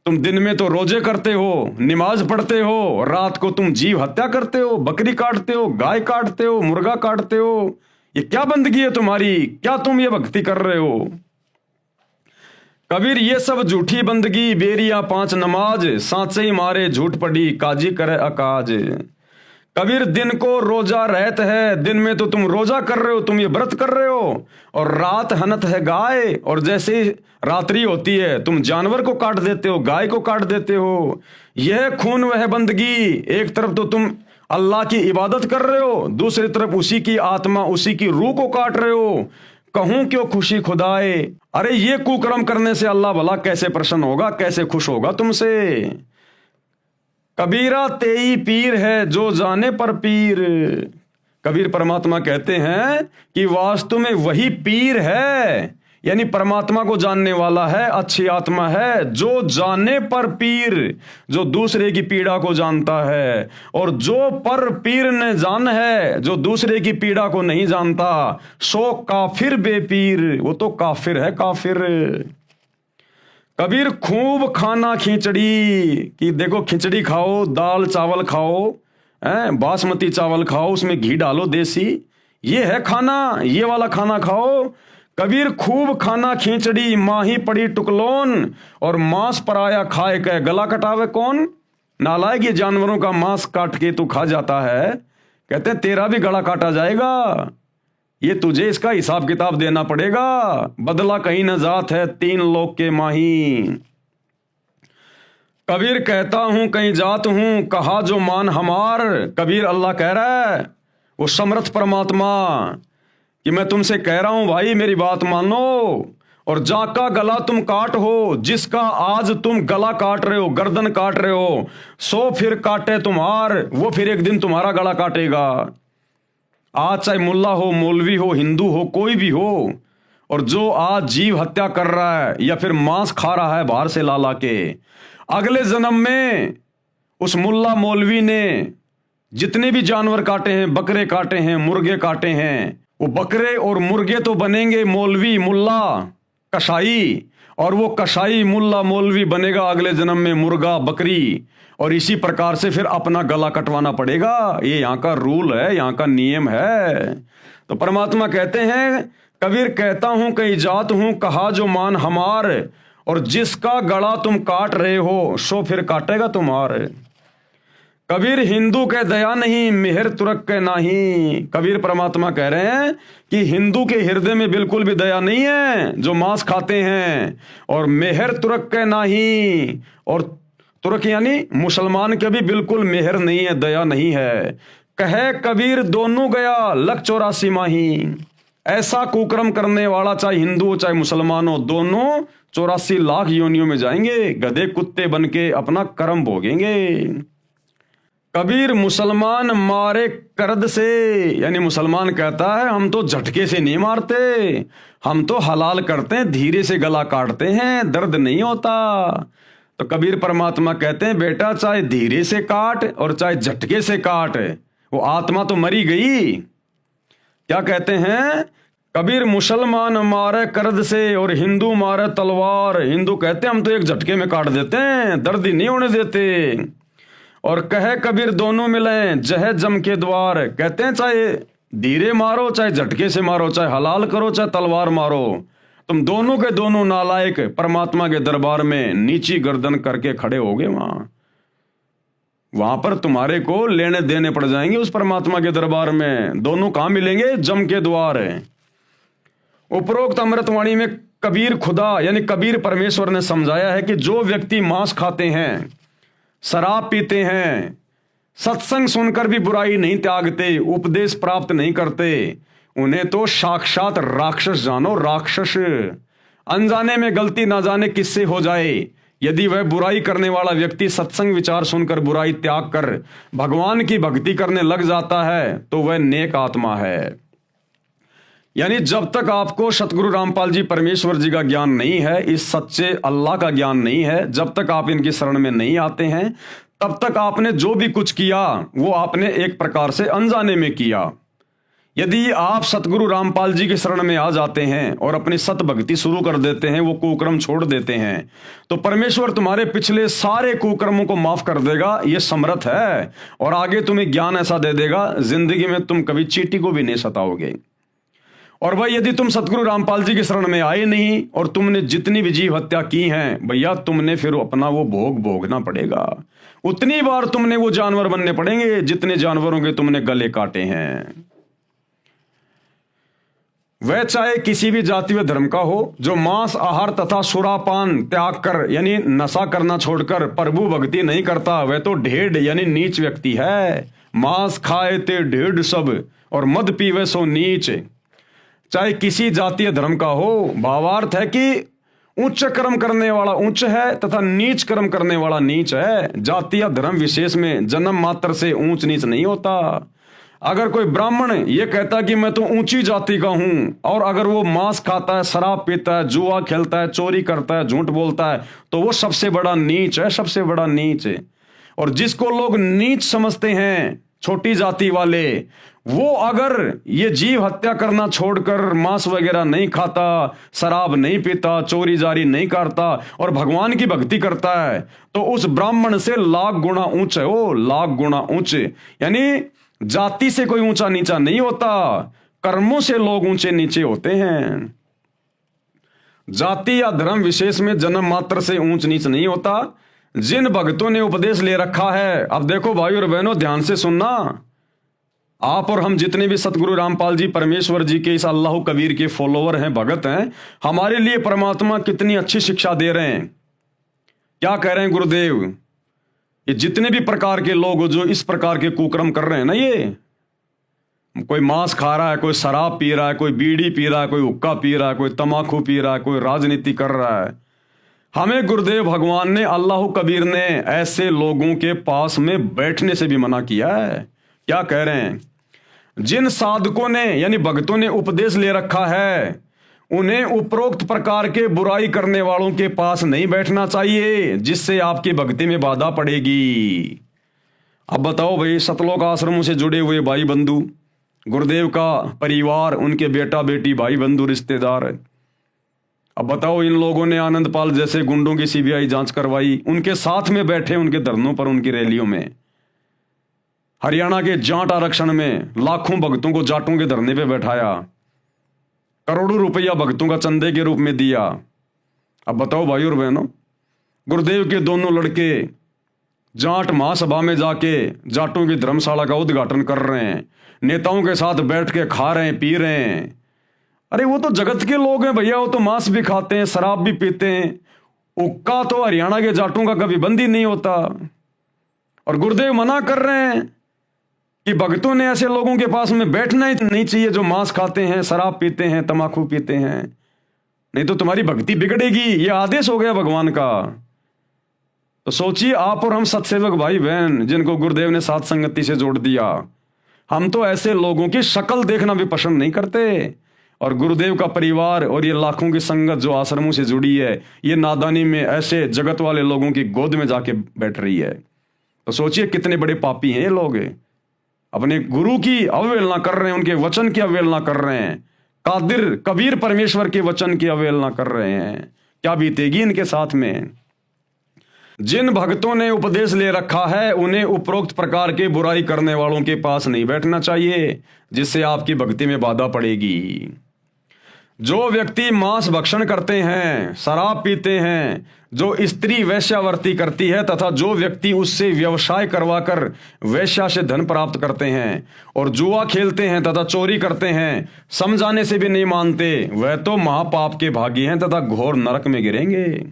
तुम दिन में तो रोजे करते हो, नमाज पढ़ते हो, रात को तुम जीव हत्या करते हो, बकरी काटते हो, गाय काटते हो, मुर्गा काटते हो। ये क्या बंदगी है तुम्हारी? क्या तुम ये भक्ति कर रहे हो? कबीर ये सब झूठी बंदगी बेरिया पांच नमाज, सांचे ही मारे झूठ पड़ी काजी करे अकाज। कबीर दिन को रोजा रहत है, दिन में तो तुम रोजा कर रहे हो, तुम ये व्रत कर रहे हो, और रात हनत है गाय, और जैसे रात्रि होती है तुम जानवर को काट देते हो, गाय को काट देते हो। यह खून वह बंदगी, एक तरफ तो तुम अल्लाह की इबादत कर रहे हो, दूसरी तरफ उसी की आत्मा, उसी की रूह को काट रहे हो। कहूं क्यों खुशी खुदाए। अरे ये कुकर्म करने से अल्लाह भला कैसे प्रसन्न होगा, कैसे खुश होगा तुमसे। कबीरा तेई पीर है जो जाने पर पीर। कबीर परमात्मा कहते हैं कि वास्तव में वही पीर है, यानी परमात्मा को जानने वाला है, अच्छी आत्मा है, जो जाने पर पीर, जो दूसरे की पीड़ा को जानता है। और जो पर पीर ने जान है, जो दूसरे की पीड़ा को नहीं जानता, सो काफिर बेपीर, वो तो काफिर है, काफिर। कबीर खूब खाना खिचड़ी, कि देखो खिचड़ी खाओ, दाल चावल खाओ, बासमती चावल खाओ, उसमें घी डालो देसी, ये है खाना, ये वाला खाना खाओ। कबीर खूब खाना खिचड़ी माही पड़ी टुकलोन, और मांस पराया खाए के गला कटावे कौन। नालायक ये जानवरों का मांस काट के तू खा जाता है, कहते तेरा भी गला काटा जाएगा, ये तुझे इसका हिसाब किताब देना पड़ेगा। बदला कहीं न जात है तीन लोग के माही। कबीर कहता हूं कहीं जात हूं कहा जो मान हमार। कबीर अल्लाह कह रहा है, वो समर्थ परमात्मा, कि मैं तुमसे कह रहा हूं भाई मेरी बात मानो। और जाका गला तुम काट हो, जिसका आज तुम गला काट रहे हो, गर्दन काट रहे हो, सो फिर काटे तुम्हार, वो फिर एक दिन तुम्हारा गला काटेगा। आज चाहे मुल्ला हो, मौलवी हो, हिंदू हो, कोई भी हो, और जो आज जीव हत्या कर रहा है या फिर मांस खा रहा है बाहर से ला ला के, अगले जन्म में उस मुल्ला मौलवी ने जितने भी जानवर काटे हैं, बकरे काटे हैं, मुर्गे काटे हैं, वो बकरे और मुर्गे तो बनेंगे मौलवी, मुल्ला, कसाई, और वो कसाई मुल्ला मौलवी बनेगा अगले जन्म में मुर्गा, बकरी, और इसी प्रकार से फिर अपना गला कटवाना पड़ेगा। ये यहाँ का रूल है, यहाँ का नियम है। तो परमात्मा कहते हैं, कबीर कहता हूं कहीं जात हूं कहा जो मान हमार, और जिसका गला तुम काट रहे हो सो फिर काटेगा तुम्हारे। कबीर हिंदू के दया नहीं, मेहर तुरक के नाही। कबीर परमात्मा कह रहे हैं कि हिंदू के हृदय में बिल्कुल भी दया नहीं है जो मांस खाते हैं, और मेहर तुरक के नाही, और तुर्क यानी मुसलमान के भी बिल्कुल मेहर नहीं है, दया नहीं है। कहे कबीर दोनों गया लख 84 माही। ऐसा कुकर्म करने वाला चाहे हिंदू हो चाहे मुसलमान हो, दोनों 84 लाख योनियों में जाएंगे, गधे कुत्ते बन के अपना कर्म भोगेंगे। कबीर मुसलमान मारे करद से, यानी मुसलमान कहता है हम तो झटके से नहीं मारते, हम तो हलाल करते हैं, धीरे से गला काटते हैं, दर्द नहीं होता। तो कबीर परमात्मा कहते हैं बेटा चाहे धीरे से काट और चाहे झटके से काट, वो आत्मा तो मरी गई। क्या कहते हैं कबीर, मुसलमान मारे करद से और हिंदू मारे तलवार। हिंदू कहते हैं हम तो एक झटके में काट देते हैं, दर्द ही नहीं होने देते। और कहे कबीर दोनों मिले जहे जम के द्वार। कहते हैं चाहे धीरे मारो चाहे झटके से मारो, चाहे हलाल करो चाहे तलवार मारो, तुम दोनों के दोनों नालायक परमात्मा के दरबार में नीची गर्दन करके खड़े होगे। वहां पर तुम्हारे को लेने देने पड़ जाएंगे उस परमात्मा के दरबार में। दोनों कहां मिलेंगे? जम के द्वार। उपरोक्त अमृतवाणी में कबीर खुदा यानी कबीर परमेश्वर ने समझाया है कि जो व्यक्ति मांस खाते हैं, शराब पीते हैं, सत्संग सुनकर भी बुराई नहीं त्यागते, उपदेश प्राप्त नहीं करते, उन्हें तो साक्षात राक्षस जानो, राक्षस। अनजाने में गलती ना जाने किससे हो जाए, यदि वह बुराई करने वाला व्यक्ति सत्संग विचार सुनकर बुराई त्याग कर भगवान की भक्ति करने लग जाता है तो वह नेक आत्मा है। यानी जब तक आपको सतगुरु रामपाल जी परमेश्वर जी का ज्ञान नहीं है, इस सच्चे अल्लाह का ज्ञान नहीं है, जब तक आप इनकी शरण में नहीं आते हैं, तब तक आपने जो भी कुछ किया वो आपने एक प्रकार से अनजाने में किया। यदि आप सतगुरु रामपाल जी की शरण में आ जाते हैं और अपनी सत भक्ति शुरू कर देते हैं, वो कुकर्म छोड़ देते हैं, तो परमेश्वर तुम्हारे पिछले सारे कुकर्मों को माफ कर देगा। ये समर्थ है, और आगे तुम्हें ज्ञान ऐसा दे देगा जिंदगी में तुम कभी चींटी को भी नहीं सताओगे। और भाई यदि तुम सतगुरु रामपाल जी की शरण में आए नहीं और तुमने जितनी भी जीव हत्या की हैं, भैया तुमने फिर अपना वो भोग भोगना पड़ेगा। उतनी बार तुमने वो जानवर बनने पड़ेंगे जितने जानवरों के तुमने गले काटे हैं। वह चाहे किसी भी जाति व धर्म का हो, जो मांस आहार तथा सुरापान त्याग कर यानी नशा करना छोड़कर प्रभु भक्ति नहीं करता, वह तो ढेढ़ यानी नीच व्यक्ति है। मांस खाए ते ढेढ़ सब और मद पीवे सो नीच। चाहे किसी जातीय धर्म का हो, भावार्थ है कि उच्च कर्म करने वाला उच्च है तथा नीच कर्म करने वाला नीच है। जातीय धर्म विशेष में जन्म मात्र से ऊंच नीच नहीं होता। अगर कोई ब्राह्मण ये कहता कि मैं तो ऊंची जाति का हूं, और अगर वो मांस खाता है, शराब पीता है, जुआ खेलता है, चोरी करता है, झूठ बोलता है, तो वो सबसे बड़ा नीच है, सबसे बड़ा नीच है। और जिसको लोग नीच समझते हैं, छोटी जाति वाले, वो अगर ये जीव हत्या करना छोड़कर मांस वगैरह नहीं खाता, शराब नहीं पीता, चोरी जारी नहीं करता और भगवान की भक्ति करता है, तो उस ब्राह्मण से लाख गुना ऊंच है वो, लाख गुना ऊंच। यानी जाति से कोई ऊंचा नीचा नहीं होता, कर्मों से लोग ऊंचे नीचे होते हैं। जाति या धर्म विशेष में जन्म मात्र से ऊंच नीच नहीं होता। जिन भक्तों ने उपदेश ले रखा है, अब देखो भाई और बहनों ध्यान से सुनना, आप और हम जितने भी सतगुरु रामपाल जी परमेश्वर जी के इस अल्लाह कबीर के फॉलोवर हैं, भगत हैं, हमारे लिए परमात्मा कितनी अच्छी शिक्षा दे रहे हैं। क्या कह रहे हैं गुरुदेव? ये जितने भी प्रकार के लोग जो इस प्रकार के कुकर्म कर रहे हैं ना, ये कोई मांस खा रहा है, कोई शराब पी रहा है, कोई बीड़ी पी रहा है, कोई हुक्का पी रहा है, कोई तमाकू पी रहा है, कोई राजनीति कर रहा है, हमें गुरुदेव भगवान ने, अल्लाह कबीर ने ऐसे लोगों के पास में बैठने से भी मना किया है। क्या कह रहे हैं? जिन साधकों ने यानी भक्तों ने उपदेश ले रखा है, उन्हें उपरोक्त प्रकार के बुराई करने वालों के पास नहीं बैठना चाहिए, जिससे आपकी भक्ति में बाधा पड़ेगी। अब बताओ भाई, सतलोक आश्रमों से जुड़े हुए भाई बंधु, गुरुदेव का परिवार, उनके बेटा बेटी, भाई बंधु, रिश्तेदार, अब बताओ इन लोगों ने आनंदपाल जैसे गुंडों की सीबीआई जांच करवाई, उनके साथ में बैठे, उनके धरनों पर, उनकी रैलियों में। हरियाणा के जाट आरक्षण में लाखों भक्तों को जाटों के धरने पे बैठाया, करोड़ों रुपया भक्तों का चंदे के रूप में दिया। अब बताओ भाई और बहनों, गुरुदेव के दोनों लड़के जाट महासभा में जाके जाटों की धर्मशाला का उद्घाटन कर रहे हैं, नेताओं के साथ बैठ के खा रहे हैं, पी रहे हैं। अरे वो तो जगत के लोग हैं भैया, वो तो मांस भी खाते हैं, शराब भी पीते हैं। उक्का तो हरियाणा के जाटों का कभी बंदी नहीं होता। और गुरुदेव मना कर रहे हैं कि भक्तों ने ऐसे लोगों के पास में बैठना ही नहीं चाहिए जो मांस खाते हैं, शराब पीते हैं, तम्बाकू पीते हैं, नहीं तो तुम्हारी भक्ति बिगड़ेगी। ये आदेश हो गया भगवान का। तो सोचिए आप और हम सत्सेवक भाई बहन जिनको गुरुदेव ने साथ संगति से जोड़ दिया, हम तो ऐसे लोगों की शक्ल देखना भी पसंद नहीं करते। और गुरुदेव का परिवार और ये लाखों की संगत जो आश्रमों से जुड़ी है, ये नादानी में ऐसे जगत वाले लोगों की गोद में जाके बैठ रही है। तो सोचिए कितने बड़े पापी हैं ये लोग। अपने गुरु की अवहेलना कर रहे हैं, उनके वचन की अवहेलना कर रहे हैं, कादिर कबीर परमेश्वर के वचन की अवहेलना कर रहे हैं। क्या बीतेगी इनके साथ में। जिन भक्तों ने उपदेश ले रखा है उन्हें उपरोक्त प्रकार के बुराई करने वालों के पास नहीं बैठना चाहिए, जिससे आपकी भक्ति में बाधा पड़ेगी। जो व्यक्ति मांस भक्षण करते हैं, शराब पीते हैं, जो स्त्री वैश्यावर्ती करती है तथा जो व्यक्ति उससे व्यवसाय करवाकर वैश्या से धन प्राप्त करते हैं और जुआ खेलते हैं तथा चोरी करते हैं, समझाने से भी नहीं मानते, वह तो महापाप के भागी हैं तथा घोर नरक में गिरेंगे।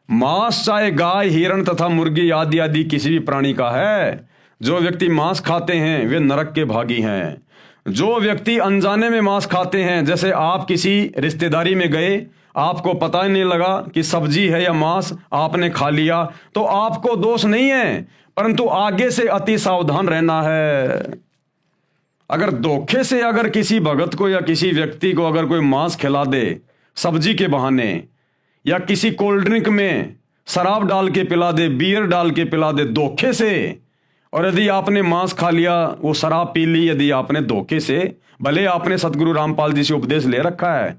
मांस चाहे गाय, हिरण तथा मुर्गी आदि आदि किसी भी प्राणी का है, जो व्यक्ति मांस खाते हैं वे नरक के भागी हैं। जो व्यक्ति अनजाने में मांस खाते हैं, जैसे आप किसी रिश्तेदारी में गए, आपको पता ही नहीं लगा कि सब्जी है या मांस, आपने खा लिया, तो आपको दोष नहीं है, परंतु आगे से अति सावधान रहना है। अगर धोखे से अगर किसी भगत को या किसी व्यक्ति को अगर कोई मांस खिला दे सब्जी के बहाने, या किसी कोल्ड ड्रिंक में शराब डाल के पिला दे, बियर डाल के पिला दे धोखे से, और यदि आपने मांस खा लिया, वो शराब पी ली, यदि आपने धोखे से, भले आपने सतगुरु रामपाल जी से उपदेश ले रखा है,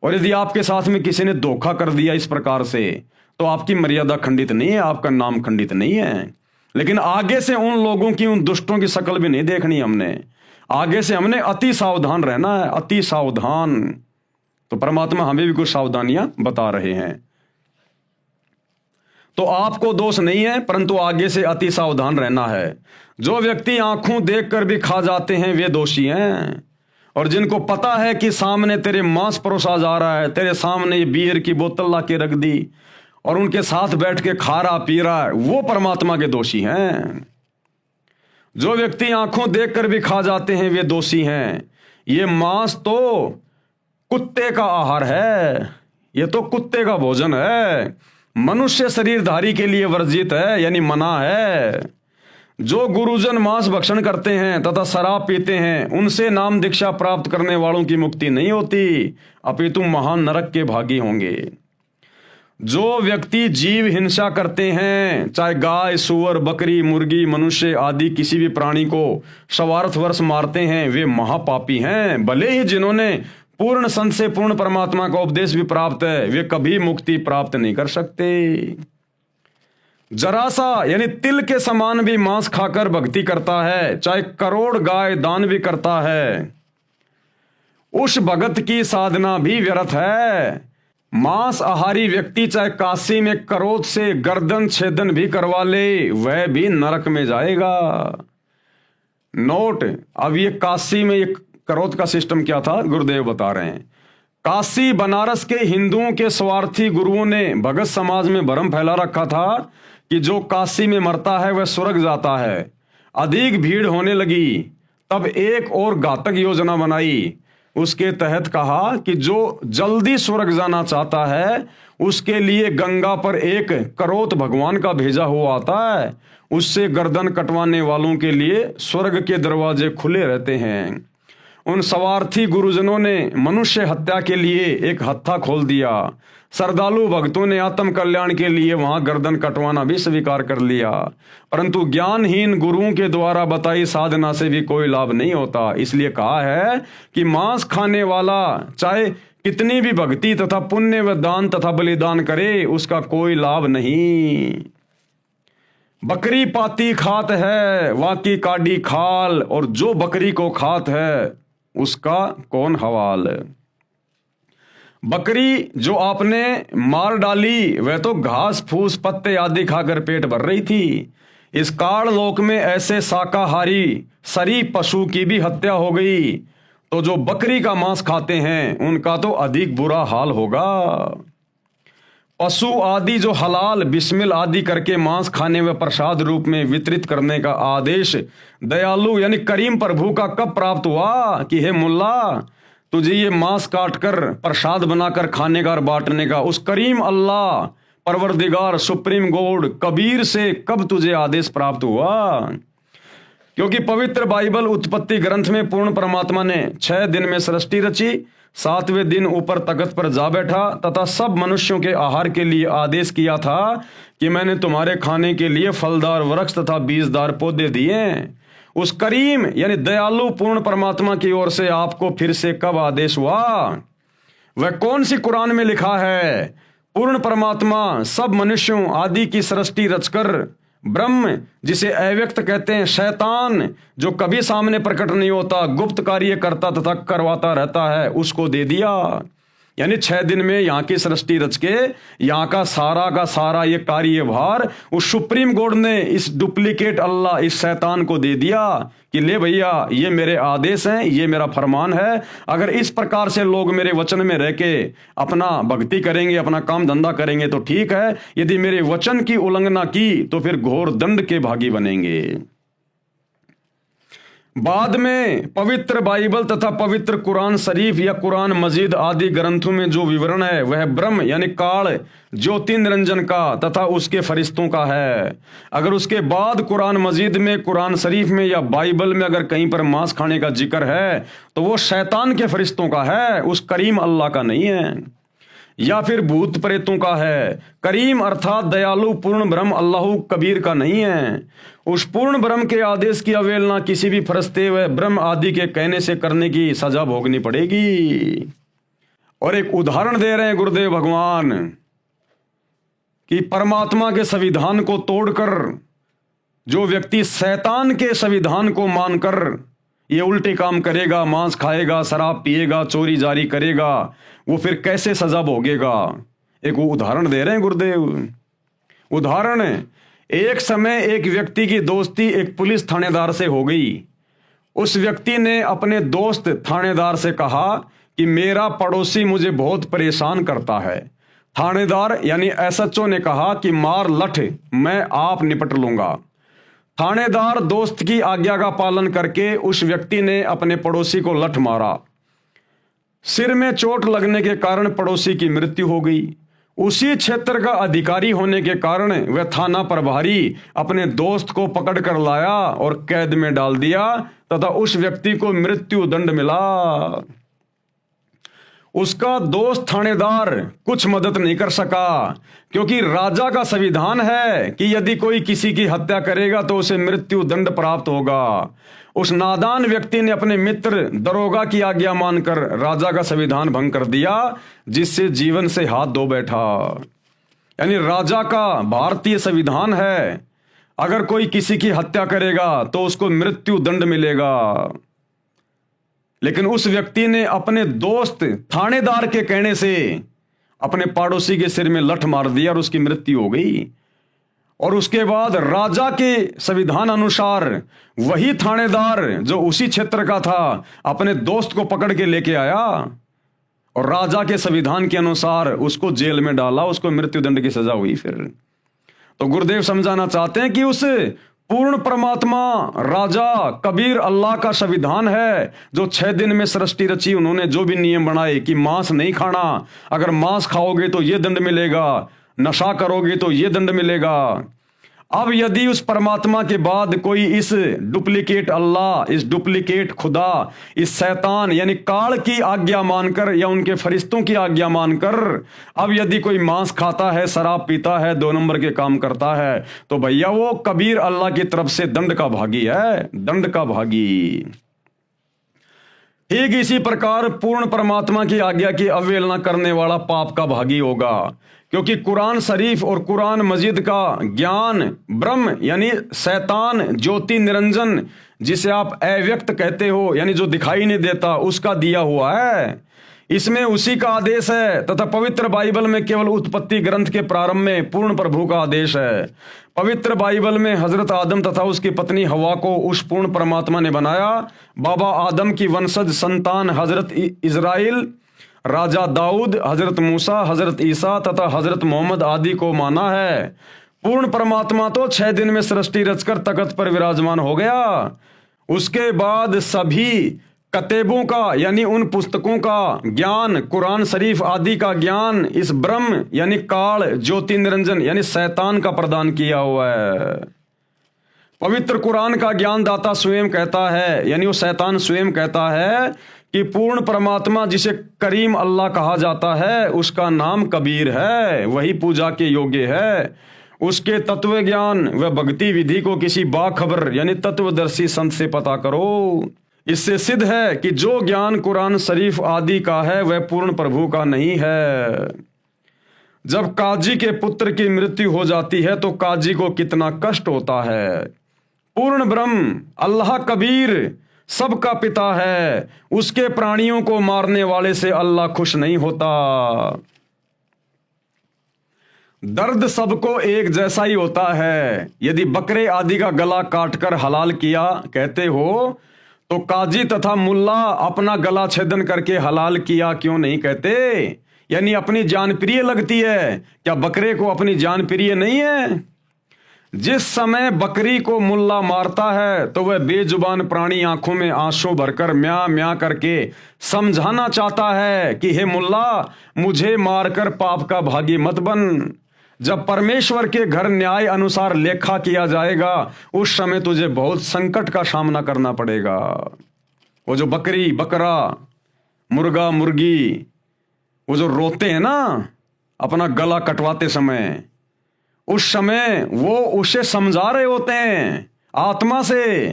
और यदि आपके साथ में किसी ने धोखा कर दिया इस प्रकार से, तो आपकी मर्यादा खंडित नहीं है, आपका नाम खंडित नहीं है। लेकिन आगे से उन लोगों की, उन दुष्टों की शक्ल भी नहीं देखनी हमने। आगे से हमने अति सावधान रहना है, अति सावधान। तो परमात्मा हमें भी कुछ सावधानियां बता रहे हैं। तो आपको दोष नहीं है, परंतु आगे से अति सावधान रहना है। जो व्यक्ति आंखों देखकर भी खा जाते हैं वे दोषी हैं। और जिनको पता है कि सामने तेरे मांस परोसा जा रहा है, तेरे सामने ये बियर की बोतल ला के रख दी और उनके साथ बैठ के खा रहा पी रहा है, वो परमात्मा के दोषी हैं। जो व्यक्ति आंखों देखकर भी खा जाते हैं वे दोषी हैं। ये मांस तो कुत्ते का आहार है, ये तो कुत्ते का भोजन है, मनुष्य शरीरधारी के लिए वर्जित है, यानी मना है। जो गुरुजन मांस भक्षण करते हैं तथा शराब पीते हैं, उनसे नाम दीक्षा प्राप्त करने वालों की मुक्ति नहीं होती, अपितु महान नरक के भागी होंगे। जो व्यक्ति जीव हिंसा करते हैं, चाहे गाय, सुअर, बकरी, मुर्गी, मनुष्य आदि किसी भी प्राणी को स्वार्थवश मारते हैं, वे महापापी हैं। भले ही जिन्होंने पूर्ण संत से पूर्ण परमात्मा का उपदेश भी प्राप्त है, वे कभी मुक्ति प्राप्त नहीं कर सकते। जरा सा यानी तिल के समान भी मांस खाकर भक्ति करता है, चाहे करोड़ गाय दान भी करता है, उस भगत की साधना भी व्यर्थ है। मांस आहारी व्यक्ति चाहे काशी में करोध से गर्दन छेदन भी करवा ले, वह भी नरक में जाएगा। नोट, अब ये काशी में एक करोध का सिस्टम क्या था, गुरुदेव बता रहे हैं। काशी बनारस के हिंदुओं के स्वार्थी गुरुओं ने भगत समाज में भ्रम फैला रखा था कि जो काशी में मरता है वह स्वर्ग जाता है। अधिक भीड़ होने लगी, तब एक और घातक योजना बनाई। उसके तहत कहा कि जो जल्दी स्वर्ग जाना चाहता है उसके लिए गंगा पर एक करोत भगवान का भेजा हुआ आता है, उससे गर्दन कटवाने वालों के लिए स्वर्ग के दरवाजे खुले रहते हैं। उन स्वार्थी गुरुजनों ने मनुष्य हत्या के लिए एक हत्था खोल दिया। श्रद्धालु भक्तों ने आत्म कल्याण के लिए वहां गर्दन कटवाना भी स्वीकार कर लिया, परंतु ज्ञानहीन गुरुओं के द्वारा बताई साधना से भी कोई लाभ नहीं होता। इसलिए कहा है कि मांस खाने वाला चाहे कितनी भी भक्ति तथा पुण्य व दान तथा बलिदान करे, उसका कोई लाभ नहीं। बकरी पाती खात है, वाकी काडी खाल, और जो बकरी को खात है उसका कौन हवाल। बकरी जो आपने मार डाली वह तो घास फूस पत्ते आदि खाकर पेट भर रही थी। इस काल लोक में ऐसे शाकाहारी शरीफ पशु की भी हत्या हो गई तो जो बकरी का मांस खाते हैं उनका तो अधिक बुरा हाल होगा। पशु आदि जो हलाल बिस्मिल आदि करके मांस खाने व प्रसाद रूप में वितरित करने का आदेश दयालु यानी करीम प्रभु का कब प्राप्त हुआ कि हे मुल्ला, तुझे ये मांस काट कर प्रसाद बनाकर खाने का और बांटने का उस करीम अल्लाह परवरदिगार सुप्रीम गॉड कबीर से कब तुझे आदेश प्राप्त हुआ? क्योंकि पवित्र बाइबल उत्पत्ति ग्रंथ में पूर्ण परमात्मा ने 6 दिन में सृष्टि रची, 7वें दिन ऊपर तख्त पर जा बैठा तथा सब मनुष्यों के आहार के लिए आदेश किया था कि मैंने तुम्हारे खाने के लिए फलदार वृक्ष तथा बीजदार पौधे दिए। उस करीम यानी दयालु पूर्ण परमात्मा की ओर से आपको फिर से कब आदेश हुआ? वह कौन सी कुरान में लिखा है? पूर्ण परमात्मा सब मनुष्यों आदि की सृष्टि रचकर ब्रह्म जिसे अव्यक्त कहते हैं, शैतान जो कभी सामने प्रकट नहीं होता, गुप्त कार्य करता तथा करवाता रहता है, उसको दे दिया। यानी 6 दिन में यहाँ की सृष्टि रच के यहाँ का सारा ये कार्यभार उस सुप्रीम गॉड ने इस डुप्लीकेट अल्लाह इस शैतान को दे दिया कि ले भैया ये मेरे आदेश हैं, ये मेरा फरमान है। अगर इस प्रकार से लोग मेरे वचन में रह के अपना भक्ति करेंगे, अपना काम धंधा करेंगे तो ठीक है, यदि मेरे वचन की उल्लंघना की तो फिर घोर दंड के भागी बनेंगे। बाद में पवित्र बाइबल तथा पवित्र कुरान शरीफ या कुरान मजीद आदि ग्रंथों में जो विवरण है वह ब्रह्म यानी काल ज्योति निरंजन का तथा उसके फरिश्तों का है। अगर उसके बाद कुरान मजीद में, कुरान शरीफ में या बाइबल में अगर कहीं पर मांस खाने का जिक्र है तो वो शैतान के फरिश्तों का है, उस करीम अल्लाह का नहीं है। या फिर भूत प्रेतों का है। करीम अर्थात दयालु पूर्ण ब्रह्म अल्लाह कबीर का नहीं है। उस पूर्ण ब्रह्म के आदेश की अवहेलना किसी भी फरिश्ते व ब्रह्म आदि के कहने से करने की सजा भोगनी पड़ेगी। और एक उदाहरण दे रहे हैं गुरुदेव भगवान कि परमात्मा के संविधान को तोड़कर जो व्यक्ति शैतान के संविधान को मानकर ये उल्टे काम करेगा, मांस खाएगा, शराब पिएगा, चोरी जारी करेगा, वो फिर कैसे सजा भोगेगा। एक उदाहरण दे रहे हैं गुरुदेव। उदाहरण, एक समय एक व्यक्ति की दोस्ती एक पुलिस थानेदार से हो गई। उस व्यक्ति ने अपने दोस्त थानेदार से कहा कि मेरा पड़ोसी मुझे बहुत परेशान करता है। थानेदार यानी एसएचओ ने कहा कि मार लठ, मैं आप निपट लूंगा। थानेदार दोस्त की आज्ञा का पालन करके उस व्यक्ति ने अपने पड़ोसी को लठ मारा। सिर में चोट लगने के कारण पड़ोसी की मृत्यु हो गई। उसी क्षेत्र का अधिकारी होने के कारण वह थाना प्रभारी अपने दोस्त को पकड़ कर लाया और कैद में डाल दिया तथा उस व्यक्ति को मृत्यु दंड मिला। उसका दोस्त थानेदार कुछ मदद नहीं कर सका क्योंकि राजा का संविधान है कि यदि कोई किसी की हत्या करेगा तो उसे मृत्यु दंड प्राप्त होगा। उस नादान व्यक्ति ने अपने मित्र दरोगा की आज्ञा मानकर राजा का संविधान भंग कर दिया, जिससे जीवन से हाथ धो बैठा। यानी राजा का भारतीय संविधान है, अगर कोई किसी की हत्या करेगा तो उसको मृत्यु दंड मिलेगा। लेकिन उस व्यक्ति ने अपने दोस्त थानेदार के कहने से अपने पड़ोसी के सिर में लठ मार दिया और उसकी मृत्यु हो गई। और उसके बाद राजा के संविधान अनुसार वही थानेदार जो उसी क्षेत्र का था अपने दोस्त को पकड़ के लेके आया और राजा के संविधान के अनुसार उसको जेल में डाला, उसको मृत्यु दंड की सजा हुई। फिर तो गुरुदेव समझाना चाहते हैं कि उस पूर्ण परमात्मा राजा कबीर अल्लाह का संविधान है जो 6 दिन में सृष्टि रची। उन्होंने जो भी नियम बनाए कि मांस नहीं खाना, अगर मांस खाओगे तो ये दंड मिलेगा, नशा करोगे तो ये दंड मिलेगा। अब यदि उस परमात्मा के बाद कोई इस डुप्लीकेट अल्लाह, इस डुप्लीकेट खुदा, इस शैतान यानी काल की आज्ञा मानकर या उनके फरिश्तों की आज्ञा मानकर अब यदि कोई मांस खाता है, शराब पीता है, 2 नंबर के काम करता है, तो भैया वो कबीर अल्लाह की तरफ से दंड का भागी है, दंड का भागी। ठीक इसी प्रकार पूर्ण परमात्मा की आज्ञा की अवहेलना करने वाला पाप का भागी होगा, क्योंकि कुरान शरीफ और कुरान मजीद का ज्ञान ब्रह्म यानी शैतान ज्योति निरंजन जिसे आप अव्यक्त कहते हो यानी जो दिखाई नहीं देता उसका दिया हुआ है। इसमें उसी का आदेश है तथा पवित्र बाइबल में केवल उत्पत्ति ग्रंथ के प्रारंभ में पूर्ण प्रभु का आदेश है। पवित्र बाइबल में हजरत आदम तथा उसकी पत्नी हवा को उस पूर्ण परमात्मा ने बनाया। बाबा आदम की वंशज संतान हजरत इजराइल, राजा दाऊद, हजरत मूसा, हजरत ईसा तथा हजरत मोहम्मद आदि को माना है। पूर्ण परमात्मा तो 6 दिन में सृष्टि रचकर तख्त पर विराजमान हो गया। उसके बाद सभी कतेबों का यानी उन पुस्तकों का ज्ञान, कुरान शरीफ आदि का ज्ञान इस ब्रह्म यानी काल ज्योति निरंजन यानी शैतान का प्रदान किया हुआ है। पवित्र कुरान का ज्ञान दाता स्वयं कहता है यानी वो शैतान स्वयं कहता है कि पूर्ण परमात्मा जिसे करीम अल्लाह कहा जाता है उसका नाम कबीर है, वही पूजा के योग्य है। उसके तत्व ज्ञान व भक्ति विधि को किसी बाखबर यानी तत्वदर्शी संत से पता करो। इससे सिद्ध है कि जो ज्ञान कुरान शरीफ आदि का है वह पूर्ण प्रभु का नहीं है। जब काजी के पुत्र की मृत्यु हो जाती है तो काजी को कितना कष्ट होता है। पूर्ण ब्रह्म अल्लाह कबीर सबका पिता है, उसके प्राणियों को मारने वाले से अल्लाह खुश नहीं होता। दर्द सबको एक जैसा ही होता है। यदि बकरे आदि का गला काटकर हलाल किया कहते हो तो काजी तथा मुल्ला अपना गला छेदन करके हलाल किया क्यों नहीं कहते? यानी अपनी जान प्रिय लगती है, क्या बकरे को अपनी जान प्रिय नहीं है? जिस समय बकरी को मुल्ला मारता है तो वह बेजुबान प्राणी आंखों में आंसू भरकर म्या म्या करके समझाना चाहता है कि हे मुल्ला, मुझे मारकर पाप का भागी मत बन। जब परमेश्वर के घर न्याय अनुसार लेखा किया जाएगा उस समय तुझे बहुत संकट का सामना करना पड़ेगा। वो जो बकरी, बकरा, मुर्गा, मुर्गी वो जो रोते हैं ना अपना गला कटवाते समय, उस समय वो उसे समझा रहे होते हैं आत्मा से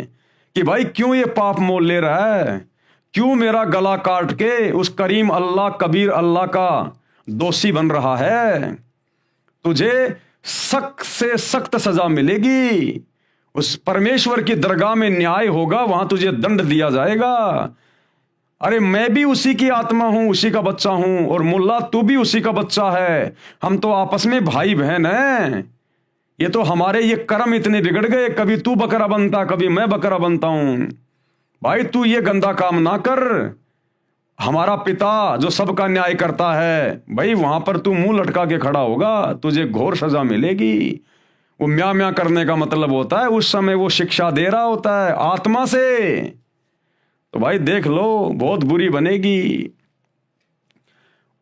कि भाई क्यों ये पाप मोल ले रहा है, क्यों मेरा गला काट के उस करीम अल्लाह कबीर अल्लाह का दोषी बन रहा है। तुझे सख्त से सख्त सजा मिलेगी। उस परमेश्वर की दरगाह में न्याय होगा, वहां तुझे दंड दिया जाएगा। अरे मैं भी उसी की आत्मा हूं, उसी का बच्चा हूं, और मुल्ला तू भी उसी का बच्चा है। हम तो आपस में भाई बहन हैं। ये तो हमारे ये कर्म इतने बिगड़ गए, कभी तू बकरा बनता, कभी मैं बकरा बनता हूं। भाई तू ये गंदा काम ना कर। हमारा पिता जो सबका न्याय करता है, भाई वहां पर तू मुंह लटका के खड़ा होगा, तुझे घोर सजा मिलेगी। वो म्या म्या करने का मतलब होता है उस समय वो शिक्षा दे रहा होता है आत्मा से। तो भाई देख लो, बहुत बुरी बनेगी।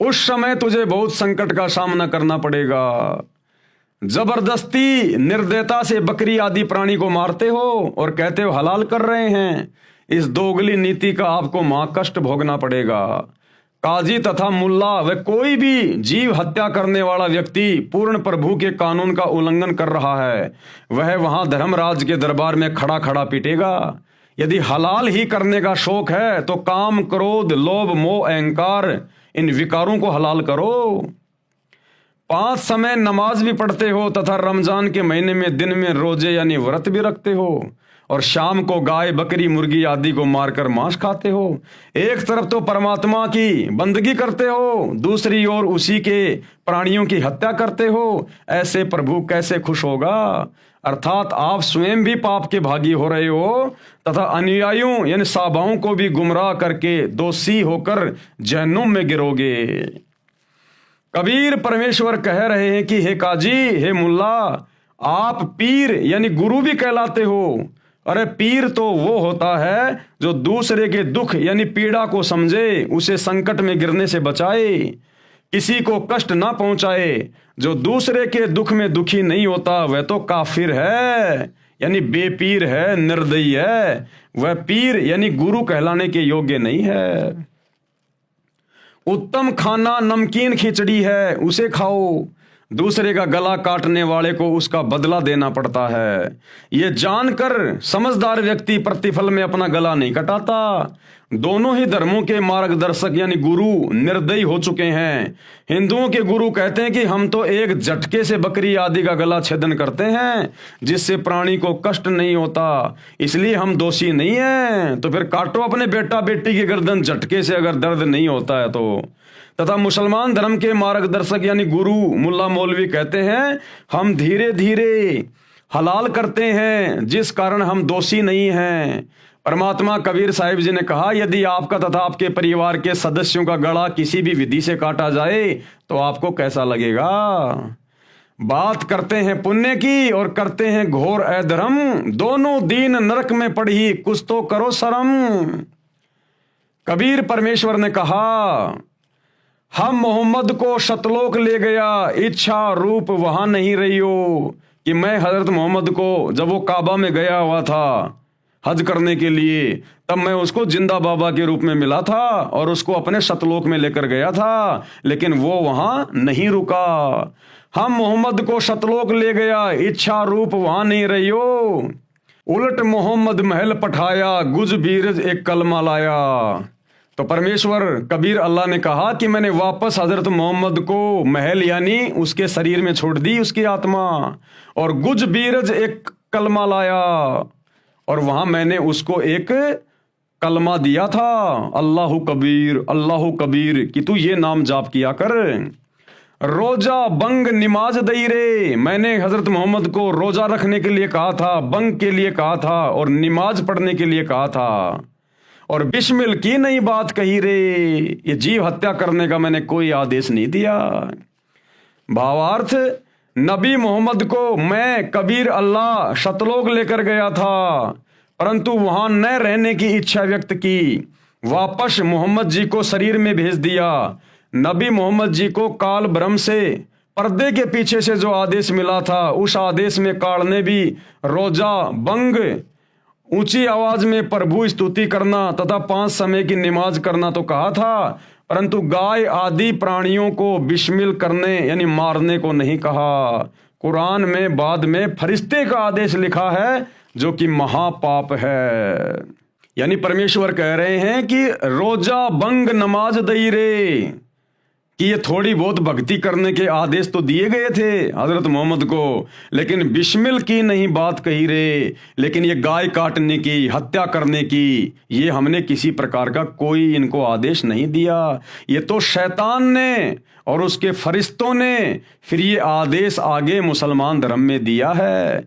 उस समय तुझे बहुत संकट का सामना करना पड़ेगा। जबरदस्ती निर्दयता से बकरी आदि प्राणी को मारते हो और कहते हो हलाल कर रहे हैं। इस दोगली नीति का आपको महाकष्ट भोगना पड़ेगा। काजी तथा मुल्ला व कोई भी जीव हत्या करने वाला व्यक्ति पूर्ण प्रभु के कानून का उल्लंघन कर रहा है, वह वहां धर्मराज के दरबार में खड़ा खड़ा पीटेगा। यदि हलाल ही करने का शौक है तो काम, क्रोध, लोभ, मोह, अहंकार इन विकारों को हलाल करो। 5 समय नमाज भी पढ़ते हो तथा रमजान के महीने में दिन में रोजे यानी व्रत भी रखते हो, और शाम को गाय, बकरी, मुर्गी आदि को मारकर मांस खाते हो। एक तरफ तो परमात्मा की बंदगी करते हो, दूसरी ओर उसी के प्राणियों की हत्या करते हो। ऐसे प्रभु कैसे खुश होगा? अर्थात आप स्वयं भी पाप के भागी हो रहे हो तथा अनुयायियों यानी साबाओं को भी गुमराह करके दोषी होकर जहन्नुम में गिरोगे। कबीर परमेश्वर कह रहे हैं कि हे काजी, हे मुल्ला, आप पीर यानी गुरु भी कहलाते हो। अरे पीर तो वो होता है जो दूसरे के दुख यानी पीड़ा को समझे, उसे संकट में गिरने से बचाए, किसी को कष्ट ना पहुंचाए। जो दूसरे के दुख में दुखी नहीं होता वह तो काफिर है यानी बेपीर है, निर्दयी है। वह पीर यानी गुरु कहलाने के योग्य नहीं है। उत्तम खाना नमकीन खिचड़ी है, उसे खाओ। दूसरे का गला काटने वाले को उसका बदला देना पड़ता है। ये जानकर समझदार व्यक्ति प्रतिफल में अपना गला नहीं कटाता। दोनों ही धर्मों के मार्गदर्शक यानी गुरु निर्दयी हो चुके हैं। हिंदुओं के गुरु कहते हैं कि हम तो एक झटके से बकरी आदि का गला छेदन करते हैं जिससे प्राणी को कष्ट नहीं होता, इसलिए हम दोषी नहीं हैं। तो फिर काटो अपने बेटा बेटी की गर्दन झटके से अगर दर्द नहीं होता है तो। तथा मुसलमान धर्म के मार्गदर्शक यानी गुरु मुल्ला मौलवी कहते हैं हम धीरे धीरे हलाल करते हैं जिस कारण हम दोषी नहीं हैं। परमात्मा कबीर साहिब जी ने कहा यदि आपका तथा आपके परिवार के सदस्यों का गला किसी भी विधि से काटा जाए तो आपको कैसा लगेगा। बात करते हैं पुण्य की और करते हैं घोर अधर्म, दोनों दीन नरक में पड़ी कुछ तो करो शर्म। कबीर परमेश्वर ने कहा हम मोहम्मद को शतलोक ले गया, इच्छा रूप वहां नहीं रही हो। कि मैं हजरत मोहम्मद को जब वो काबा में गया हुआ था हज करने के लिए, तब मैं उसको जिंदा बाबा के रूप में मिला था और उसको अपने शतलोक में लेकर गया था, लेकिन वो वहां नहीं रुका। हम मोहम्मद को शतलोक ले गया, इच्छा रूप वहां नहीं रही हो। उलट मोहम्मद महल पठाया, गुज बीरज एक कलमा लाया। तो परमेश्वर कबीर अल्लाह ने कहा कि मैंने वापस हजरत मोहम्मद को महल यानी उसके शरीर में छोड़ दी उसकी आत्मा, और गुज बीरज एक कलमा लाया, और वहां मैंने उसको एक कलमा दिया था, अल्लाहु कबीर कि तू ये नाम जाप किया कर। रोजा बंग निमाज दई रे, मैंने हजरत मोहम्मद को रोजा रखने के लिए कहा था, बंग के लिए कहा था और निमाज पढ़ने के लिए कहा था, और बिस्मिल की नई बात कही रे, ये जीव हत्या करने का मैंने कोई आदेश नहीं दिया। भावार्थ नबी मोहम्मद को मैं कबीर अल्लाह शतलोक लेकर गया था, परंतु वहां न रहने की इच्छा व्यक्त की, वापस मोहम्मद जी को शरीर में भेज दिया। नबी मोहम्मद जी को काल ब्रह्म से पर्दे के पीछे से जो आदेश मिला था, उस आदेश में काल ने भी रोजा बंग, ऊंची आवाज में प्रभु स्तुति करना तथा 5 समय की नमाज करना तो कहा था, परंतु गाय आदि प्राणियों को बिस्मिल करने यानी मारने को नहीं कहा। कुरान में बाद में फरिश्ते का आदेश लिखा है जो कि महापाप है। यानी परमेश्वर कह रहे हैं कि रोजा बंग नमाज दई रे, कि ये थोड़ी बहुत भक्ति करने के आदेश तो दिए गए थे हजरत मोहम्मद को, लेकिन बिस्मिल की नहीं बात कही रे, लेकिन ये गाय काटने की, हत्या करने की, ये हमने किसी प्रकार का कोई इनको आदेश नहीं दिया। ये तो शैतान ने और उसके फरिश्तों ने फिर ये आदेश आगे मुसलमान धर्म में दिया है।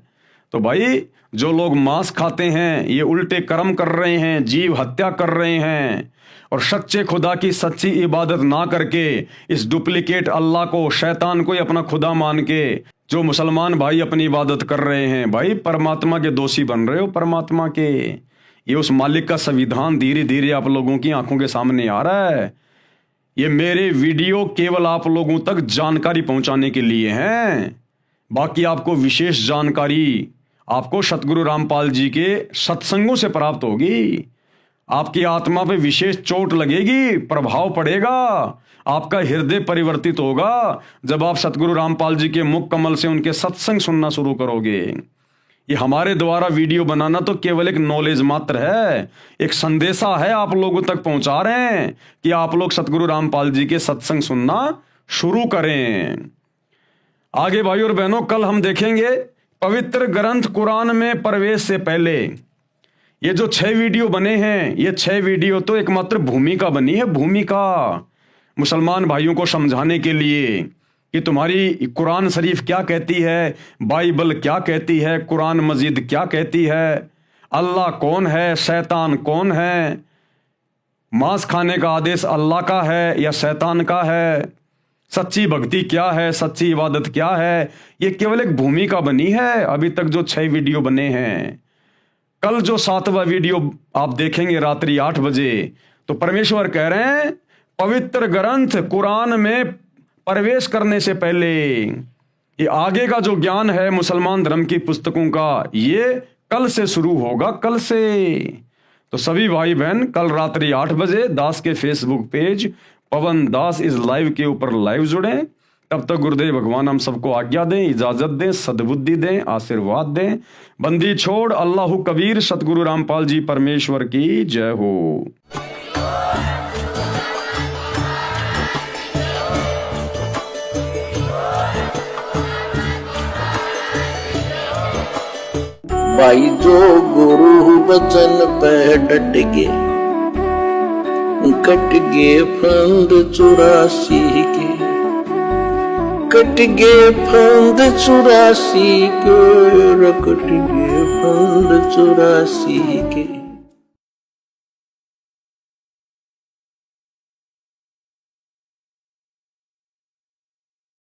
तो भाई जो लोग मांस खाते हैं ये उल्टे कर्म कर रहे हैं, जीव हत्या कर रहे हैं, और सच्चे खुदा की सच्ची इबादत ना करके इस डुप्लीकेट अल्लाह को, शैतान को ही अपना खुदा मान के जो मुसलमान भाई अपनी इबादत कर रहे हैं, भाई परमात्मा के दोषी बन रहे हो। परमात्मा के ये उस मालिक का संविधान धीरे धीरे आप लोगों की आंखों के सामने आ रहा है। ये मेरे वीडियो केवल आप लोगों तक जानकारी पहुंचाने के लिए हैं, बाकी आपको विशेष जानकारी आपको सतगुरु रामपाल जी के सत्संगों से प्राप्त होगी। आपकी आत्मा पे विशेष चोट लगेगी, प्रभाव पड़ेगा, आपका हृदय परिवर्तित होगा जब आप सतगुरु रामपाल जी के मुख कमल से उनके सत्संग सुनना शुरू करोगे। ये हमारे द्वारा वीडियो बनाना तो केवल एक नॉलेज मात्र है, एक संदेशा है आप लोगों तक पहुंचा रहे हैं कि आप लोग सतगुरु रामपाल जी के सत्संग सुनना शुरू करें। आगे भाई और बहनों, कल हम देखेंगे पवित्र ग्रंथ कुरान में प्रवेश से पहले ये जो 6 वीडियो बने हैं, ये 6 वीडियो तो एकमात्र भूमिका बनी है, भूमिका मुसलमान भाइयों को समझाने के लिए कि तुम्हारी कुरान शरीफ क्या कहती है, बाइबल क्या कहती है, कुरान मजीद क्या कहती है, अल्लाह कौन है, शैतान कौन है, मांस खाने का आदेश अल्लाह का है या शैतान का है, सच्ची भक्ति क्या है, सच्ची इबादत क्या है। ये केवल एक भूमिका बनी है अभी तक जो 6 वीडियो बने हैं। कल जो 7वां वीडियो आप देखेंगे रात्रि 8 बजे, तो परमेश्वर कह रहे हैं पवित्र ग्रंथ कुरान में प्रवेश करने से पहले ये आगे का जो ज्ञान है मुसलमान धर्म की पुस्तकों का, ये कल से शुरू होगा, कल से। तो सभी भाई बहन कल रात्रि 8 बजे दास के Facebook page Pawan Das is live के ऊपर लाइव जुड़ें। तब तक गुरुदेव भगवान हम सबको आज्ञा दें, इजाजत दें, सद्बुद्धि दें, आशीर्वाद दें। बंदी छोड़ अल्लाह कबीर, सतगुरु रामपाल जी परमेश्वर की जय हो। भाई जो गुरु बचन पे डट गए, कट गए फंद 84 के, कट गए फंद 84 के, कट गए फंद 84 के।